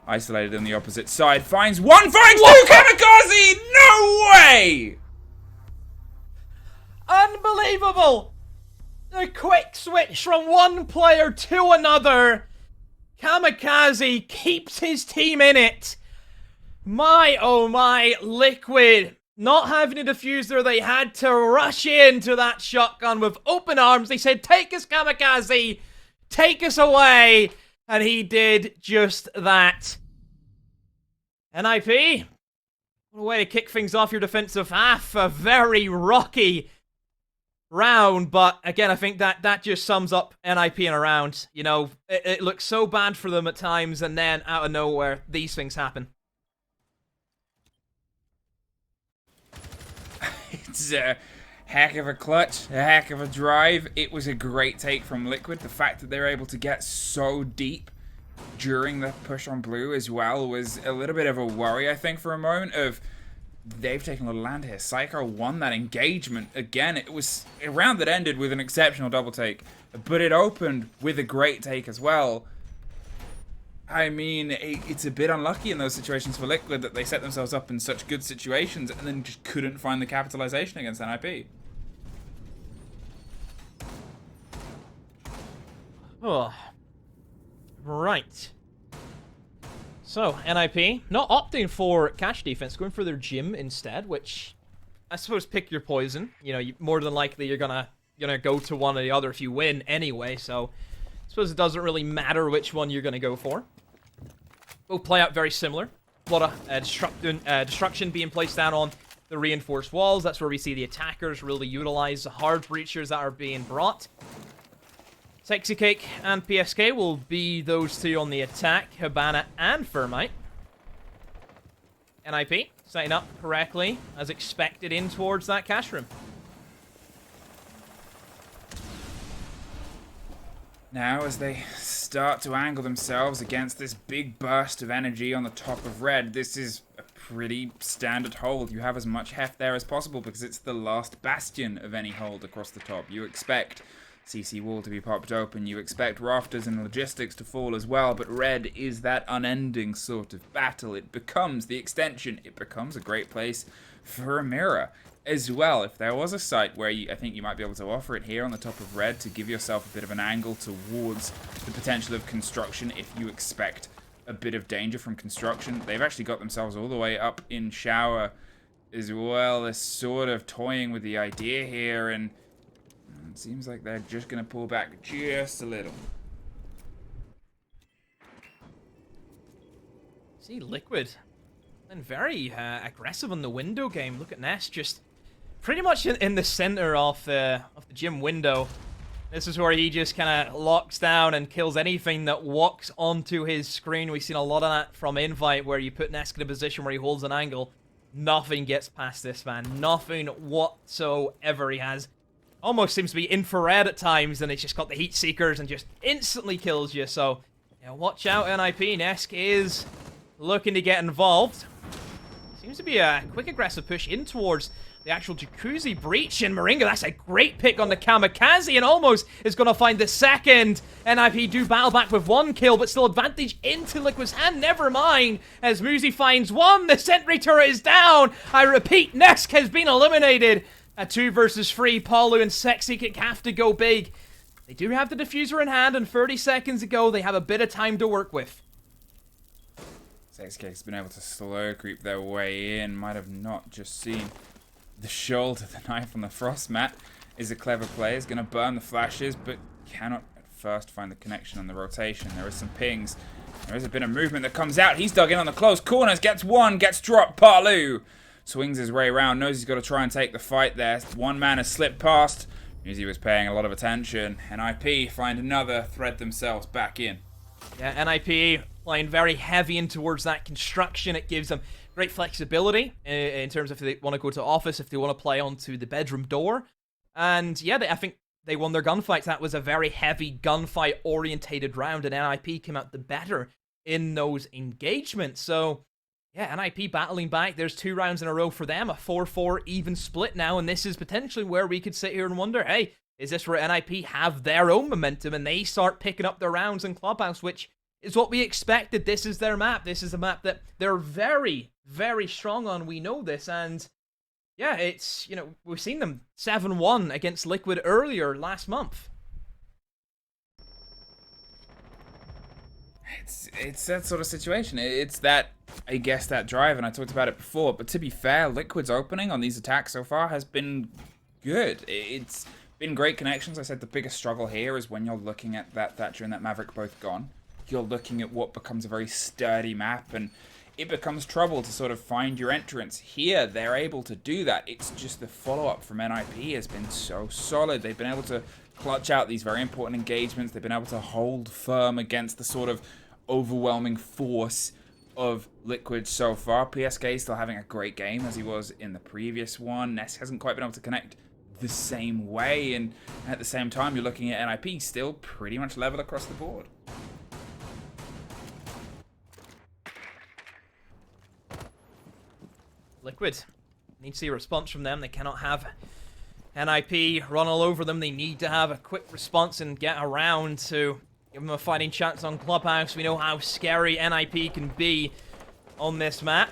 Isolated on the opposite side. Finds one, finds two! Kamikaze! No way! Unbelievable! The quick switch from one player to another. Kamikaze keeps his team in it. My, oh my, Liquid. Not having a diffuser, they had to rush into that shotgun with open arms. They said, take us, Kamikaze. Take us away. And he did just that. NIP. What a way to kick things off your defensive half. A very rocky round, but again, I think that just sums up NIP in a round. You know, it looks so bad for them at times, and then out of nowhere, these things happen. It's a heck of a clutch, a heck of a drive. It was a great take from Liquid. The fact that they're able to get so deep during the push on Blue as well was a little bit of a worry, I think, for a moment of they've taken a little land here. Psycho won that engagement. Again, it was a round that ended with an exceptional double take, but it opened with a great take as well. I mean, it's a bit unlucky in those situations for Liquid that they set themselves up in such good situations and then just couldn't find the capitalization against NIP. Oh. Right. So, NIP, not opting for cash defense, going for their gym instead, which, I suppose, pick your poison. You know, more than likely you're gonna go to one or the other if you win anyway, so I suppose it doesn't really matter which one you're gonna go for. Both play out very similar. A lot of destruction being placed down on the reinforced walls. That's where we see the attackers really utilize the hard breachers that are being brought. Sexy Cake and PSK will be those two on the attack. Habana and Thermite. NIP setting up correctly as expected in towards that cash room. Now, as they start to angle themselves against this big burst of energy on the top of red, this is a pretty standard hold. You have as much heft there as possible because it's the last bastion of any hold across the top. You expect CC wall to be popped open, you expect rafters and logistics to fall as well, but red is that unending sort of battle. It becomes the extension. It becomes a great place for a mirror as well. If there was a site where I think you might be able to offer it here on the top of red to give yourself a bit of an angle towards the potential of construction if you expect a bit of danger from construction. They've actually got themselves all the way up in shower as well. They're sort of toying with the idea here, and it seems like they're just going to pull back just a little. See, Liquid. And very aggressive on the window game. Look at Ness just pretty much in the center of the gym window. This is where he just kind of locks down and kills anything that walks onto his screen. We've seen a lot of that from Invite, where you put Nesk in a position where he holds an angle. Nothing gets past this man. Nothing whatsoever. He has almost seems to be infrared at times, and it's just got the heat seekers and just instantly kills you. So, yeah, watch out, NIP. Nesk is looking to get involved. Seems to be a quick aggressive push in towards the actual Jacuzzi breach, and Moringa, that's a great pick on the Kamikaze, and almost is going to find the second. NIP do battle back with 1 kill, but still advantage into Liquid's hand. Never mind, as Muzi finds 1, the sentry turret is down. I repeat, Nesk has been eliminated. A 2 versus 3, Palu and Sexy Kick have to go big. They do have the diffuser in hand, and 30 seconds ago, they have a bit of time to work with. Sexy Kick's been able to slow creep their way in. Might have not just seen the shoulder, the knife on the frost mat. Is a clever play. Is going to burn the flashes, but cannot at first find the connection on the rotation. There is some pings. There is a bit of movement that comes out. He's dug in on the close corners. Gets 1. Gets dropped. Palu swings his way around. Knows he's got to try and take the fight there. 1 man has slipped past. Muzi was paying a lot of attention. NIP find another, thread themselves back in. Yeah, NIP playing very heavy in towards that construction. It gives them great flexibility in terms of if they want to go to office, if they want to play onto the bedroom door. And yeah, I think they won their gunfights. That was a very heavy gunfight-orientated round, and NIP came out the better in those engagements. So yeah, NIP battling back. There's 2 rounds in a row for them, a 4-4 even split now, and this is potentially where we could sit here and wonder, hey, is this where NIP have their own momentum and they start picking up their rounds in Clubhouse, which is what we expected. This is their map. This is a map that they're very, very strong on. We know this, and yeah, it's, you know, we've seen them 7-1 against Liquid earlier last month. It's that sort of situation. It's that, I guess, that drive, and I talked about it before, but to be fair, Liquid's opening on these attacks so far has been good. It's been great connections. I said the biggest struggle here is when you're looking at that Thatcher and that Maverick both gone. You're looking at what becomes a very sturdy map, and it becomes trouble to sort of find your entrance. Here, they're able to do that. It's just the follow-up from NIP has been so solid. They've been able to clutch out these very important engagements. They've been able to hold firm against the sort of overwhelming force of Liquid so far. PSK still having a great game as he was in the previous one. Ness hasn't quite been able to connect the same way, and at the same time, you're looking at NIP still pretty much level across the board. Liquid need to see a response from them. They cannot have NIP run all over them. They need to have a quick response and get around to give them a fighting chance on Clubhouse. We know how scary NIP can be on this map.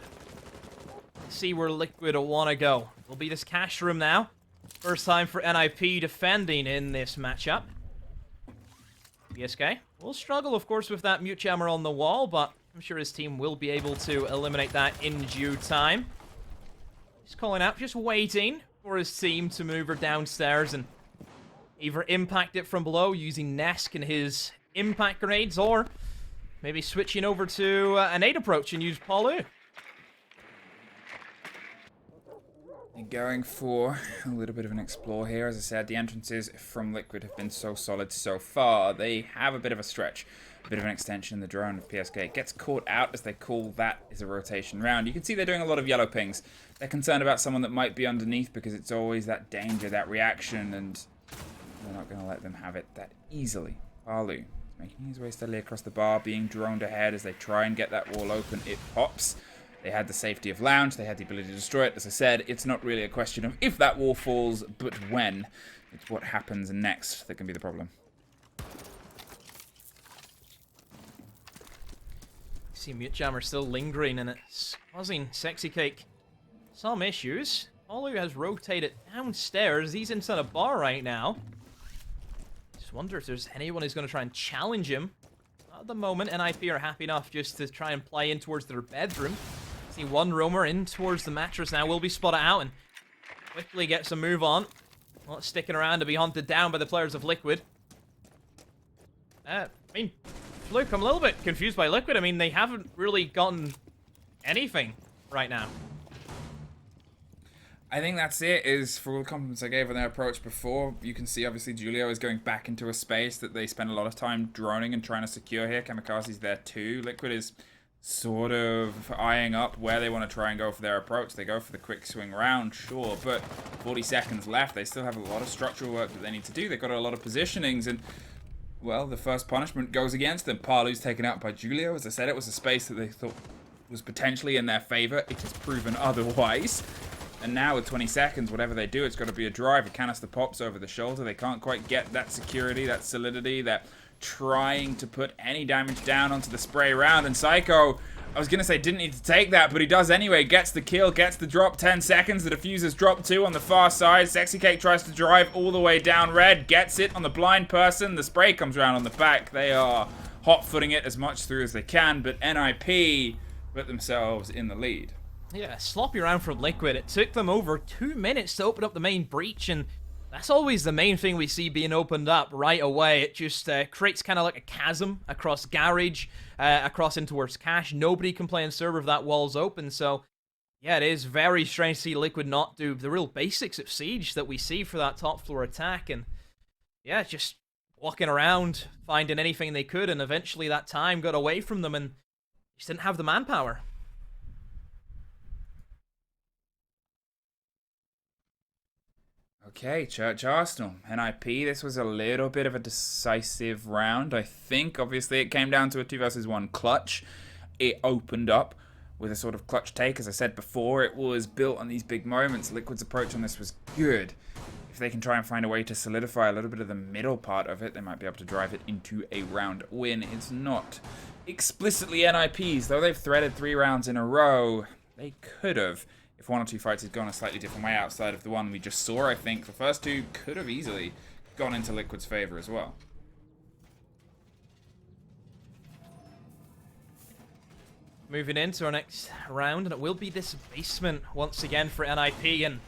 Let's see where Liquid want to go. Will be this cash room now. First time for NIP defending in this matchup. PSK will struggle, of course, with that mute jammer on the wall, but I'm sure his team will be able to eliminate that in due time. He's calling out, just waiting for his team to move her downstairs and either impact it from below using Nesk and his impact grenades, or maybe switching over to a nade approach and use Palu. Going for a little bit of an explore here. As I said, the entrances from Liquid have been so solid so far. They have a bit of a stretch, a bit of an extension in the drone of PSK. It gets caught out, as they call that, is a rotation round. You can see they're doing a lot of yellow pings. They're concerned about someone that might be underneath because it's always that danger, that reaction, and they're not going to let them have it that easily. Palu making his way steadily across the bar, being droned ahead as they try and get that wall open. It pops. They had the safety of lounge, they had the ability to destroy it. As I said, it's not really a question of if that wall falls, but when. It's what happens next that can be the problem. See mute jammer still lingering, and it's causing Sexy Cake some issues. Palu has rotated downstairs. He's inside a bar right now. Just wonder if there's anyone who's going to try and challenge him. At the moment, NIP are happy enough just to try and play in towards their bedroom. See one roamer in towards the mattress now, will be spotted out and quickly gets a move on. Not sticking around to be hunted down by the players of Liquid. I mean, look, I'm a little bit confused by Liquid. I mean, they haven't really gotten anything right now. I think that's it, is for all the compliments I gave on their approach before. You can see, obviously, Julio is going back into a space that they spend a lot of time droning and trying to secure here. Kamikaze's there too. Liquid is sort of eyeing up where they want to try and go for their approach. They go for the quick swing round, sure, but 40 seconds left. They still have a lot of structural work that they need to do. They've got a lot of positionings, and, well, the first punishment goes against them. Palu's taken out by Julio. As I said, it was a space that they thought was potentially in their favor. It has proven otherwise. And now with 20 seconds, whatever they do, it's got to be a drive. A canister pops over the shoulder. They can't quite get that security, that solidity. They're trying to put any damage down onto the spray round. And Psycho, I was going to say didn't need to take that, but he does anyway. Gets the kill, gets the drop. 10 seconds. The diffuser's drop 2 on the far side. Sexy Cake tries to drive all the way down red. Gets it on the blind person. The spray comes around on the back. They are hot-footing it as much through as they can, but NIP put themselves in the lead. Yeah, sloppy round from Liquid. It took them over 2 minutes to open up the main breach, and that's always the main thing we see being opened up right away. It just creates kind of like a chasm across Garage, across in towards Cash. Nobody can play on server if that wall's open, so yeah, it is very strange to see Liquid not do the real basics of Siege that we see for that top floor attack, and yeah, just walking around, finding anything they could, and eventually that time got away from them, and just didn't have the manpower. Okay, Church Arsenal, NIP, this was a little bit of a decisive round, I think. Obviously, it came down to a 2 versus 1 clutch. It opened up with a sort of clutch take. As I said before, it was built on these big moments. Liquid's approach on this was good. If they can try and find a way to solidify a little bit of the middle part of it, they might be able to drive it into a round win. It's not explicitly NIP's, though they've threaded 3 rounds in a row. They could have. If 1 or 2 fights had gone a slightly different way outside of the one we just saw, I think the first 2 could have easily gone into Liquid's favor as well. Moving into our next round, and it will be this basement once again for NIP, and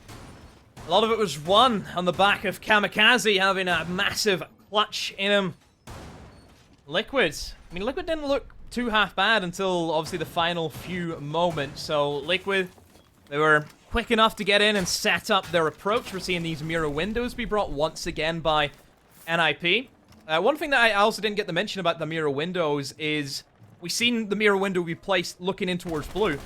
a lot of it was won on the back of Kamikaze having a massive clutch in him. Liquid, I mean, Liquid didn't look too half bad until obviously the final few moments, so Liquid, they were quick enough to get in and set up their approach. We're seeing these mirror windows be brought once again by NIP. One thing that I also didn't get to mention about the mirror windows is we've seen the mirror window be placed looking in towards blue.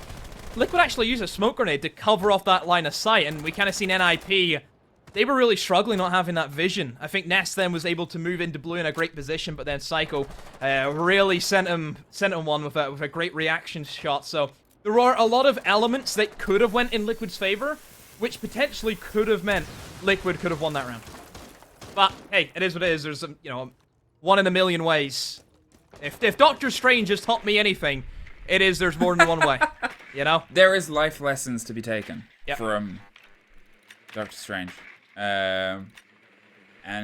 Liquid actually used a smoke grenade to cover off that line of sight, and we kind of seen NIP, they were really struggling not having that vision. I think Ness then was able to move into blue in a great position, but then Psycho really sent him one with a great reaction shot. So there are a lot of elements that could have went in Liquid's favor, which potentially could have meant Liquid could have won that round. But hey, it is what it is. There's 1 in a million ways. If Doctor Strange has taught me anything, it is there's more than one way. You know? There is life lessons to be taken from Doctor Strange. And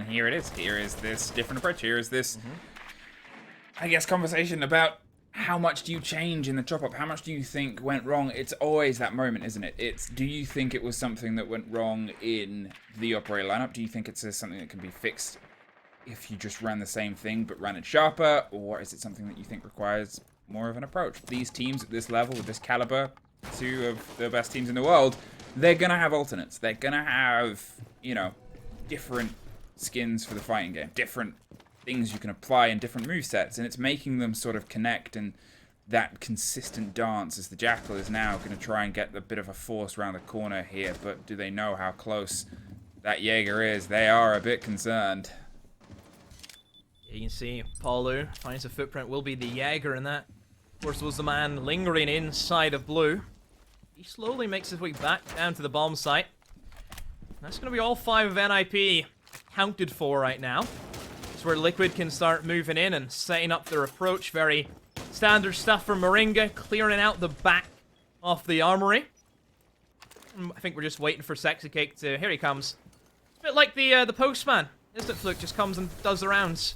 here it is. Here is this different approach. Here is this, I guess, conversation about how much do you change in the chop-up? How much do you think went wrong? It's always that moment, isn't it? It's, do you think it was something that went wrong in the operator lineup? Do you think it's something that can be fixed if you just ran the same thing but ran it sharper? Or is it something that you think requires more of an approach? These teams at this level, with this caliber, 2 of the best teams in the world, they're going to have alternates. They're going to have, different skins for the fighting game. Different things you can apply in different movesets, and it's making them sort of connect in that consistent dance as the Jackal is now going to try and get a bit of a force around the corner here, but do they know how close that Jaeger is? They are a bit concerned. You can see Palu finds a footprint, will be the Jaeger, and that, of course, was the man lingering inside of blue. He slowly makes his way back down to the bomb site. That's going to be all 5 of NIP accounted for right now. Where Liquid can start moving in and setting up their approach. Very standard stuff from Moringa, clearing out the back of the armory. I think we're just waiting for Sexy Cake to... Here he comes. It's a bit like the postman, isn't it, Fluke? Just comes and does the rounds.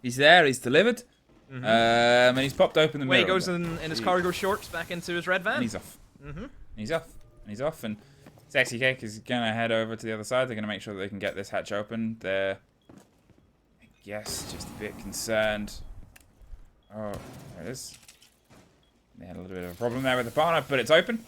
He's there, he's delivered. And he's popped open the mirror. He goes in his cargo shorts back into his red van. And he's off. He's off. And Sexy Cake is going to head over to the other side. They're going to make sure that they can get this hatch open. They're, I guess, just a bit concerned. Oh, there it is. They had a little bit of a problem there with the partner, but it's open.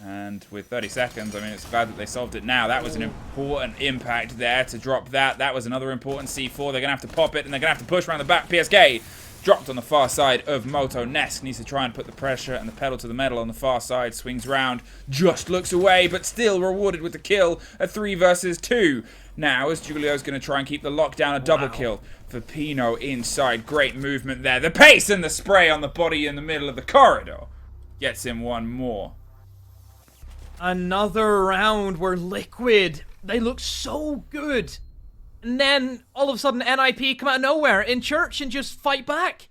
And with 30 seconds, I mean, it's glad that they solved it now. That was an important impact there to drop that. That was another important C4. They're going to have to pop it, and they're going to have to push around the back. PSG dropped on the far side of Moto. Nesk needs to try and put the pressure and the pedal to the metal on the far side. Swings round, just looks away, but still rewarded with the kill. A 3 versus 2. Now, as Julio's going to try and keep the lockdown, a double kill for Pino inside. Great movement there. The pace and the spray on the body in the middle of the corridor gets him one more. Another round where Liquid, they look so good. And then, all of a sudden, NIP come out of nowhere in church and just fight back.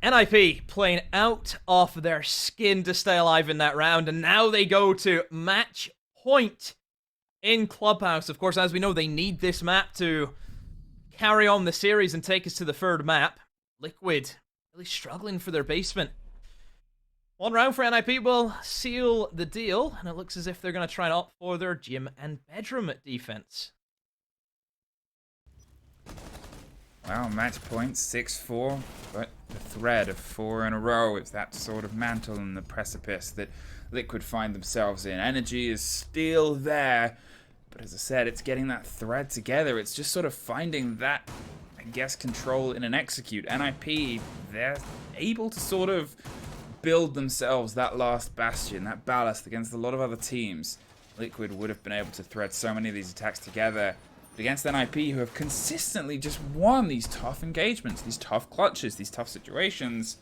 NIP playing out of their skin to stay alive in that round. And now they go to match point in Clubhouse. Of course, as we know, they need this map to carry on the series and take us to the third map. Liquid really struggling for their basement. One round for NIP will seal the deal, and it looks as if they're going to try and opt for their gym and bedroom defense. Well, match point 6-4, but the thread of 4 in a row. It's that sort of mantle and the precipice that Liquid find themselves in. Energy is still there, but as I said, it's getting that thread together. It's just sort of finding that, I guess, control in an execute. NIP, they're able to sort of build themselves that last bastion, that ballast against a lot of other teams. Liquid would have been able to thread so many of these attacks together. But against NIP, who have consistently just won these tough engagements, these tough clutches, these tough situations,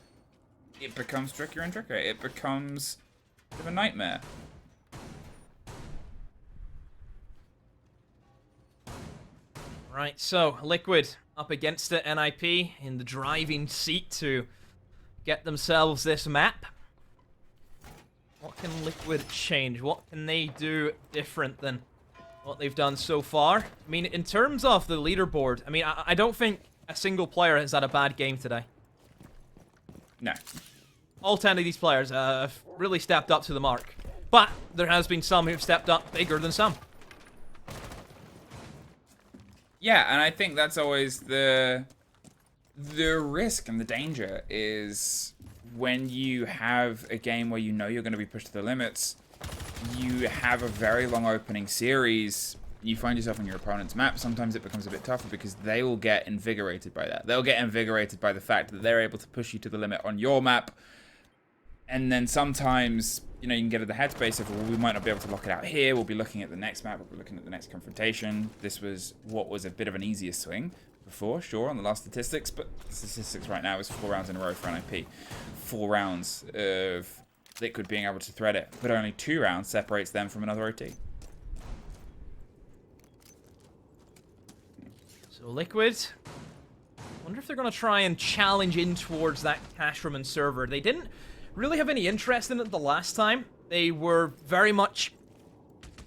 it becomes trickier and trickier. It becomes a bit of a nightmare. Right, so Liquid up against it, NIP in the driving seat to get themselves this map. What can Liquid change? What can they do different than what they've done so far? I mean, in terms of the leaderboard, I mean, I don't think a single player has had a bad game today. No. All 10 of these players have really stepped up to the mark. But there has been some who've stepped up bigger than some. Yeah, and I think that's always the risk and the danger is when you have a game where you know you're going to be pushed to the limits, you have a very long opening series, you find yourself on your opponent's map. Sometimes it becomes a bit tougher because they will get invigorated by that. They'll get invigorated by the fact that they're able to push you to the limit on your map. And then sometimes, you know, you can get in the headspace of, well, we might not be able to lock it out here. We'll be looking at the next map. We'll be looking at the next confrontation. This was what was a bit of an easier swing before, sure, on the last statistics, but the statistics right now is 4 rounds in a row for NIP. 4 rounds of Liquid being able to thread it, but only 2 rounds separates them from another OT. So Liquid, I wonder if they're going to try and challenge in towards that cash room and server. They didn't really have any interest in it the last time. They were very much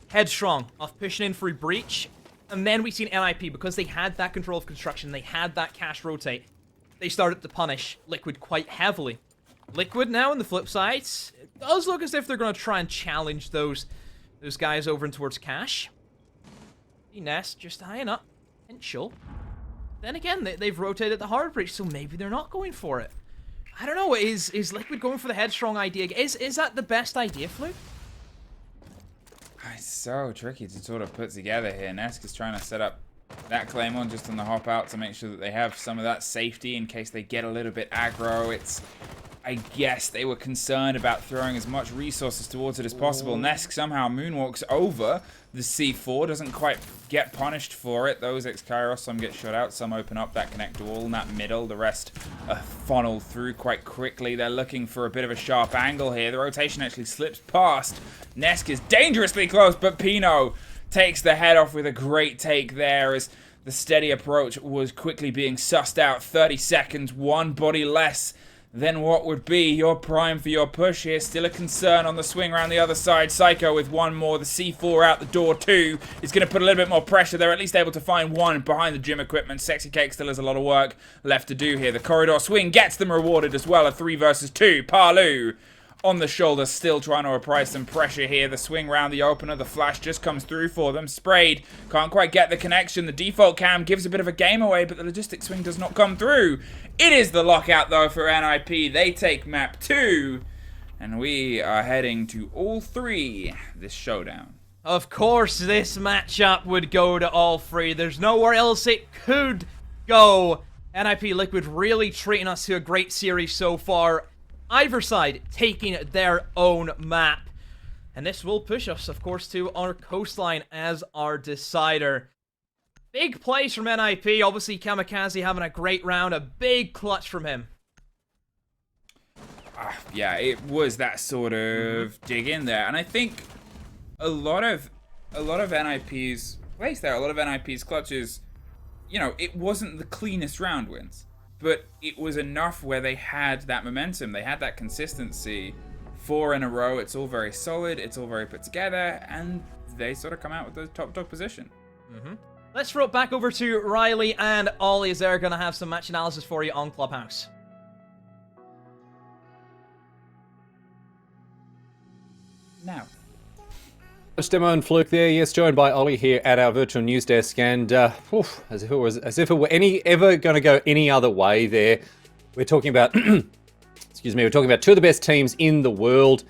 headstrong of pushing in for a breach. And then we've seen NIP, because they had that control of construction, they had that cash rotate, they started to punish Liquid quite heavily. Liquid now, on the flip side, it does look as if they're going to try and challenge those guys over and towards cash. Nest just eyeing up. Potential. Then again, they've rotated the hard breach, so maybe they're not going for it. I don't know, is Liquid going for the headstrong idea? Is that the best idea, Fluke? It's so tricky to sort of put together here. Nesk is trying to set up that Claymore just on the hop out to make sure that they have some of that safety in case they get a little bit aggro. I guess they were concerned about throwing as much resources towards it as possible. Nesk somehow moonwalks over the C4, doesn't quite get punished for it. Those ex-Kairos, some get shot out, some open up that connect wall in that middle. The rest are funneled through quite quickly. They're looking for a bit of a sharp angle here. The rotation actually slips past. Nesk is dangerously close, but Pino takes the head off with a great take there as the steady approach was quickly being sussed out. 30 seconds, 1 body less than what would be your prime for your push here. Still a concern on the swing around the other side. Psycho with 1 more. The C4 out the door too is going to put a little bit more pressure. They're at least able to find 1 behind the gym equipment. Sexy Cake still has a lot of work left to do here. The corridor swing gets them rewarded as well. A 3 versus 2. Palu on the shoulder, still trying to apply some pressure here. The swing round the opener, the flash just comes through for them. Sprayed, can't quite get the connection. The default cam gives a bit of a game away, but the logistic swing does not come through. It is the lockout, though, for NIP. They take map 2, and we are heading to all 3 this showdown. Of course, this matchup would go to all 3. There's nowhere else it could go. NIP Liquid really treating us to a great series so far. Either side taking their own map. And this will push us, of course, to our Coastline as our decider. Big plays from NIP. Obviously, Kamikaze having a great round. A big clutch from him. Yeah, it was that sort of dig in there. And I think a lot of NIP's plays there, a lot of NIP's clutches, you know, it wasn't the cleanest round wins. But it was enough where they had that momentum. They had that consistency. 4 in a row. It's all very solid. It's all very put together. And they sort of come out with the top dog position. Let's throw it back over to Riley and Ollie, as they're going to have some match analysis for you on Clubhouse. Now. Demo and Fluke there, yes, joined by Ollie here at our virtual news desk, and as if it were ever going to go any other way. There, we're talking about, excuse me, we're talking about 2 of the best teams in the world.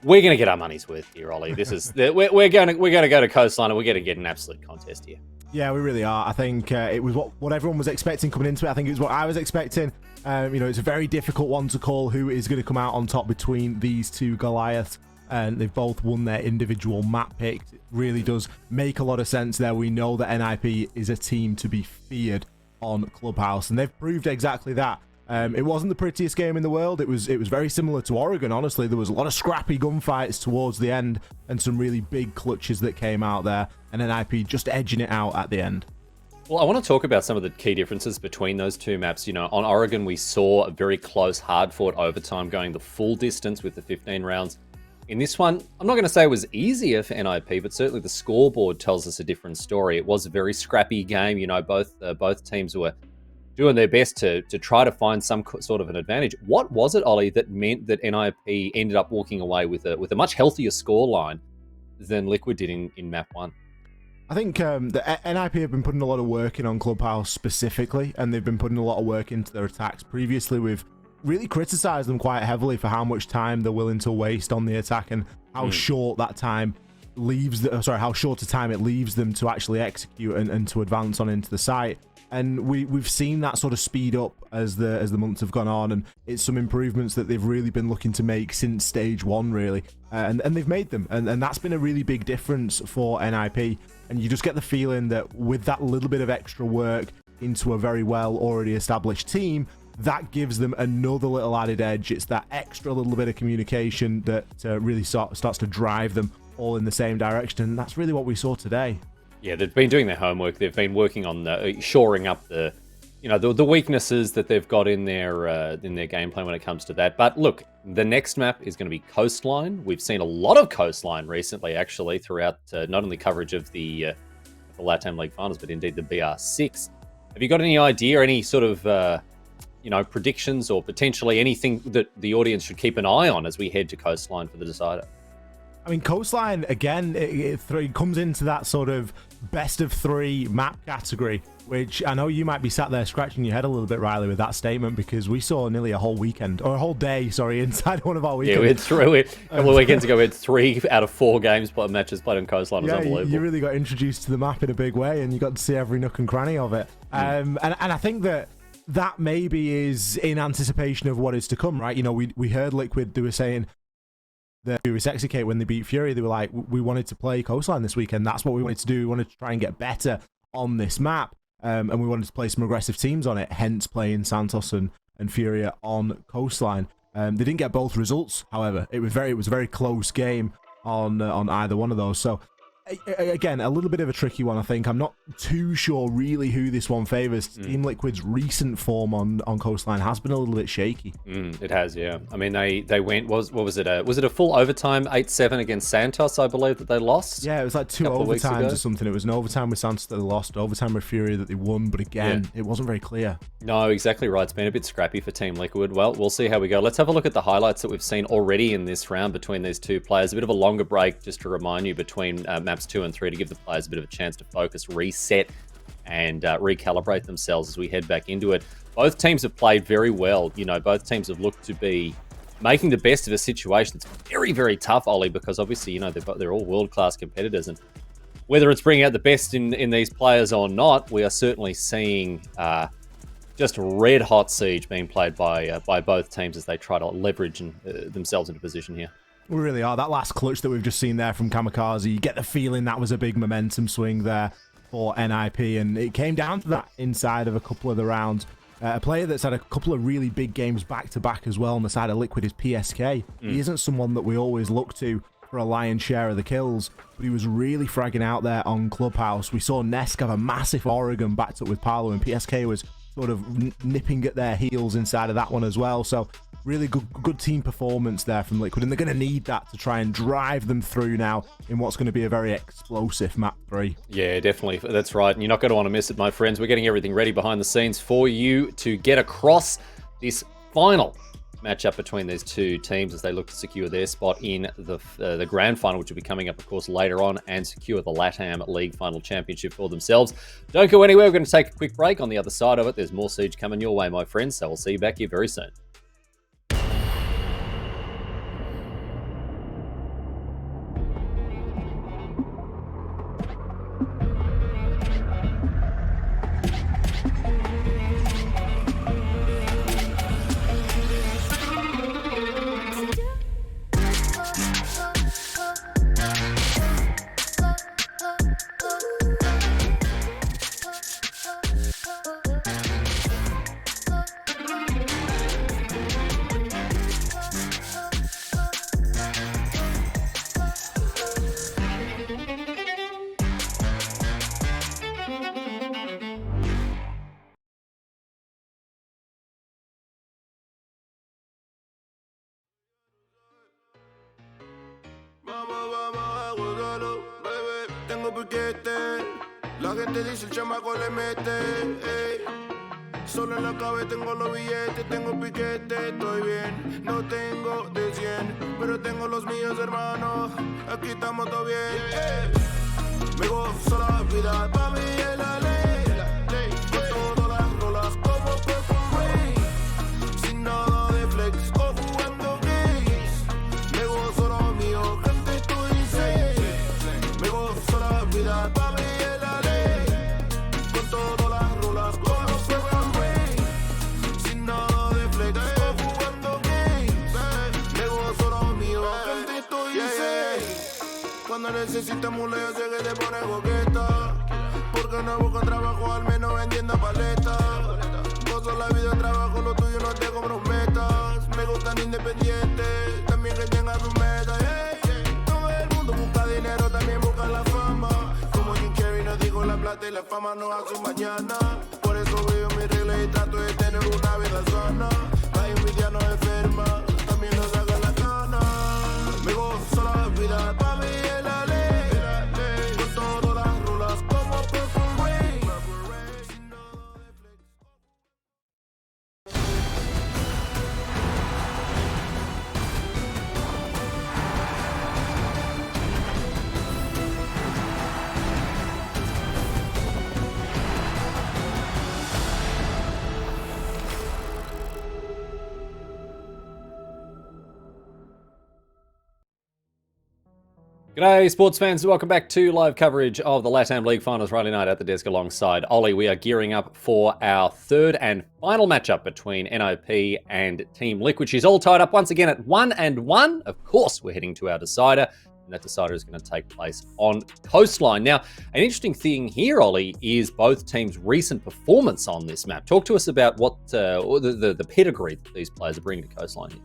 We're going to get our money's worth here, Ollie. This is we're going to go to Coastline, and we're going to get an absolute contest here. Yeah, we really are. I think it was what everyone was expecting coming into it. I think it was what I was expecting. You know, it's a very difficult one to call who is going to come out on top between these 2 Goliaths. And they've both won their individual map picks. It really does make a lot of sense there. We know that NIP is a team to be feared on Clubhouse, and they've proved exactly that. It wasn't the prettiest game in the world. It was very similar to Oregon, honestly. There was a lot of scrappy gunfights towards the end and some really big clutches that came out there, and NIP just edging it out at the end. Well, I want to talk about some of the key differences between those 2 maps. You know, on Oregon, we saw a very close, hard-fought overtime going the full distance with the 15 rounds. In this one, I'm not going to say it was easier for NIP, but certainly the scoreboard tells us a different story. It was a very scrappy game. You know, both teams were doing their best to try to find some sort of an advantage. What was it, Ollie, that meant that NIP ended up walking away with a much healthier scoreline than Liquid did in map 1? I think the NIP have been putting a lot of work in on Clubhouse specifically, and they've been putting a lot of work into their attacks. Previously, we've really criticized them quite heavily for how much time they're willing to waste on the attack and how short that time leaves how short a time it leaves them to actually execute and to advance on into the site. And we've seen that sort of speed up as the months have gone on, and it's some improvements that they've really been looking to make since stage 1, really, and they've made them, and that's been a really big difference for NIP. And you just get the feeling that with that little bit of extra work into a very well already established team, that gives them another little added edge. It's that extra little bit of communication that really starts to drive them all in the same direction, and that's really what we saw today. Yeah, they've been doing their homework. They've been working on shoring up the weaknesses that they've got in their gameplay when it comes to that. But look, the next map is going to be Coastline. We've seen a lot of Coastline recently, actually, throughout not only coverage of the LATAM League Finals, but indeed the BR6. Have you got any idea, any sort of predictions, or potentially anything that the audience should keep an eye on as we head to Coastline for the decider? I mean, Coastline, again, it comes into that sort of best of 3 map category, which I know you might be sat there scratching your head a little bit, Riley, with that statement, because we saw nearly a whole weekend, or a whole day, sorry, inside one of our weekends. Yeah, we had a couple of weekends ago, we had 3 out of 4 matches played on Coastline. It was unbelievable. You really got introduced to the map in a big way, and you got to see every nook and cranny of it. And I think that maybe is in anticipation of what is to come, right? You know, we heard Liquid, they were saying that Furious Execute, when they beat Fury, they were like, we wanted to play Coastline this weekend. That's what we wanted to do. We wanted to try and get better on this map. And we wanted to play some aggressive teams on it, hence playing Santos and Furia on Coastline. They didn't get both results, however. It was a very close game on either one of those. So Again, a little bit of a tricky one, I think. I'm not too sure really who this one favors. Team Liquid's recent form on Coastline has been a little bit shaky. It has, yeah. I mean, they went, what was it? Was it a full overtime 8-7 against Santos, I believe, that they lost? Yeah, it was like 2 overtimes or something. It was an overtime with Santos that they lost, overtime with Fury that they won, but again, it wasn't very clear. No, exactly right. It's been a bit scrappy for Team Liquid. Well, we'll see how we go. Let's have a look at the highlights that we've seen already in this round between these two players. A bit of a longer break, just to remind you, between maps 2 and 3 to give the players a bit of a chance to focus, reset, and recalibrate themselves as we head back into it. Both teams have played very well. You know, both teams have looked to be making the best of a situation. It's very, very tough, Ollie, because obviously, you know, they're all world-class competitors, and whether it's bringing out the best in these players or not, we are certainly seeing just red-hot siege being played by both teams as they try to leverage themselves into position here. We really are. That last clutch that we've just seen there from Kamikaze, you get the feeling that was a big momentum swing there for NIP, and it came down to that inside of a couple of the rounds. A player that's had a couple of really big games back-to-back as well on the side of Liquid is PSK. He isn't someone that we always look to for a lion's share of the kills, but he was really fragging out there on Clubhouse. We saw Nesk have a massive Oregon backed up with Paolo, and PSK was sort of nipping at their heels inside of that one as well. So really good team performance there from Liquid, and they're going to need that to try and drive them through now in what's going to be a very explosive map 3. Yeah, definitely. That's right. And you're not going to want to miss it, my friends. We're getting everything ready behind the scenes for you to get across this final matchup between these two teams as they look to secure their spot in the grand final, which will be coming up, of course, later on, and secure the LATAM League Final Championship for themselves. Don't go anywhere. We're going to take a quick break. On the other side of it, there's more Siege coming your way, my friends, so we'll see you back here very soon. La gente dice el chamaco le mete, ey. Solo en la cabeza tengo los billetes, tengo piquete, estoy bien. No tengo de 100, pero tengo los míos, hermano. Aquí estamos todo bien, ey. Me gozo la vida, pa' mí es la ley. Con todas las rolas como Purple Rain. Sin nada de flex o jugando gays. Me gozo lo mío, gente, estoy safe. Me gozo la vida, pa' mí es la ley. Con todas las rolas como Purple Rain. Sin nada de flex o jugando gays. Me gozo lo mío, gente, estoy safe. Cuando necesitas muleo sé que te pone coqueta. Porque no busco trabajo, al menos vendiendo paletas. Gozo la vida, trabajo, lo tuyo no te comprometas. Me gustan independientes, también que tengan sus metas. Todo el mundo busca dinero, también busca la fama. Como Jim Carrey nos dijo, la plata y la fama no hacen mañana. Por eso veo mi regla y trato de tener una vida sana. La envidia no enferma, también nos saca la gana. Me gozo la vida, pa' mí es la ley. Con todas las rulas como Purple Rain. Sin nada de flex. G'day, sports fans. Welcome back to live coverage of the LATAM League Finals Friday night at the desk alongside Ollie. We are gearing up for our third and final matchup between NIP and Team Liquid. She's all tied up once again at 1-1. Of course, we're heading to our decider, and that decider is going to take place on Coastline. Now, an interesting thing here, Ollie, is both teams' recent performance on this map. Talk to us about what the pedigree that these players are bringing to Coastline here.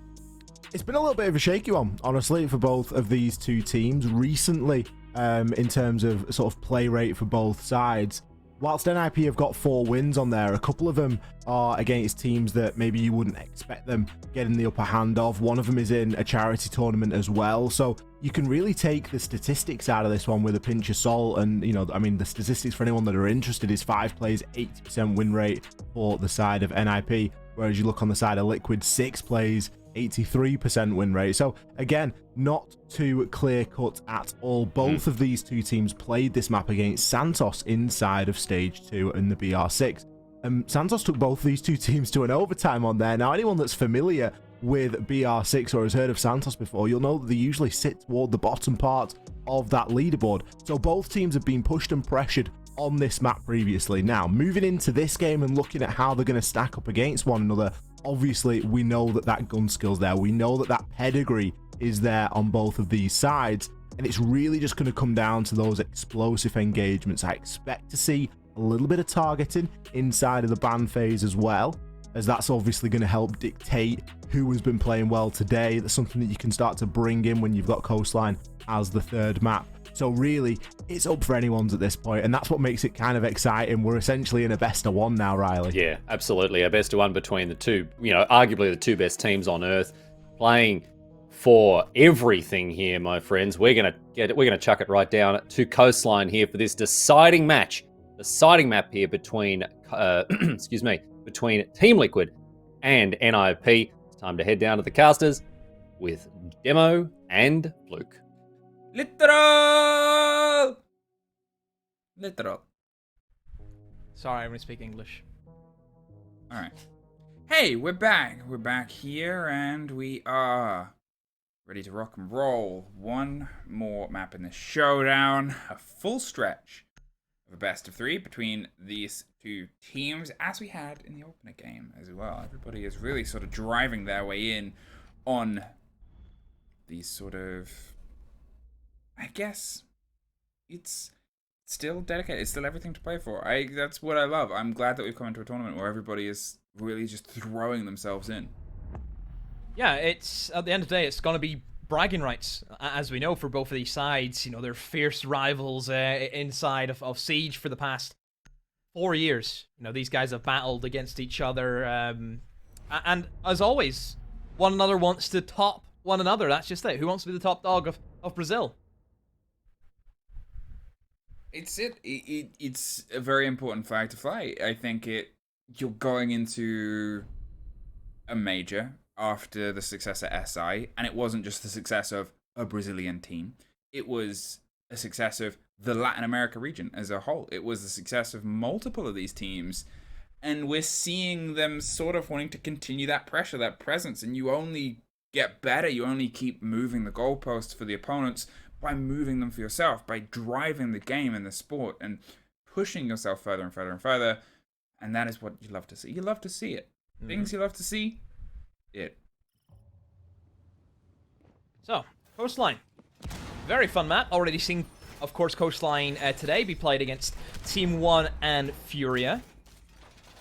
It's been a little bit of a shaky one, honestly, for both of these two teams. Recently, in terms of sort of play rate for both sides. Whilst NIP have got 4 wins on there, a couple of them are against teams that maybe you wouldn't expect them getting the upper hand of. One of them is in a charity tournament as well. So you can really take the statistics out of this one with a pinch of salt. And, you know, I mean, the statistics for anyone that are interested is 5 plays, 80% win rate for the side of NIP. Whereas you look on the side of Liquid, 6 plays, 83% win rate. So again, not too clear cut at all. Both of these two teams played this map against Santos inside of stage 2 in the BR6. Santos took both of these two teams to an overtime on there. Now, anyone that's familiar with BR6 or has heard of Santos before, you'll know that they usually sit toward the bottom part of that leaderboard. So both teams have been pushed and pressured on this map previously. Now, moving into this game and looking at how they're going to stack up against one another, obviously, we know that gun skill's there. We know that pedigree is there on both of these sides. And it's really just going to come down to those explosive engagements. I expect to see a little bit of targeting inside of the ban phase as well, as that's obviously going to help dictate who has been playing well today. That's something that you can start to bring in when you've got Coastline as the third map. So really, it's up for anyone's at this point, and that's what makes it kind of exciting. We're essentially in a best of one now, Riley. Yeah, absolutely. A best of one between the two, you know, arguably the two best teams on Earth, playing for everything here, my friends. We're gonna chuck it right down to Coastline here for this deciding match. Deciding map here between excuse me, between Team Liquid and NIP. It's time to head down to the casters with Demo and Luke. Literal. Sorry, I'm going to speak English. All right. Hey, we're back. We're back here, and we are ready to rock and roll. One more map in the showdown. A full stretch of a best of 3 between these two teams, as we had in the opener game as well. Everybody is really sort of driving their way in on these sort of, I guess it's still dedicated. It's still everything to play for. That's what I love. I'm glad that we've come into a tournament where everybody is really just throwing themselves in. Yeah, it's at the end of the day, it's going to be bragging rights, as we know, for both of these sides. You know, they're fierce rivals inside of Siege for the past 4 years. You know, these guys have battled against each other, and as always, one another wants to top one another. That's just it. Who wants to be the top dog of Brazil? It's a very important flag to fly. I think you're going into a major after the success at SI, and it wasn't just the success of a Brazilian team. It was a success of the Latin America region as a whole. It was the success of multiple of these teams, and we're seeing them sort of wanting to continue that pressure, that presence, and you only get better, you only keep moving the goalposts for the opponents by moving them for yourself, by driving the game and the sport and pushing yourself further and further and further. And that is what you love to see. You love to see it. Things you love to see, it. So, Coastline. Very fun map. Already seen, of course, Coastline today be played against Team 1 and Furia.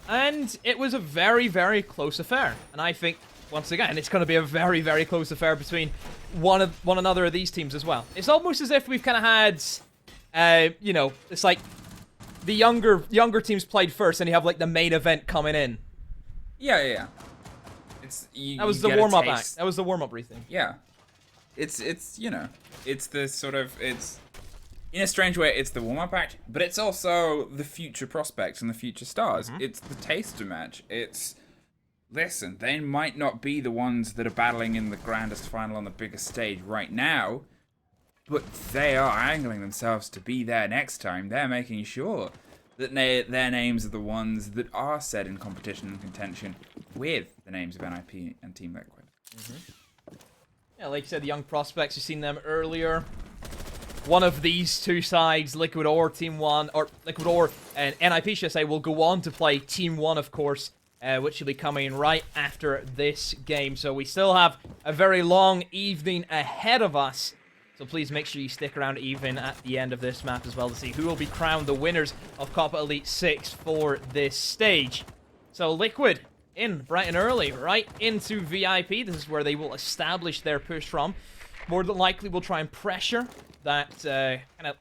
And it was a very, very close affair. And I think, once again, it's going to be a very, very close affair between one another of these teams as well. It's almost as if we've kind of had, you know, it's like the younger teams played first, and you have like the main event coming in. Yeah. That was the warm-up act. That was the warm-up thing. Yeah. It's you know, it's the sort of, it's, in a strange way, it's the warm-up act, but it's also the future prospects and the future stars. It's the taster match. It's, listen, they might not be the ones that are battling in the grandest final on the biggest stage right now, but they are angling themselves to be there next time. They're making sure that their names are the ones that are set in competition and contention with the names of NIP and Team Liquid. Yeah, like you said, the young prospects, you've seen them earlier. One of these two sides, Liquid or Team 1, or Liquid or and NIP, should I say, will go on to play Team 1, of course, which will be coming right after this game. So we still have a very long evening ahead of us. So please make sure you stick around even at the end of this map as well to see who will be crowned the winners of Copa Elite 6 for this stage. So Liquid in bright and early, right into VIP. This is where they will establish their push from. more than likely will try and pressure that kind of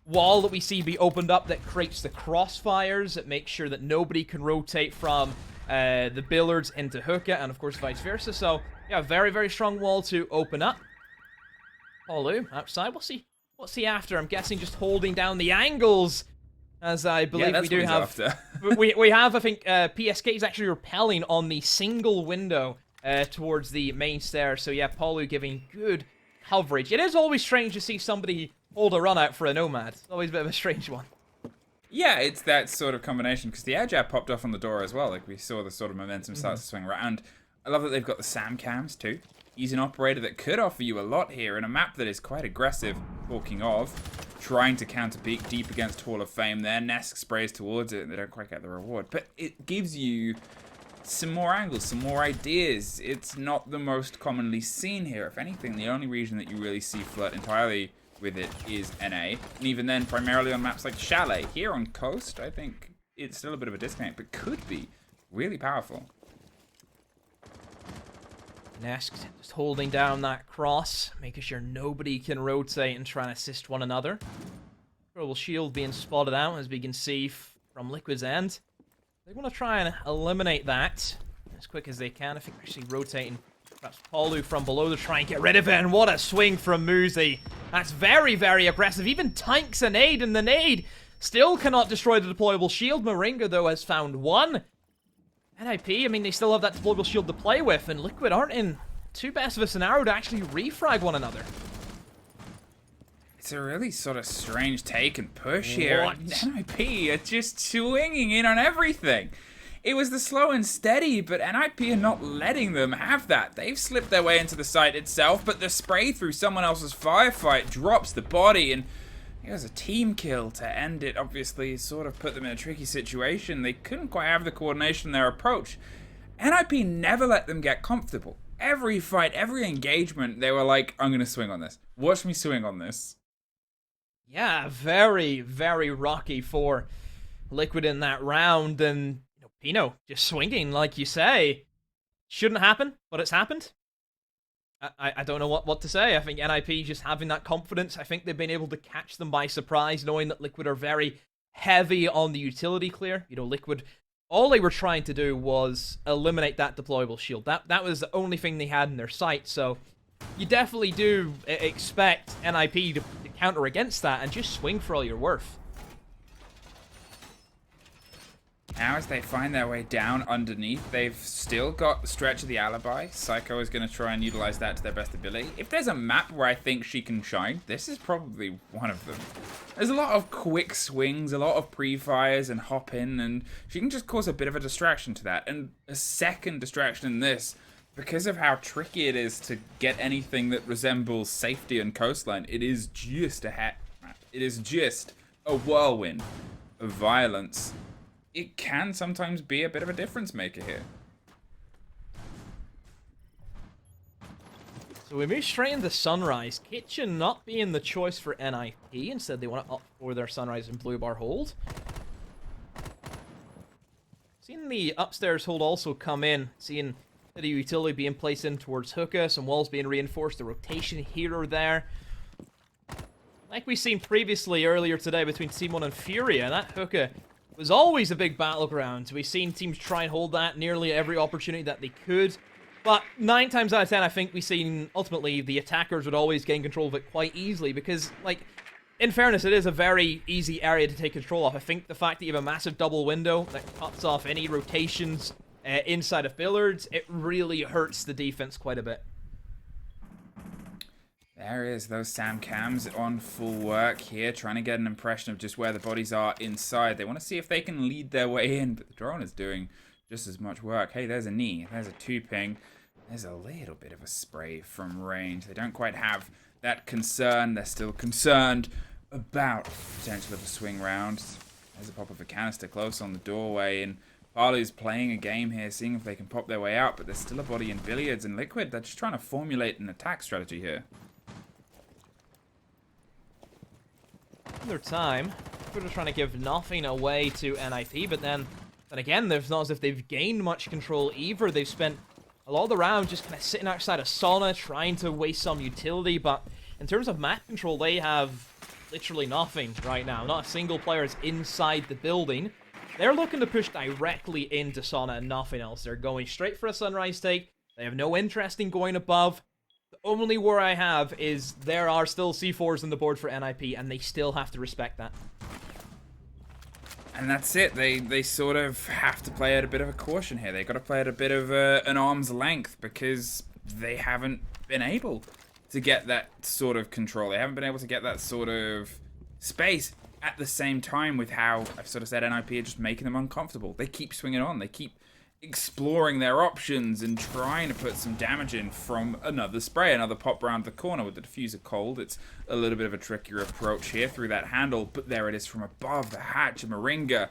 wall that we see be opened up that creates the crossfires, that makes sure that nobody can rotate from the billiards into hookah, and of course vice versa. So, yeah, very, very strong wall to open up. Paulu, outside. What's he after? I'm guessing just holding down the angles, as I believe we do have. we have, I think, PSK is actually repelling on the single window towards the main stairs. So, yeah, Paulu giving good coverage. It is always strange to see somebody hold a run out for a Nomad. It's always a bit of a strange one. Yeah, it's that sort of combination, because the air jab popped off on the door as well. Like, we saw the sort of momentum start to swing around. I love that they've got the Sam cams too. He's an operator that could offer you a lot here in a map that is quite aggressive. Talking of, trying to counter peek deep against Hall of Fame there. Nesk sprays towards it and they don't quite get the reward. But it gives you some more angles, some more ideas. It's not the most commonly seen here. If anything, the only region that you really see flirt entirely with it is NA. And even then, primarily on maps like Chalet. Here on Coast, I think it's still a bit of a disconnect, but could be really powerful. Nesk just holding down that cross, making sure nobody can rotate and try and assist one another. Global shield being spotted out, as we can see from Liquid's end. They want to try and eliminate that as quick as they can. I think they're actually rotating perhaps Paulu from below to try and get rid of it. And what a swing from Muzi. That's very, very aggressive. Even tanks a nade, and the nade still cannot destroy the deployable shield. Moringa, though, has found one. NIP, I mean, they still have that deployable shield to play with, and Liquid aren't in too best of a scenario to actually refrag one another. It's a really sort of strange take and push here. What? NIP are just swinging in on everything. It was the slow and steady, but NIP are not letting them have that. They've slipped their way into the site itself, but the spray through someone else's firefight drops the body, and it was a team kill to end it. Obviously, sort of put them in a tricky situation. They couldn't quite have the coordination in their approach. NIP never let them get comfortable. Every fight, every engagement, they were like, I'm going to swing on this. Watch me swing on this. Yeah, very, very rocky for Liquid in that round. And Pino just swinging, like you say. Shouldn't happen, but it's happened. I don't know what to say. I think NIP just having that confidence. I think they've been able to catch them by surprise, knowing that Liquid are very heavy on the utility clear. Liquid, all they were trying to do was eliminate that deployable shield. That was the only thing they had in their sight. So you definitely do expect NIP to counter against that and just swing for all you're worth. Now as they find their way down underneath, they've still got the stretch of the alibi. Psycho is going to try and utilize that to their best ability. If there's a map where I think she can shine, this is probably one of them. There's a lot of quick swings, a lot of pre-fires and hop in, and she can just cause a bit of a distraction to that. And a second distraction in this, because of how tricky it is to get anything that resembles safety and Coastline, it is just a hat map. It is just a whirlwind of violence. It can sometimes be a bit of a difference maker here. So we move straight into Sunrise. Kitchen not being the choice for NIP. Instead, they want to opt for their Sunrise and Blue Bar hold. Seeing the upstairs hold also come in. Seeing the utility being placed in towards hookah. Some walls being reinforced. The rotation here or there. Like we've seen previously earlier today between Simon and Furia. That hookah was always a big battleground. We've seen teams try and hold that nearly every opportunity that they could. But 9 times out of 10, I think we've seen, ultimately, the attackers would always gain control of it quite easily. Because, in fairness, it is a very easy area to take control of. I think the fact that you have a massive double window that cuts off any rotations inside of billiards, it really hurts the defense quite a bit. There is those Sam cams on full work here, trying to get an impression of just where the bodies are inside. They want to see if they can lead their way in, but the drone is doing just as much work. Hey, there's a knee. There's a 2-ping. There's a little bit of a spray from range. They don't quite have that concern. They're still concerned about the potential of a swing round. There's a pop of a canister close on the doorway, and Palu's playing a game here, seeing if they can pop their way out, but there's still a body in billiards, and Liquid, they're just trying to formulate an attack strategy here. Another time, we're just trying to give nothing away to NIP, but then again, it's not as if they've gained much control either. They've spent A lot of the round just kind of sitting outside of Sauna, trying to waste some utility, but in terms of map control, they have literally nothing right now. Not a single player is inside the building. They're looking to push directly into Sauna and nothing else. They're going straight for a Sunrise take. They have no interest in going above. The only worry I have is there are still C4s on the board for NIP, and they still have to respect that. And that's it. They sort of have to play at a bit of a caution here. They've got to play at a bit of an arm's length because they haven't been able to get that sort of control. They haven't been able to get that sort of space at the same time with how I've sort of said NIP are just making them uncomfortable. They keep swinging on. They keep exploring their options and trying to put some damage in from another spray, another pop round the corner with the diffuser cold. It's a little bit of a trickier approach here through that handle, but there it is from above the hatch. Moringa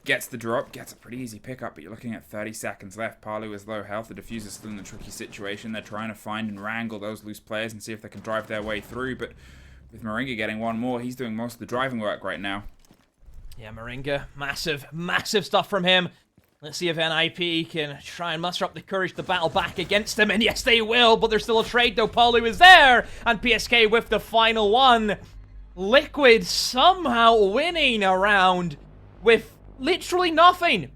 gets the drop, gets a pretty easy pickup, but you're looking at 30 seconds left. Palu is low health. The diffuser's still in a tricky situation. They're trying to find and wrangle those loose players and see if they can drive their way through, but with Moringa getting one more, he's doing most of the driving work right now. Yeah, Moringa, massive stuff from him. Let's see if NIP can try and muster up the courage to battle back against him, and yes, they will, but there's still a trade, though. Palu is there, and PSK with the final one. Liquid somehow winning a round with literally nothing.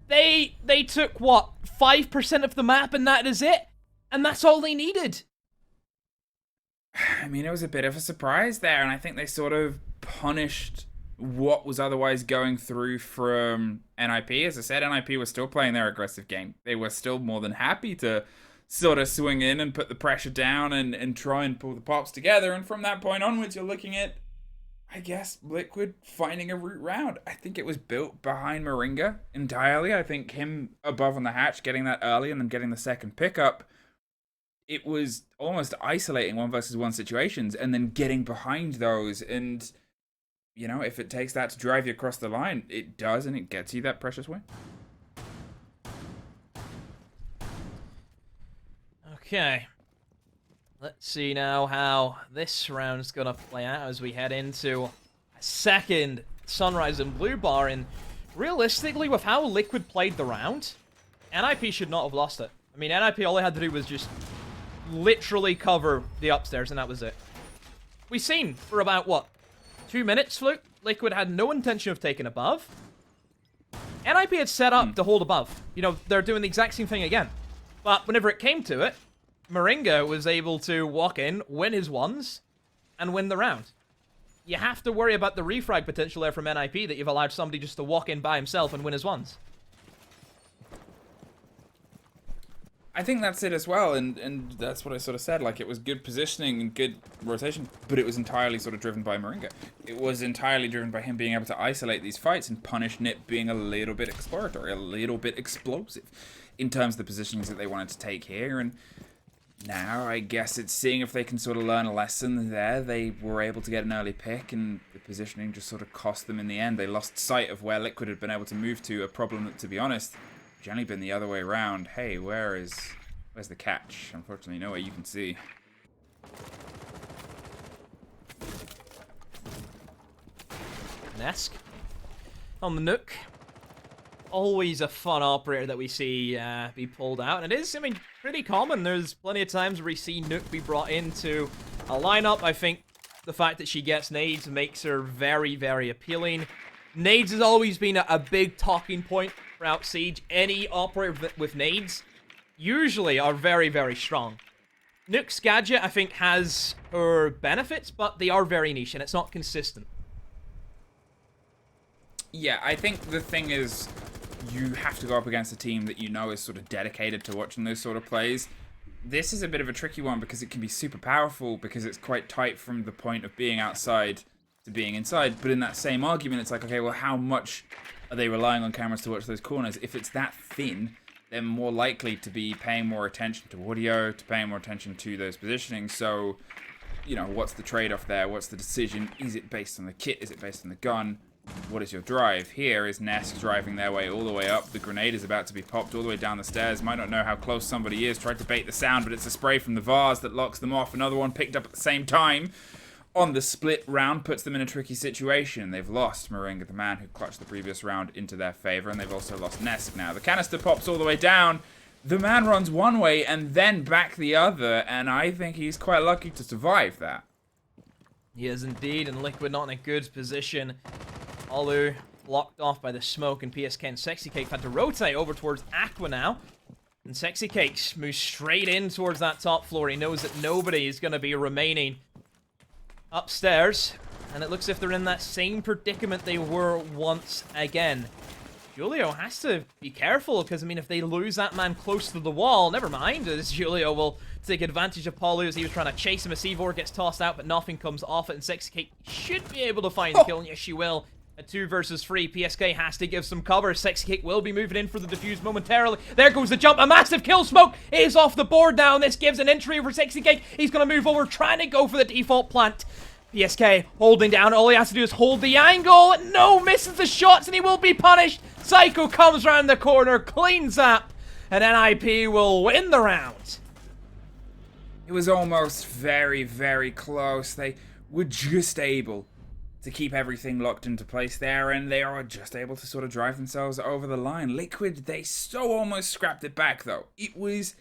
They took, what, 5% of the map, and that is it? And that's all they needed. I mean, it was a bit of a surprise there, and I think they sort of punished what was otherwise going through from NIP. As I said, NIP was still playing their aggressive game. They were still more than happy to sort of swing in and put the pressure down and try and pull the pops together, and from that point onwards, you're looking at, I guess, Liquid finding a route round. I think it was built behind Moringa entirely. I think him above on the hatch, getting that early and then getting the second pickup, it was almost isolating 1v1 situations and then getting behind those. And, you know, if it takes that to drive you across the line, it does, and it gets you that precious win. Okay. Let's see now how this round's gonna play out as we head into a second Sunrise and Blue Bar. And realistically, with how Liquid played the round, NIP should not have lost it. I mean, NIP, all they had to do was just literally cover the upstairs, and that was it. We've seen for about, what, 2 minutes, Fluke? Liquid had no intention of taking above. NIP had set up to hold above. You know, they're doing the exact same thing again. But whenever it came to it, Moringa was able to walk in, win his ones, and win the round. You have to worry about the refrag potential there from NIP that you've allowed somebody just to walk in by himself and win his ones. I think that's it as well, and that's what I sort of said. Like, it was good positioning and good rotation, but it was entirely sort of driven by Moringa. It was entirely driven by him being able to isolate these fights and punish Nip being a little bit exploratory, a little bit explosive in terms of the positions that they wanted to take here. And now, I guess it's seeing if they can sort of learn a lesson there. They were able to get an early pick, and the positioning just sort of cost them in the end. They lost sight of where Liquid had been able to move to, a problem that, to be honest, generally been the other way around. Hey, where's the catch? Unfortunately, nowhere you can see. Nesk on the Nook. Always a fun operator that we see be pulled out. And it is, I mean, pretty common. There's plenty of times where we see Nook be brought into a lineup. I think the fact that she gets nades makes her very, very appealing. Nades has always been a big talking point throughout Siege. Any operator with nades usually are very, very strong. Nook's gadget, I think, has her benefits, but they are very niche, and it's not consistent. Yeah, I think the thing is, you have to go up against a team that you know is sort of dedicated to watching those sort of plays. This is a bit of a tricky one because it can be super powerful because it's quite tight from the point of being outside to being inside. But in that same argument, it's like, okay, well, how much are they relying on cameras to watch those corners? If it's that thin, they're more likely to be paying more attention to audio, to paying more attention to those positionings. So, you know, what's the trade-off there? What's the decision? Is it based on the kit? Is it based on the gun? What is your drive? Here is Nesk driving their way all the way up. The grenade is about to be popped all the way down the stairs. Might not know how close somebody is. Tried to bait the sound, but it's a spray from the vase that locks them off. Another one picked up at the same time on the split round, puts them in a tricky situation. They've lost Moringa, the man who clutched the previous round, into their favor, and they've also lost Nesk now. The canister pops all the way down. the man runs one way and then back the other, and I think he's quite lucky to survive that. He is indeed, and Liquid not in a good position. Olu blocked off by the smoke, and PSK and Sexy Cake had to rotate over towards Aqua now. And Sexy Cakes moves straight in towards that top floor. He knows that nobody is going to be remaining upstairs. And it looks as if they're in that same predicament they were once again. Julio has to be careful, because, I mean, if they lose that man close to the wall, never mind, as Julio will take advantage of Paulu as he was trying to chase him. A C4 gets tossed out, but nothing comes off it, and Sexy Cake should be able to find the kill, and yes, she will. A 2 versus 3. PSK has to give some cover. Sexy Cake will be moving in for the defuse momentarily. There goes the jump. A massive kill. Smoke is off the board now, and this gives an entry over Sexy Cake. He's going to move over, trying to go for the default plant. PSK holding down. All he has to do is hold the angle. No, misses the shots, and he will be punished. Psycho comes around the corner, cleans up, and NIP will win the round. It was almost very, very close. They were just able to keep everything locked into place there, and they are just able to sort of drive themselves over the line. Liquid, they so almost scrapped it back, though. It was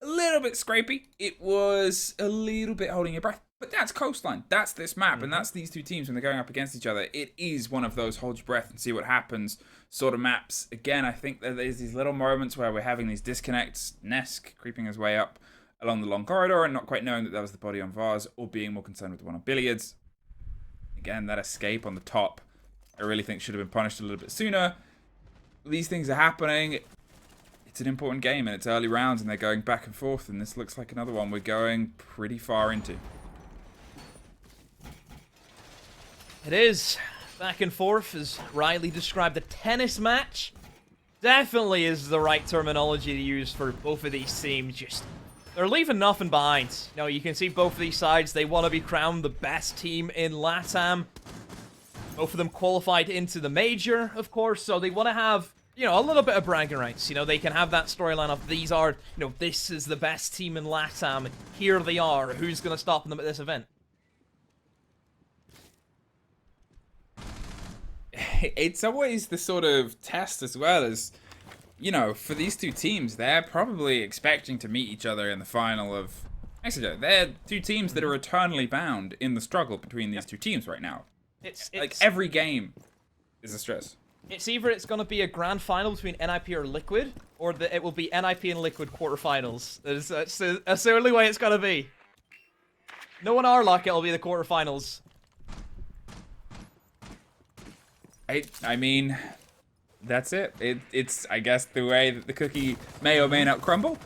a little bit scrapey. It was a little bit holding your breath. But that's Coastline. That's this map, and that's these two teams when they're going up against each other. It is one of those hold your breath and see what happens sort of maps. Again, I think that there's these little moments where we're having these disconnects. Nesk creeping his way up along the long corridor and not quite knowing that was the body on Vars, or being more concerned with the one on Billiards. Again, that escape on the top, I really think should have been punished a little bit sooner. These things are happening. It's an important game, and it's early rounds, and they're going back and forth, and this looks like another one we're going pretty far into. It is back and forth, as Riley described. A tennis match definitely is the right terminology to use for both of these teams. Just, they're leaving nothing behind. You know, you can see both of these sides, they want to be crowned the best team in LATAM. Both of them qualified into the major, of course, so they want to have, you know, a little bit of bragging rights. You know, they can have that storyline of these are, you know, this is the best team in LATAM. Here they are. Who's going to stop them at this event? It's always the sort of test as well as, you know, for these two teams, they're probably expecting to meet each other in the final of... Actually, they're two teams that are eternally bound in the struggle between these two teams right now. It's like every game is a stress. It's either it's going to be a grand final between NIP or Liquid, or that it will be NIP and Liquid quarterfinals. That's the only way it's going to be. No one our luck, it'll be the quarterfinals. I mean, that's it. It's, I guess, the way that the cookie may or may not crumble.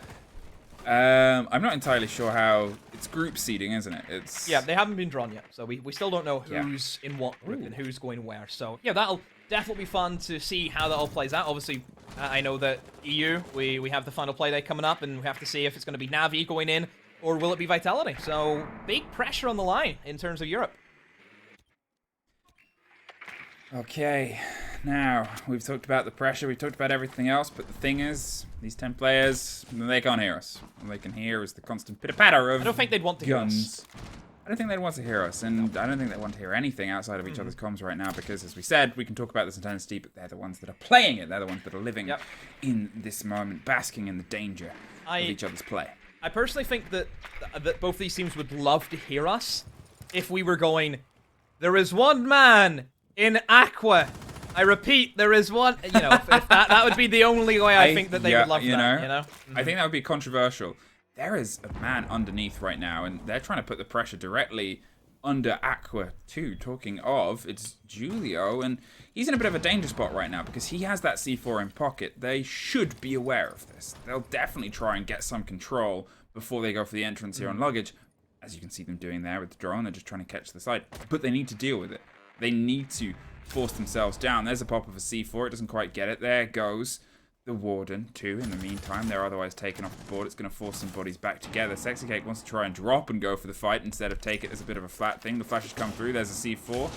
I'm not entirely sure how... It's group seeding, isn't it? It's... Yeah, they haven't been drawn yet, so we still don't know who's in what group and who's going where. So, yeah, that'll definitely be fun to see how that all plays out. Obviously, I know that EU, we have the final play day coming up, and we have to see if it's going to be Navi going in, or will it be Vitality? So, big pressure on the line in terms of Europe. Okay, now, we've talked about the pressure, we've talked about everything else, but the thing is, these 10 players, they can't hear us. All they can hear is the constant pitter-patter of I don't think they'd want to guns. hear us. I don't think they'd want to hear us, and I don't think they want to hear anything outside of each other's comms right now, because, as we said, we can talk about this intensity, but they're the ones that are playing it. They're the ones that are living in this moment, basking in the danger of each other's play. I personally think that both these teams would love to hear us if we were going, there is one man in Aqua. I repeat, there is one, you know, if that would be the only way I think that they would love that, you know? I think that would be controversial. There is a man underneath right now, and they're trying to put the pressure directly under Aqua too. Talking of, it's Julio, and he's in a bit of a danger spot right now because he has that C4 in pocket. They should be aware of this. They'll definitely try and get some control before they go for the entrance here on luggage. As you can see them doing there with the drone, they're just trying to catch the side. But they need to deal with it. They need to force themselves down. There's a pop of a C4. It doesn't quite get it. There goes the Warden, too. In the meantime, they're otherwise taken off the board. It's going to force some bodies back together. Sexy Cake wants to try and drop and go for the fight instead of take it as a bit of a flat thing. The flashes come through. There's a C4.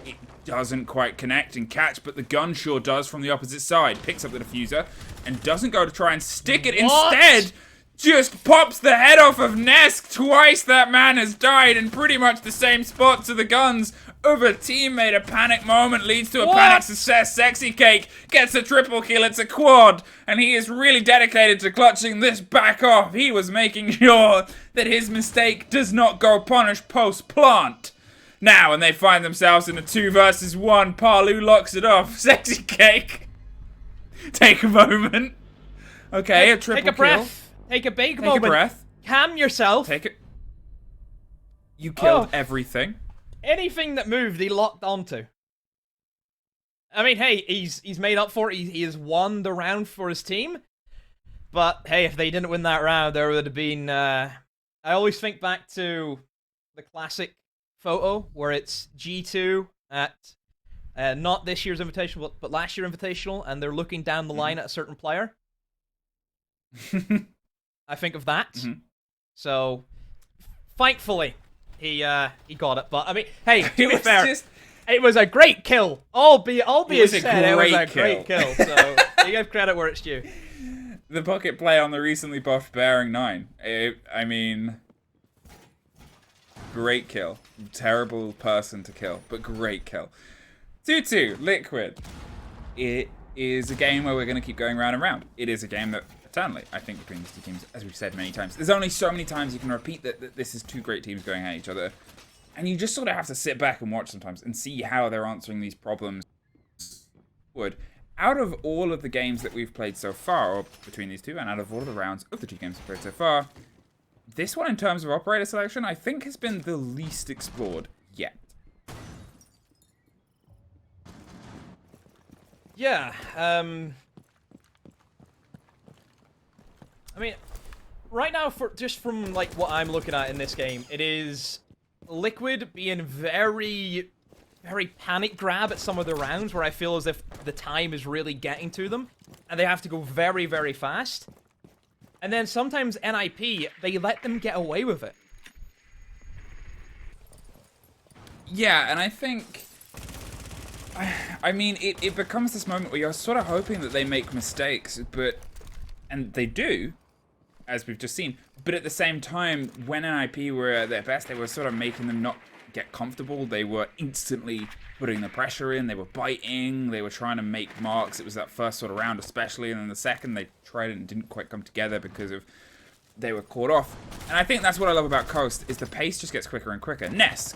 It doesn't quite connect and catch, but the gun sure does from the opposite side. Picks up the diffuser and doesn't go to try and stick it. Instead, just pops the head off of Nesk twice. That man has died in pretty much the same spot, so the guns of a teammate. A panic moment leads to a panic success. Sexy Cake gets a triple kill. It's a quad. And he is really dedicated to clutching this back off. He was making sure that his mistake does not go punished post-plant. Now, and they find themselves in a 2 versus 1. Palu locks it off. Sexy Cake. Take a moment. Okay, a triple Take a breath. Take a big moment. Take a breath. Calm yourself. Take it. You killed everything. Anything that moved, he locked onto. I mean, hey, he's made up for it. He has won the round for his team. But, hey, if they didn't win that round, there would have been... I always think back to the classic photo where it's G2 at... not this year's Invitational, but last year's Invitational, and they're looking down the line at a certain player. I think of that. So, thankfully, he got it. But I mean, hey, to be fair, it was a great kill. Albeit said, it was a great kill. So you give credit where it's due. The pocket play on the recently buffed Bearing 9. I mean, great kill. Terrible person to kill, but great kill. 2-2, Liquid. It is a game where we're going to keep going round and round. It is a game that, eternally, I think, between these two teams, as we've said many times, there's only so many times you can repeat that this is two great teams going at each other. And you just sort of have to sit back and watch sometimes and see how they're answering these problems. Out of all of the games that we've played so far, or between these two, and out of all of the rounds of the 2 games we've played so far, this one, in terms of operator selection, I think has been the least explored yet. Yeah, I mean, right now, from like what I'm looking at in this game, it is Liquid being very, very panic grab at some of the rounds where I feel as if the time is really getting to them, and they have to go very, very fast. And then sometimes NIP, they let them get away with it. Yeah, and I think... I mean, it becomes this moment where you're sort of hoping that they make mistakes, and they do, as we've just seen, but at the same time, when NIP were at their best, they were sort of making them not get comfortable. They were instantly putting the pressure in, they were biting, they were trying to make marks. It was that first sort of round especially, and then the second they tried it and didn't quite come together because of they were caught off. And I think that's what I love about Coast, is the pace just gets quicker and quicker. Nesk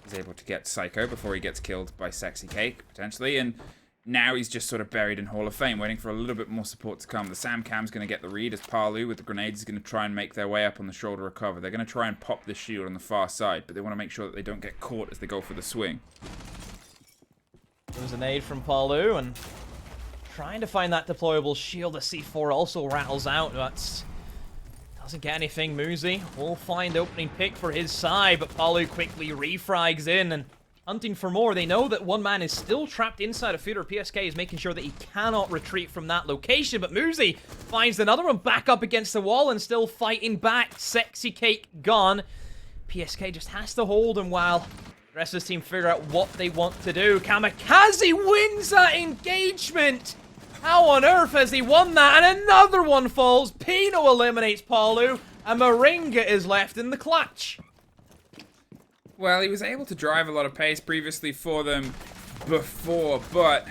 is able to get Psycho before he gets killed by Sexy Cake, potentially, and now he's just sort of buried in Hall of Fame, waiting for a little bit more support to come. The Sam Cam's going to get the read as Palu with the grenades is going to try and make their way up on the shoulder recover. They're going to try and pop the shield on the far side, but they want to make sure that they don't get caught as they go for the swing. There's a nade from Palu, and trying to find that deployable shield. The C4 also rattles out, but doesn't get anything. Muzi will find opening pick for his side, but Palu quickly refrags in and hunting for more. They know that one man is still trapped inside a feeder. PSK is making sure that he cannot retreat from that location, but Muzi finds another one back up against the wall and still fighting back. Sexy Cake gone. PSK just has to hold him while the rest of his team figure out what they want to do. Kamikaze wins that engagement! How on earth has he won that? And another one falls. Pino eliminates Palu, and Moringa is left in the clutch. Well, he was able to drive a lot of pace previously for them before, but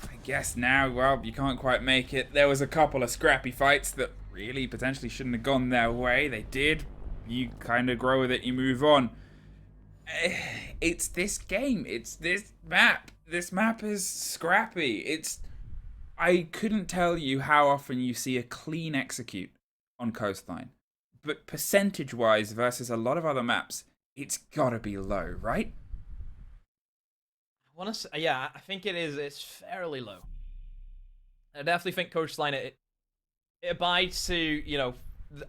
I guess now, well, you can't quite make it. There was a couple of scrappy fights that really potentially shouldn't have gone their way. They did. You kind of grow with it, you move on. It's this game. It's this map. This map is scrappy. I couldn't tell you how often you see a clean execute on Coastline, but percentage-wise versus a lot of other maps, it's gotta be low, right? I want to say, yeah, I think it is. It's fairly low. I definitely think Coastline, it abides to, you know,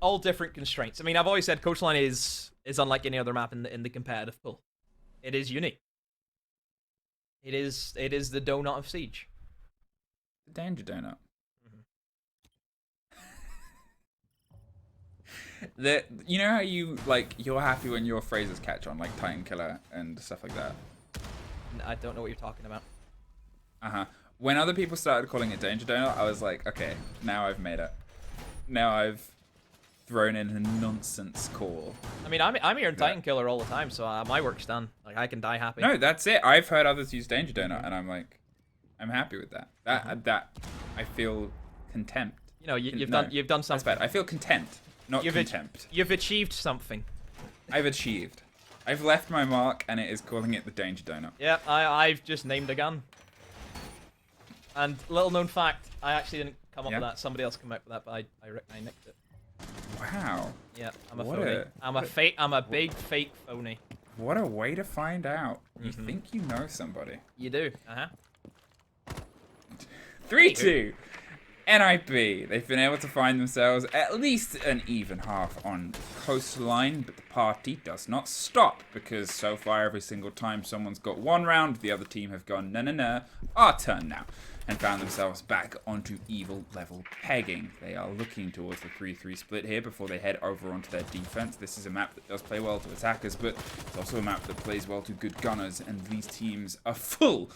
all different constraints. I mean, I've always said Coastline is unlike any other map in the competitive pool. It is unique. It is the donut of Siege. The danger donut. You know how you're happy when your phrases catch on, like Titan Killer and stuff like that? I don't know what you're talking about. When other people started calling it Danger Donut, I was like, okay, now I've made it. Now I've thrown in a nonsense call. I mean, I'm here in Titan Killer all the time, so my work's done. Like, I can die happy. No, that's it. I've heard others use Danger Donut, and I'm like, I'm happy with that. That I feel contempt. You know, you've done something. That's bad. I feel content, not contempt. You've achieved something. I've achieved. I've left my mark, and it is calling it the Danger Donut. Yeah, I've just named a gun. And little known fact, I actually didn't come up with that. Somebody else came up with that, but I nicked it. Wow. Yeah, I'm a phony. I'm a big fake phony. What a way to find out. You think you know somebody. You do. 3-2. NIP. They've been able to find themselves at least an even half on Coastline, but the party does not stop, because so far every single time someone's got one round, the other team have gone, no, our turn now, and found themselves back onto evil level pegging. They are looking towards the 3-3 split here before they head over onto their defense. This is a map that does play well to attackers, but it's also a map that plays well to good gunners, and these teams are full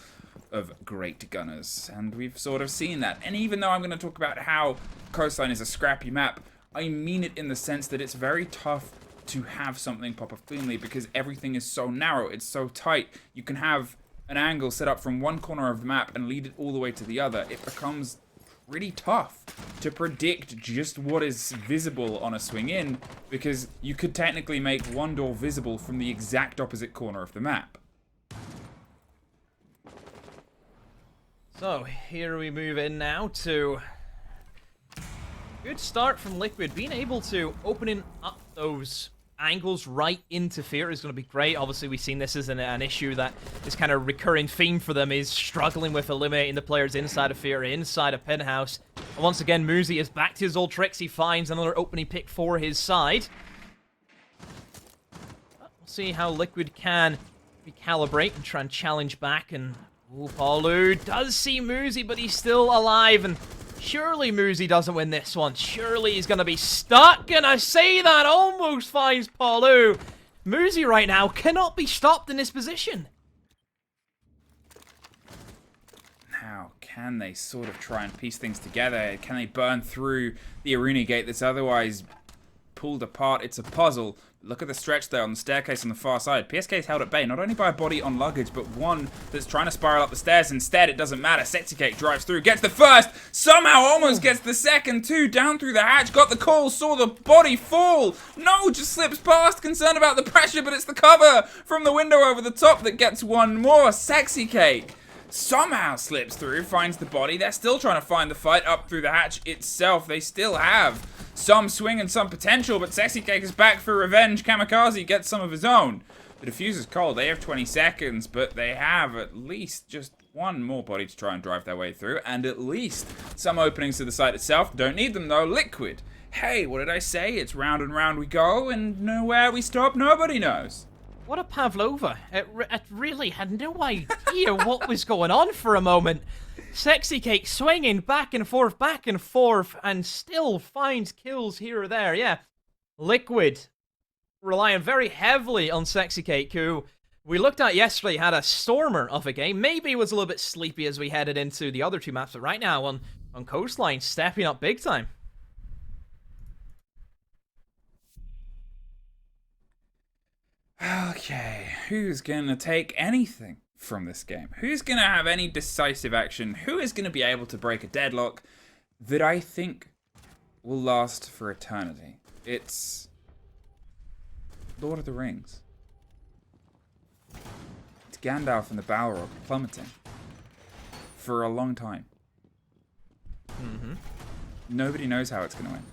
of great gunners, and we've sort of seen that. And even though I'm going to talk about how Coastline is a scrappy map, I mean it in the sense that it's very tough to have something pop off cleanly, because everything is so narrow, it's so tight. You can have an angle set up from one corner of the map and lead it all the way to the other. It becomes pretty tough to predict just what is visible on a swing in, because you could technically make one door visible from the exact opposite corner of the map. So, here we move in now to... Good start from Liquid. Being able to opening up those angles right into Fear is going to be great. Obviously, we've seen this as an issue that is kind of recurring theme for them, is struggling with eliminating the players inside of Fear, inside of Penthouse. And once again, Muzi is back to his old tricks. He finds another opening pick for his side. We'll see how Liquid can recalibrate and try and challenge back. And Palu does see Muzi, but he's still alive, and surely Muzi doesn't win this one. Surely he's going to be stuck, and I say that almost finds Palu. Muzi right now cannot be stopped in this position. Now, can they sort of try and piece things together? Can they burn through the arena gate that's otherwise pulled apart? It's a puzzle. Look at the stretch there on the staircase on the far side. PSK's held at bay, not only by a body on luggage, but one that's trying to spiral up the stairs. Instead, it doesn't matter. Sexy Cake drives through, gets the first, somehow almost gets the second, too, down through the hatch, got the call, saw the body fall. No, just slips past, concerned about the pressure, but it's the cover from the window over the top that gets one more. Sexy Cake somehow slips through, finds the body. They're still trying to find the fight up through the hatch itself. They still have some swing and some potential, but Sexy Cake is back for revenge. Kamikaze gets some of his own. The diffuser's cold. They have 20 seconds, but they have at least just one more body to try and drive their way through, and at least some openings to the site itself. Don't need them, though. Liquid. Hey, what did I say? It's round and round we go, and nowhere we stop, nobody knows. What a Pavlova. It really had no idea what was going on for a moment. Sexy Cake swinging back and forth, and still finds kills here or there. Yeah, Liquid relying very heavily on Sexy Cake, who we looked at yesterday had a stormer of a game. Maybe it was a little bit sleepy as we headed into the other two maps, but right now on Coastline, stepping up big time. Okay, who's gonna take anything from this game? Who's gonna have any decisive action? Who is gonna be able to break a deadlock that I think will last for eternity? It's Lord of the Rings. It's Gandalf and the Balrog plummeting for a long time. Nobody knows how it's gonna end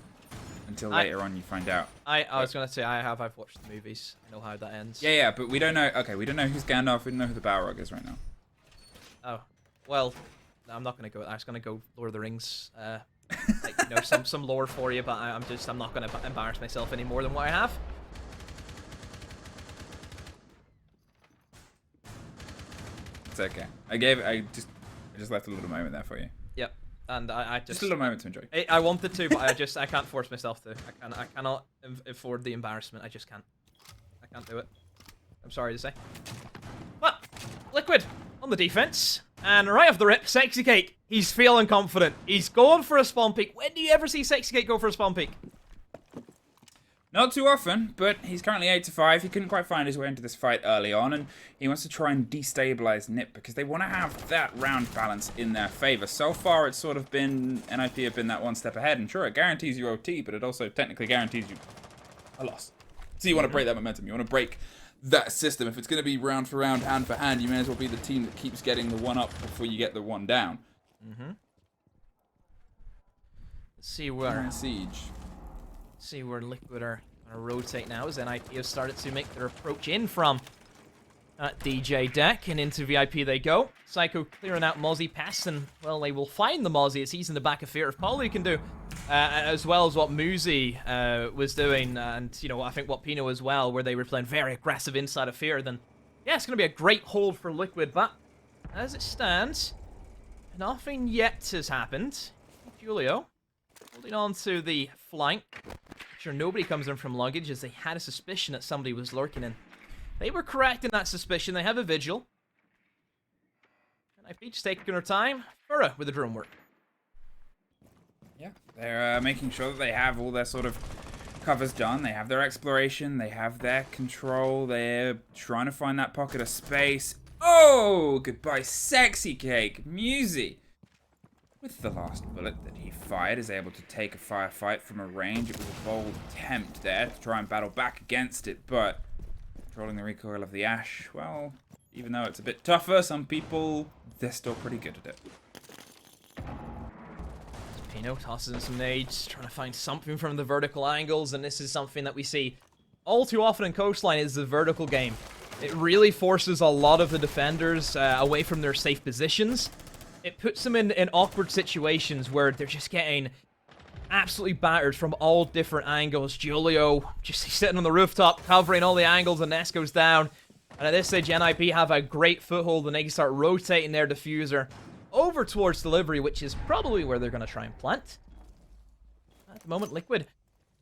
until later on you find out. I was gonna say I've watched the movies. I know how that ends. Yeah, but we don't know. Okay, we don't know who's Gandalf. We don't know who the Balrog is right now. Oh, well, no, I'm not gonna go. I was gonna go Lord of the Rings. Like, you know, some lore for you, but I'm not gonna embarrass myself any more than what I have. It's okay. I just left a little moment there for you. Yep. And I just a little moment to enjoy. I wanted to, but I can't force myself to. I cannot afford the embarrassment. I just can't. I can't do it. I'm sorry to say. But Liquid on the defense, and right off the rip, Sexy Cake. He's feeling confident. He's going for a spawn peek. When do you ever see Sexy Cake go for a spawn peek? Not too often, but he's currently 8-5. He couldn't quite find his way into this fight early on, and he wants to try and destabilize Nip because they want to have that round balance in their favor. So far, it's sort of been, NIP have been that one step ahead, and sure, it guarantees you OT, but it also technically guarantees you a loss. So you want to break that momentum. You want to break that system. If it's going to be round for round, hand for hand, you may as well be the team that keeps getting the one up before you get the one down. Let's see where Siege. See where Liquid are going to rotate now as NIP have started to make their approach in from that DJ deck, and into VIP they go. Psycho clearing out Mozzie Pest, and, well, they will find the Mozzie as he's in the back of Fear. If Polly can do, as well as what Muzi was doing, and, you know, I think what Pino as well, where they were playing very aggressive inside of Fear, then, yeah, it's going to be a great hold for Liquid, but as it stands, nothing yet has happened. Julio holding on to the flank. Sure, nobody comes in from luggage, as they had a suspicion that somebody was lurking in. They were correct in that suspicion. They have a vigil. And IP just taking their time. Fura with the drone work. Yeah, they're making sure that they have all their sort of covers done. They have their exploration. They have their control. They're trying to find that pocket of space. Oh, goodbye, sexy cake. Musi, with the last bullet that he fired, is able to take a firefight from a range. It was a bold attempt there to try and battle back against it, but controlling the recoil of the Ash, well, even though it's a bit tougher, some people, they're still pretty good at it. Pino tosses in some nades, trying to find something from the vertical angles, and this is something that we see all too often in Coastline, is the vertical game. It really forces a lot of the defenders away from their safe positions. It puts them in awkward situations where they're just getting absolutely battered from all different angles. Julio just sitting on the rooftop, covering all the angles, and Ness goes down. And at this stage, NIP have a great foothold, and they can start rotating their diffuser over towards delivery, which is probably where they're going to try and plant. At the moment, Liquid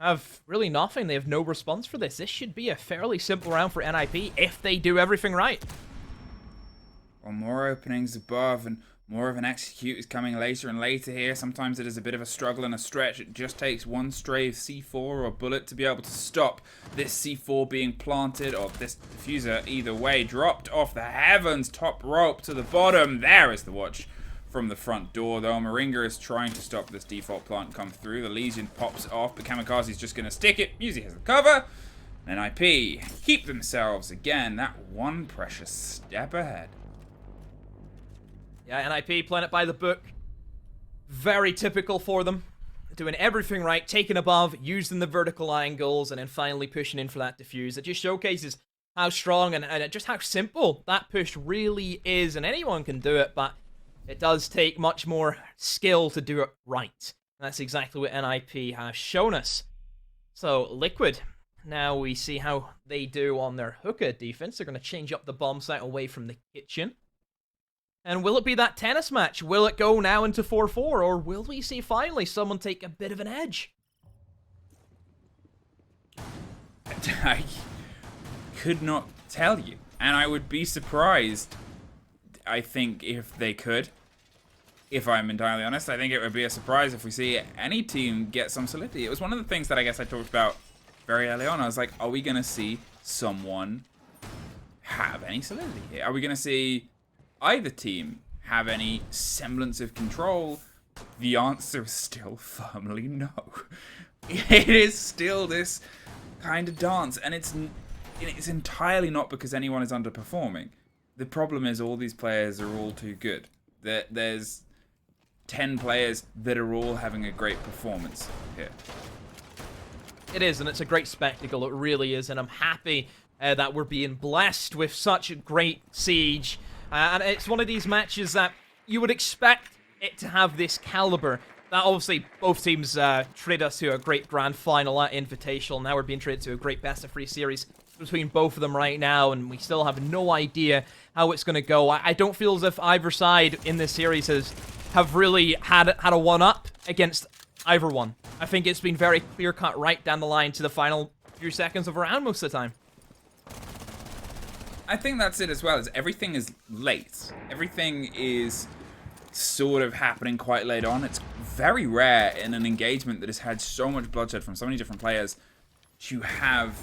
have really nothing. They have no response for this. This should be a fairly simple round for NIP if they do everything right. Well, more openings above, and more of an execute is coming later and later here. Sometimes it is a bit of a struggle and a stretch. It just takes one stray of C4 or bullet to be able to stop this C4 being planted, or this diffuser, either way, dropped off the heavens, top rope to the bottom. There is the watch from the front door, though. Moringa is trying to stop this default plant come through. The Legion pops off, but Kamikaze's just going to stick it. Musi has the cover. And IP keep themselves, again, that one precious step ahead. Yeah, NIP playing it by the book. Very typical for them. Doing everything right, taking above, using the vertical angles, and then finally pushing in for that diffuse. It just showcases how strong and just how simple that push really is. And anyone can do it, but it does take much more skill to do it right. And that's exactly what NIP have shown us. So, Liquid, now we see how they do on their hookah defense. They're going to change up the bomb site away from the kitchen. And will it be that tennis match? Will it go now into 4-4? Or will we see finally someone take a bit of an edge? I could not tell you. And I would be surprised, I think, if they could. If I'm entirely honest, I think it would be a surprise if we see any team get some solidity. It was one of the things that I guess I talked about very early on. I was like, are we going to see someone have any solidity here? Are we going to see either team have any semblance of control? The answer is still firmly no. It is still this kind of dance, and it's entirely not because anyone is underperforming. The problem is all these players are all too good. There's 10 players that are all having a great performance here. It is, and it's a great spectacle. It really is, and I'm happy that we're being blessed with such a great siege. And it's one of these matches that you would expect it to have this caliber. That obviously both teams treated us to a great grand final at Invitational. Now we're being treated to a great best-of-3 series between both of them right now, and we still have no idea how it's going to go. I don't feel as if either side in this series have really had a one-up against either one. I think it's been very clear-cut right down the line to the final few seconds of a round most of the time. I think that's it as well, is everything is late. Everything is sort of happening quite late on. It's very rare in an engagement that has had so much bloodshed from so many different players to have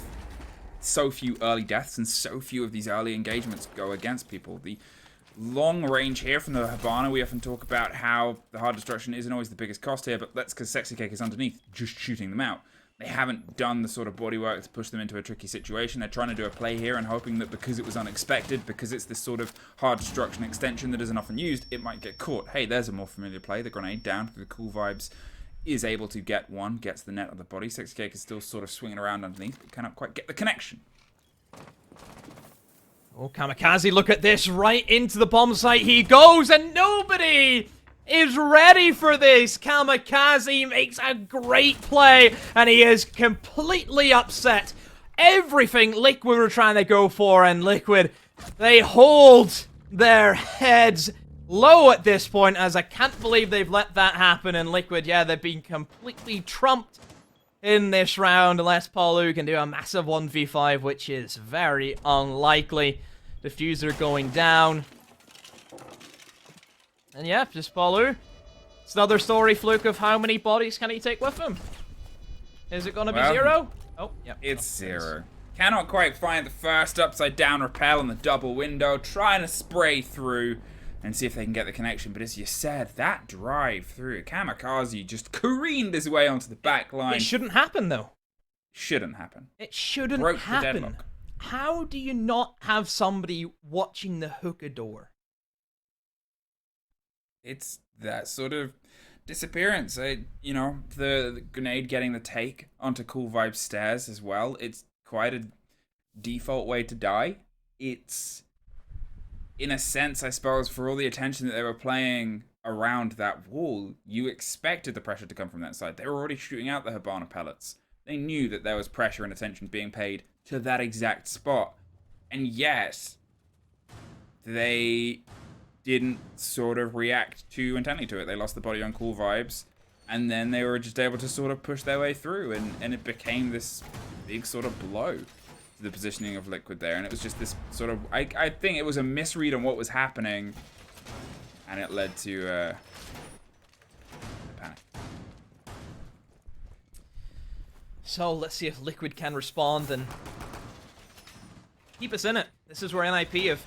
so few early deaths and so few of these early engagements go against people. The long range here from the Hibana, we often talk about how the hard destruction isn't always the biggest cost here, but that's because Sexy Cake is underneath, just shooting them out. They haven't done the sort of bodywork to push them into a tricky situation. They're trying to do a play here and hoping that because it was unexpected, because it's this sort of hard destruction extension that isn't often used, it might get caught. Hey, there's a more familiar play. The grenade down through the cool vibes is able to get one, gets the net of the body. Sexy Cake is still sort of swinging around underneath, but cannot quite get the connection. Oh, Kamikaze, look at this. Right into the bomb site he goes, and nobody is ready for this. Kamikaze makes a great play, and he is completely upset. Everything Liquid were trying to go for, and Liquid, they hold their heads low at this point, as I can't believe they've let that happen. And Liquid, yeah, they've been completely trumped in this round, unless Paulu can do a massive 1v5, which is very unlikely. Diffuser going down. And yeah, just Paulu. It's another story, Fluke, of how many bodies can he take with him? Is it going to be 0? Oh, yep. It's 0. Cannot quite find the first upside down rappel on the double window. Trying to spray through and see if they can get the connection. But as you said, that drive through, Kamikaze just careened his way onto the back line. It shouldn't happen, though. Shouldn't happen. It shouldn't Broke the happen. deadlock. How do you not have somebody watching the hookah door? It's that sort of disappearance. You know, the grenade getting the take onto Cool Vibes stairs as well. It's quite a default way to die. It's, in a sense, I suppose, for all the attention that they were playing around that wall, you expected the pressure to come from that side. They were already shooting out the Hibana pellets. They knew that there was pressure and attention being paid to that exact spot. And yet, they didn't sort of react too intently to it. They lost the body on Cool Vibes, and then they were just able to sort of push their way through, and it became this big sort of blow to the positioning of Liquid there. And it was just this sort of, I think it was a misread on what was happening, and it led to panic. So let's see if Liquid can respond and keep us in it. This is where NIP have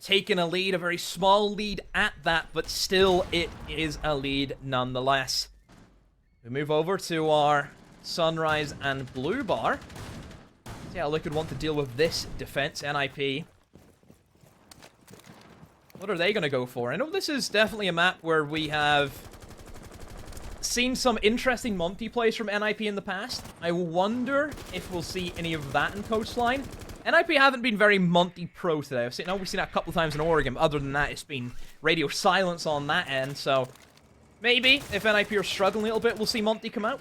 taken a lead, a very small lead at that, but still it is a lead nonetheless. We move over to our Sunrise and Blue bar. See how Liquid want to deal with this defense. NIP, what are they going to go for? I know this is definitely a map where we have seen some interesting Monty plays from NIP in the past. I wonder if we'll see any of that in Coastline. NIP haven't been very Monty pro today. We've seen it a couple of times in Oregon, but other than that, it's been radio silence on that end. So maybe if NIP are struggling a little bit, we'll see Monty come out.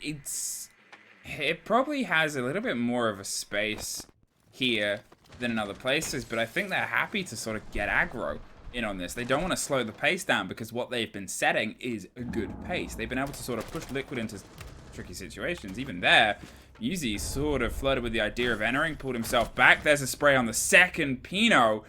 It probably has a little bit more of a space here than in other places, but I think they're happy to sort of get aggro in on this. They don't want to slow the pace down because what they've been setting is a good pace. They've been able to sort of push Liquid into tricky situations. Even there, Yuzi sort of flirted with the idea of entering, pulled himself back. There's a spray on the second. Pino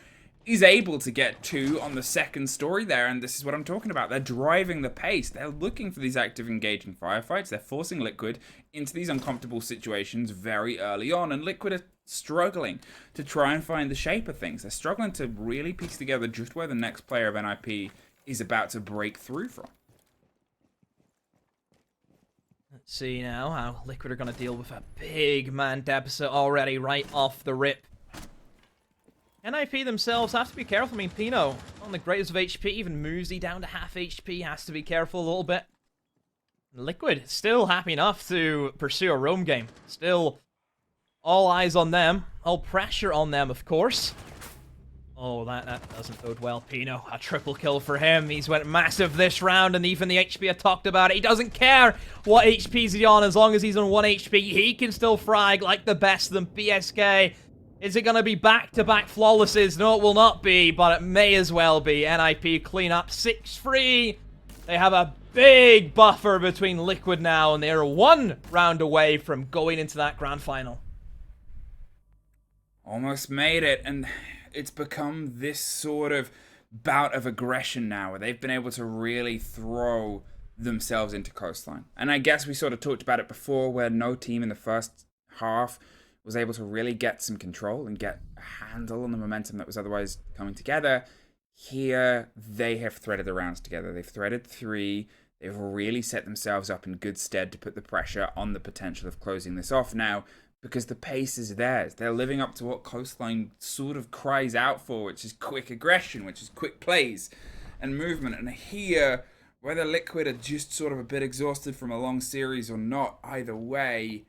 is able to get 2 on the second story there, and this is what I'm talking about. They're driving the pace. They're looking for these active engaging firefights. They're forcing Liquid into these uncomfortable situations very early on, and Liquid are struggling to try and find the shape of things. They're struggling to really piece together just where the next player of NIP is about to break through from. Let's see now how Liquid are going to deal with a big man deficit already right off the rip. NIP themselves have to be careful. I mean, Pino on the greatest of HP, even Muzi down to half HP, has to be careful a little bit. Liquid still happy enough to pursue a roam game. Still all eyes on them, all pressure on them, of course. Oh, that doesn't bode well. Pino, a triple kill for him. He's went massive this round, and even the HP I talked about it. He doesn't care what HP's he on, as long as he's on 1 HP. He can still frag like the best of them. BSK, is it going to be back-to-back flawlesses? No, it will not be, but it may as well be. NIP clean up 6-3. They have a big buffer between Liquid now, and they're 1 round away from going into that grand final. Almost made it, and it's become this sort of bout of aggression now, where they've been able to really throw themselves into Coastline. And I guess we sort of talked about it before, where no team in the first half was able to really get some control and get a handle on the momentum that was otherwise coming together. Here, they have threaded the rounds together. They've threaded 3. They've really set themselves up in good stead to put the pressure on the potential of closing this off now, because the pace is theirs. They're living up to what Coastline sort of cries out for, which is quick aggression, which is quick plays and movement. And here, whether Liquid are just sort of a bit exhausted from a long series or not, either way,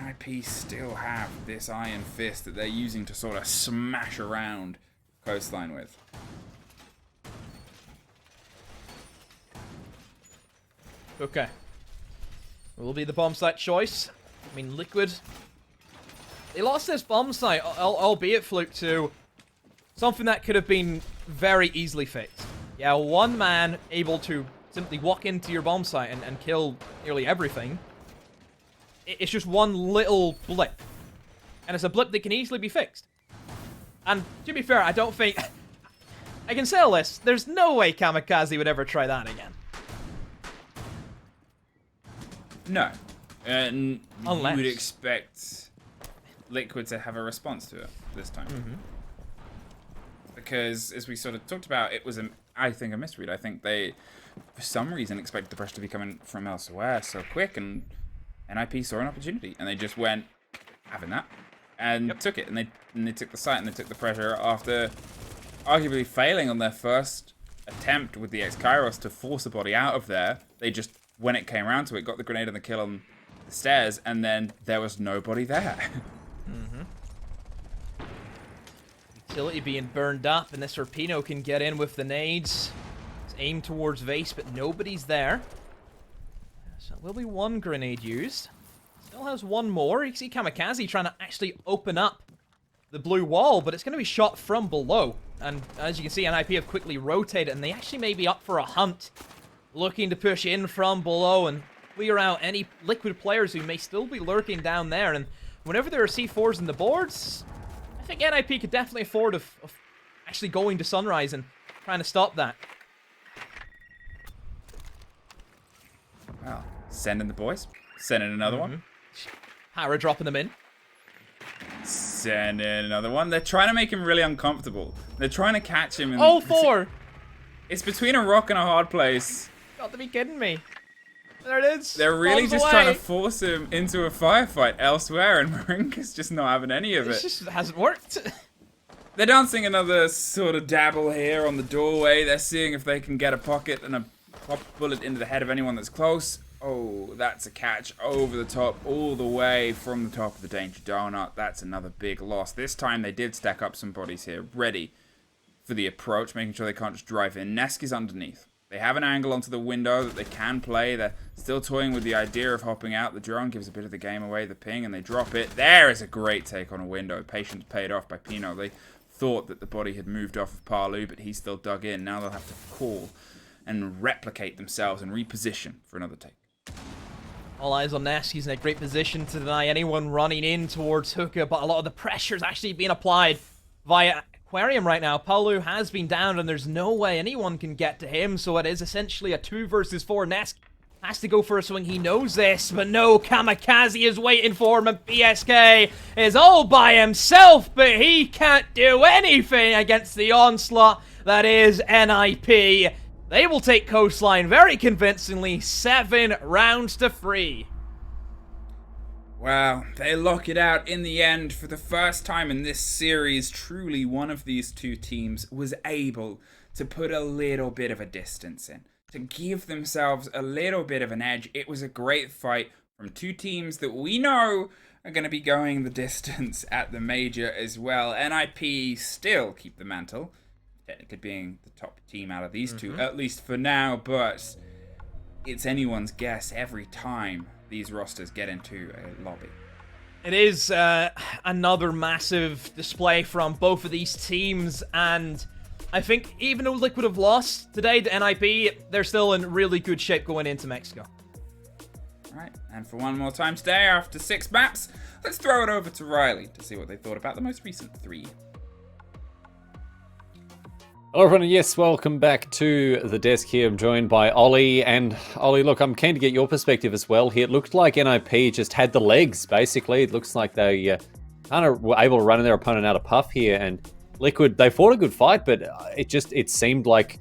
NIP still have this iron fist that they're using to sort of smash around Coastline with. Okay. Will be the bomb site choice. I mean, Liquid, they lost this bomb site, albeit Fluke, to something that could have been very easily fixed. Yeah, one man able to simply walk into your bomb site and kill nearly everything. It's just one little blip. And it's a blip that can easily be fixed. And to be fair, I don't think... I can say this, there's no way Kamikaze would ever try that again. No. And Unless. you would expect Liquid to have a response to it this time. Mm-hmm. Because, as we sort of talked about, it was, I think, a misread. I think they, for some reason, expected the pressure to be coming from elsewhere so quick, and NIP saw an opportunity, and they just went, having that, and took it. And they took the site, and they took the pressure after arguably failing on their first attempt with the X-Kairos to force the body out of there. They just, when it came around to it, got the grenade and the kill on the stairs, and then there was nobody there. Mm-hmm. Utility being burned up, and this Serpino can get in with the nades. It's aimed towards Vase, but nobody's there. So will be one grenade used. Still has one more. You can see Kamikaze trying to actually open up the blue wall, but it's going to be shot from below. And as you can see, NIP have quickly rotated, and they actually may be up for a hunt, looking to push in from below and clear out any Liquid players who may still be lurking down there. And whenever there are C4s in the boards, I think NIP could definitely afford of actually going to Sunrise and trying to stop that. Well, sending the boys. Sending another one. Hara dropping them in. Sending another one. They're trying to make him really uncomfortable. They're trying to catch him. Oh, 4! It's between a rock and a hard place. Got to be kidding me. There it is. They're really Bombs just away. trying to force him into a firefight elsewhere, and Marinka's just not having any of It it. just hasn't worked. They're dancing another sort of dabble here on the doorway. They're seeing if they can get a pocket and a pop bullet into the head of anyone that's close. Oh, that's a catch over the top, all the way from the top of the Danger Donut. That's another big loss. This time they did stack up some bodies here, ready for the approach, making sure they can't just drive in. Nesk is underneath. They have an angle onto the window that they can play. They're still toying with the idea of hopping out. The drone gives a bit of the game away, the ping, and they drop it. There is a great take on a window. Patience paid off by Pino. They thought that the body had moved off of Parlu, but he still dug in. Now they'll have to call and replicate themselves and reposition for another take. All eyes on Nesk. He's in a great position to deny anyone running in towards Hookah, but a lot of the pressure is actually being applied via Aquarium right now. Paulu has been down, and there's no way anyone can get to him, so it is essentially a 2 versus 4. Nesk has to go for a swing. He knows this, but no, Kamikaze is waiting for him, and PSK is all by himself, but he can't do anything against the onslaught that is NIP. They will take Coastline very convincingly, 7 rounds to 3. Wow, they lock it out in the end. For the first time in this series, truly one of these two teams was able to put a little bit of a distance in, to give themselves a little bit of an edge. It was a great fight from two teams that we know are going to be going the distance at the major as well. NIP still keep the mantle, technically being the top team out of these two, at least for now, but it's anyone's guess every time these rosters get into a lobby. It is another massive display from both of these teams, and I think even though Liquid have lost today to NIP, they're still in really good shape going into Mexico. Alright, and for one more time today, after 6 maps, let's throw it over to Riley to see what they thought about the most recent 3. Hello everyone, and yes, welcome back to the desk here. I'm joined by Ollie, and Ollie, look, I'm keen to get your perspective as well here. It looked like NIP just had the legs, basically. It looks like they kind of were able to run their opponent out of puff here, and Liquid, they fought a good fight, but it seemed like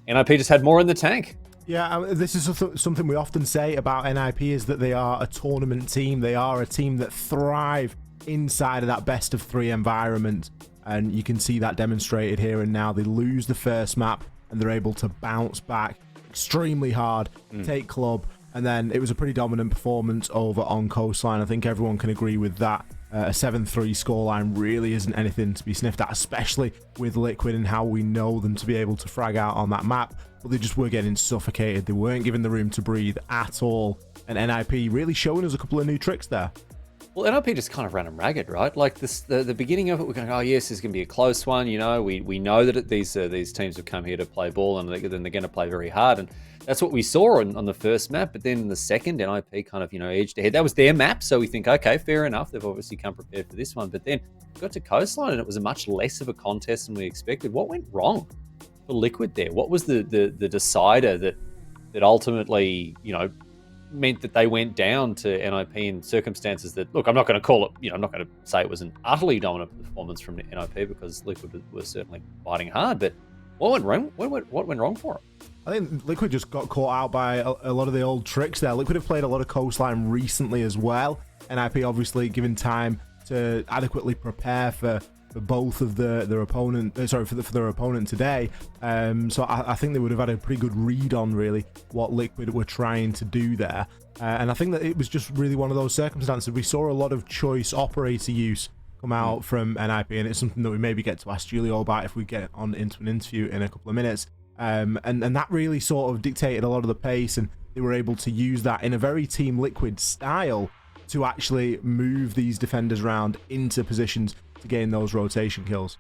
NIP just had more in the tank. Yeah, this is something we often say about NIP, is that they are a tournament team. They are a team that thrive inside of that best of three environment. And you can see that demonstrated here and now. They lose the first map and they're able to bounce back extremely hard, take club, and then it was a pretty dominant performance over on Coastline. I think everyone can agree with that. A 7-3 scoreline really isn't anything to be sniffed at, especially with Liquid and how we know them to be able to frag out on that map. But they just were getting suffocated. They weren't given the room to breathe at all. And NIP really showing us a couple of new tricks there. Well, NIP just kind of ran them ragged, right? Like this, the beginning of it, we're going, oh yes, this is going to be a close one. You know, we know that these teams have come here to play ball, and then they're going to play very hard, and that's what we saw on the first map. But then in the second, NIP kind of edged ahead. That was their map, so we think, okay, fair enough. They've obviously come prepared for this one. But then we got to Coastline, and it was a much less of a contest than we expected. What went wrong for Liquid there? What was the decider that ultimately meant that they went down to NIP in circumstances that, look, I'm not going to call it, I'm not going to say it was an utterly dominant performance from NIP, because Liquid was certainly fighting hard, but what went wrong? What went wrong for them? I think Liquid just got caught out by a lot of the old tricks there. Liquid have played a lot of Coastline recently as well. NIP obviously given time to adequately prepare for both of their opponent, for their opponent today. So I think they would have had a pretty good read on really what Liquid were trying to do there. And I think that it was just really one of those circumstances. We saw a lot of choice operator use come out from NIP, and it's something that we maybe get to ask Julio about if we get on into an interview in a couple of minutes. And that really sort of dictated a lot of the pace, and they were able to use that in a very Team Liquid style to actually move these defenders around into positions to gain those rotation kills.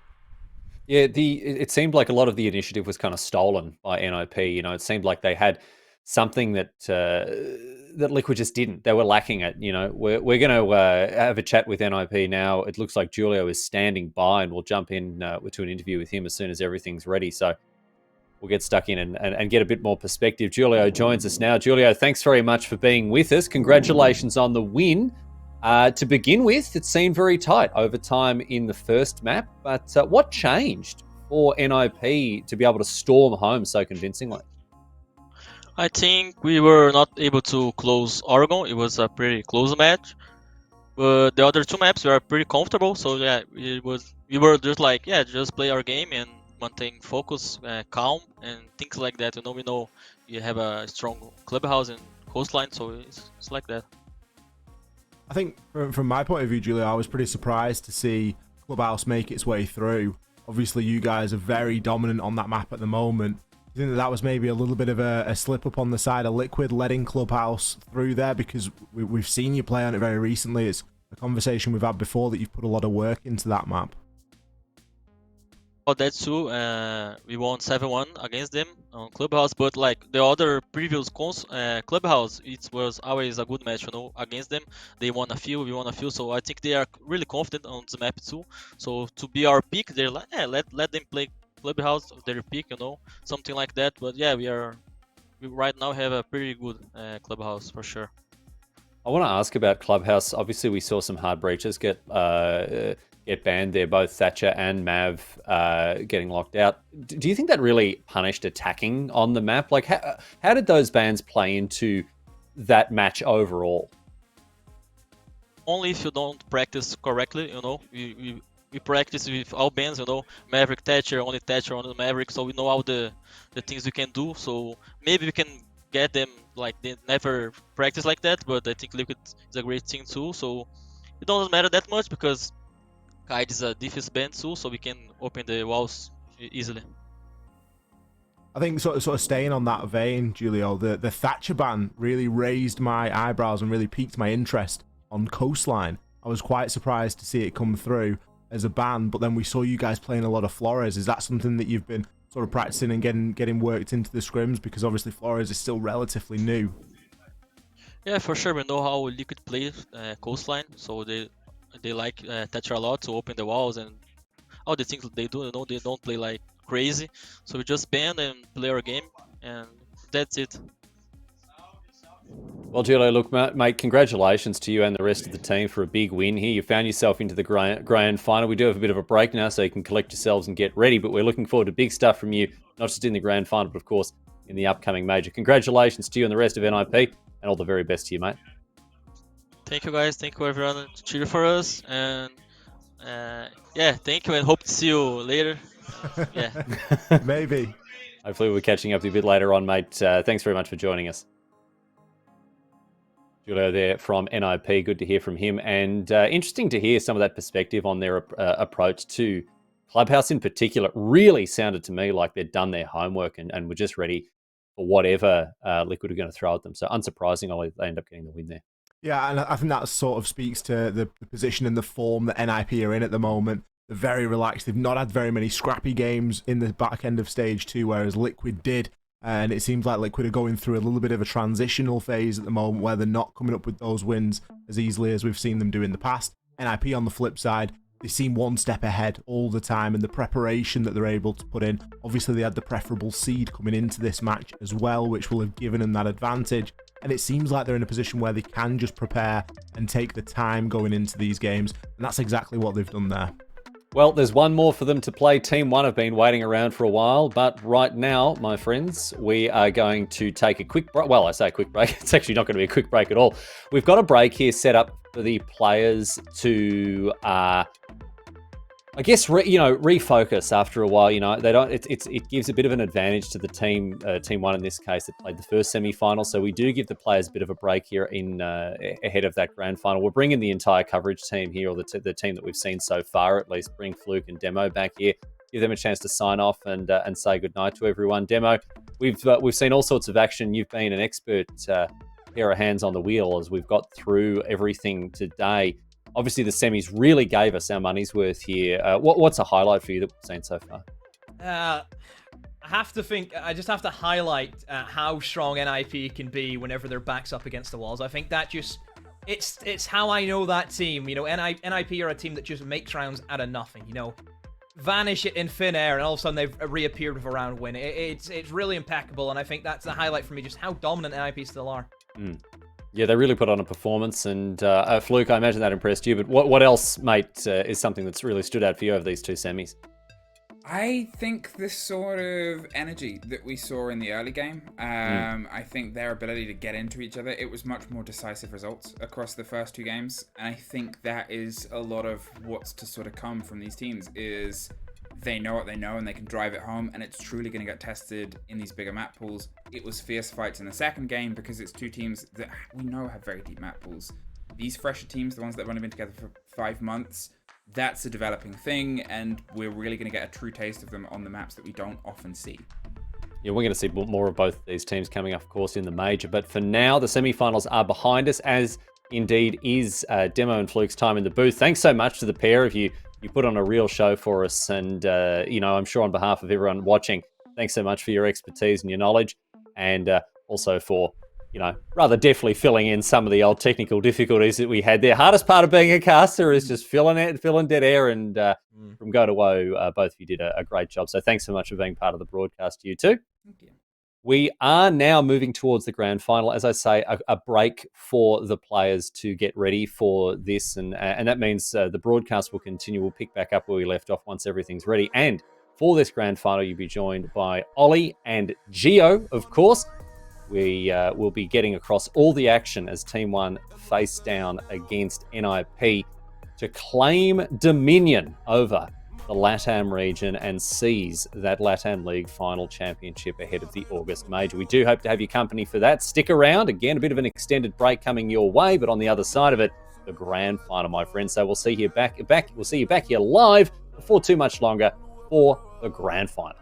Yeah, it seemed like a lot of the initiative was kind of stolen by NIP. It seemed like they had something that Liquid just didn't. They were lacking it. We're going to have a chat with NIP now. It looks like Julio is standing by, and we'll jump in to an interview with him as soon as everything's ready. So we'll get stuck in and get a bit more perspective. Julio joins us now. Julio, thanks very much for being with us. Congratulations on the win. To begin with, it seemed very tight over time in the first map, but what changed for NIP to be able to storm home so convincingly? I think we were not able to close Oregon. It was a pretty close match, but the other two maps were pretty comfortable. So yeah, we were just like, just play our game and maintain focus, calm, and things like that. We know you have a strong Clubhouse and Coastline, so it's like that. I think from my point of view, Julio, I was pretty surprised to see Clubhouse make its way through. Obviously, you guys are very dominant on that map at the moment. Do you think that was maybe a little bit of a slip up on the side of Liquid, letting Clubhouse through there? Because we've seen you play on it very recently. It's a conversation we've had before that you've put a lot of work into that map. Oh, that's true. We won 7-1 against them on Clubhouse, but like the other previous Clubhouse, it was always a good match, against them. They won a few, we won a few, so I think they are really confident on the map too. So to be our pick, they're like, let them play Clubhouse, their pick, something like that. But yeah, we right now have a pretty good Clubhouse for sure. I want to ask about Clubhouse. Obviously, we saw some hard breaches get banned there, both Thatcher and Mav getting locked out. Do you think that really punished attacking on the map? Like, how did those bans play into that match overall? Only if you don't practice correctly, we practice with all bans, Maverick, Thatcher, only Maverick, so we know all the things we can do. So maybe we can get them, like, they never practice like that, but I think Liquid is a great team too, so it doesn't matter that much because Kite is a defense ban too, so we can open the walls easily. I think sort of staying on that vein, Julio, the Thatcher ban really raised my eyebrows and really piqued my interest on Coastline. I was quite surprised to see it come through as a ban, but then we saw you guys playing a lot of Flores. Is that something that you've been sort of practicing and getting worked into the scrims? Because obviously Flores is still relatively new. Yeah, for sure. We know how Liquid plays Coastline, so they like Thatcher a lot to open the walls and all the things that they do. They don't play like crazy. So we just band and play our game, and that's it. Well, Julio, look, mate, congratulations to you and the rest of the team for a big win here. You found yourself into the grand final. We do have a bit of a break now, so you can collect yourselves and get ready, but we're looking forward to big stuff from you, not just in the grand final, but of course in the upcoming major. Congratulations to you and the rest of NIP, and all the very best to you, mate. Thank you, guys. Thank you, everyone, to cheer for us. And yeah, thank you, and hope to see you later. Yeah. Maybe. Hopefully we're catching up a bit later on, mate. Thanks very much for joining us. Julio there from NIP, good to hear from him, and interesting to hear some of that perspective on their approach to Clubhouse in particular. It really sounded to me like they'd done their homework and were just ready for whatever Liquid are going to throw at them. So unsurprisingly, they end up getting the win there. Yeah, and I think that sort of speaks to the position and the form that NIP are in at the moment. They're very relaxed. They've not had very many scrappy games in the back end of Stage 2, whereas Liquid did. And it seems like Liquid are going through a little bit of a transitional phase at the moment where they're not coming up with those wins as easily as we've seen them do in the past. NIP, on the flip side, they seem one step ahead all the time, and the preparation that they're able to put in. Obviously, they had the preferable seed coming into this match as well, which will have given them that advantage. And it seems like they're in a position where they can just prepare and take the time going into these games. And that's exactly what they've done there. Well, there's one more for them to play. Team 1 have been waiting around for a while, but right now, my friends, we are going to take a quick break. Well, I say a quick break. It's actually not going to be a quick break at all. We've got a break here set up for the players to, refocus after a while. They don't. It gives a bit of an advantage to the team 1 in this case that played the first semi-final. So we do give the players a bit of a break here in ahead of that grand final. We're bringing the entire coverage team here, or the team that we've seen so far at least. Bring Fluke and Demo back here. Give them a chance to sign off and say goodnight to everyone. Demo, we've seen all sorts of action. You've been an expert pair of hands on the wheel as we've got through everything today. Obviously, the semis really gave us our money's worth here. What's a highlight for you that we've seen so far? I just have to highlight how strong NIP can be whenever their back's up against the walls. I think that it's how I know that team. NIP are a team that just makes rounds out of nothing. Vanish it in thin air, and all of a sudden they've reappeared with a round win. It's really impeccable, and I think that's the highlight for me, just how dominant NIP still are. Yeah, they really put on a performance, and Fluke, I imagine that impressed you, but what else, mate, is something that's really stood out for you over these two semis? I think the sort of energy that we saw in the early game, I think their ability to get into each other, it was much more decisive results across the first two games, and I think that is a lot of what's to sort of come from these teams, is they know what they know and they can drive it home, and it's truly going to get tested in these bigger map pools. It was fierce fights in the second game because it's two teams that we know have very deep map pools. These fresher teams, the ones that have only been together for 5 months, that's a developing thing, and we're really going to get a true taste of them on the maps that we don't often see. Yeah, we're going to see more of both these teams coming up, of course, in the major. But for now, the semi-finals are behind us, as indeed is Demo and Fluke's time in the booth. Thanks so much to the pair of you. You put on a real show for us, and I'm sure on behalf of everyone watching, thanks so much for your expertise and your knowledge, and also for rather deftly filling in some of the old technical difficulties that we had there. Hardest part of being a caster is just filling dead air, and from go to woe, both of you did a great job. So thanks so much for being part of the broadcast, you too. Thank you. We are now moving towards the grand final. As I say, a break for the players to get ready for this, and that means the broadcast will continue. We'll pick back up where we left off once everything's ready. And for this grand final, you'll be joined by Ollie and Gio, of course. We will be getting across all the action as Team 1 face down against NIP to claim dominion over the LATAM region and seize that LATAM League final championship ahead of the August major. We do hope to have your company for that. Stick around. Again, a bit of an extended break coming your way, but on the other side of it, the grand final, my friends. So we'll see you back. We'll see you back here live before too much longer for the grand final.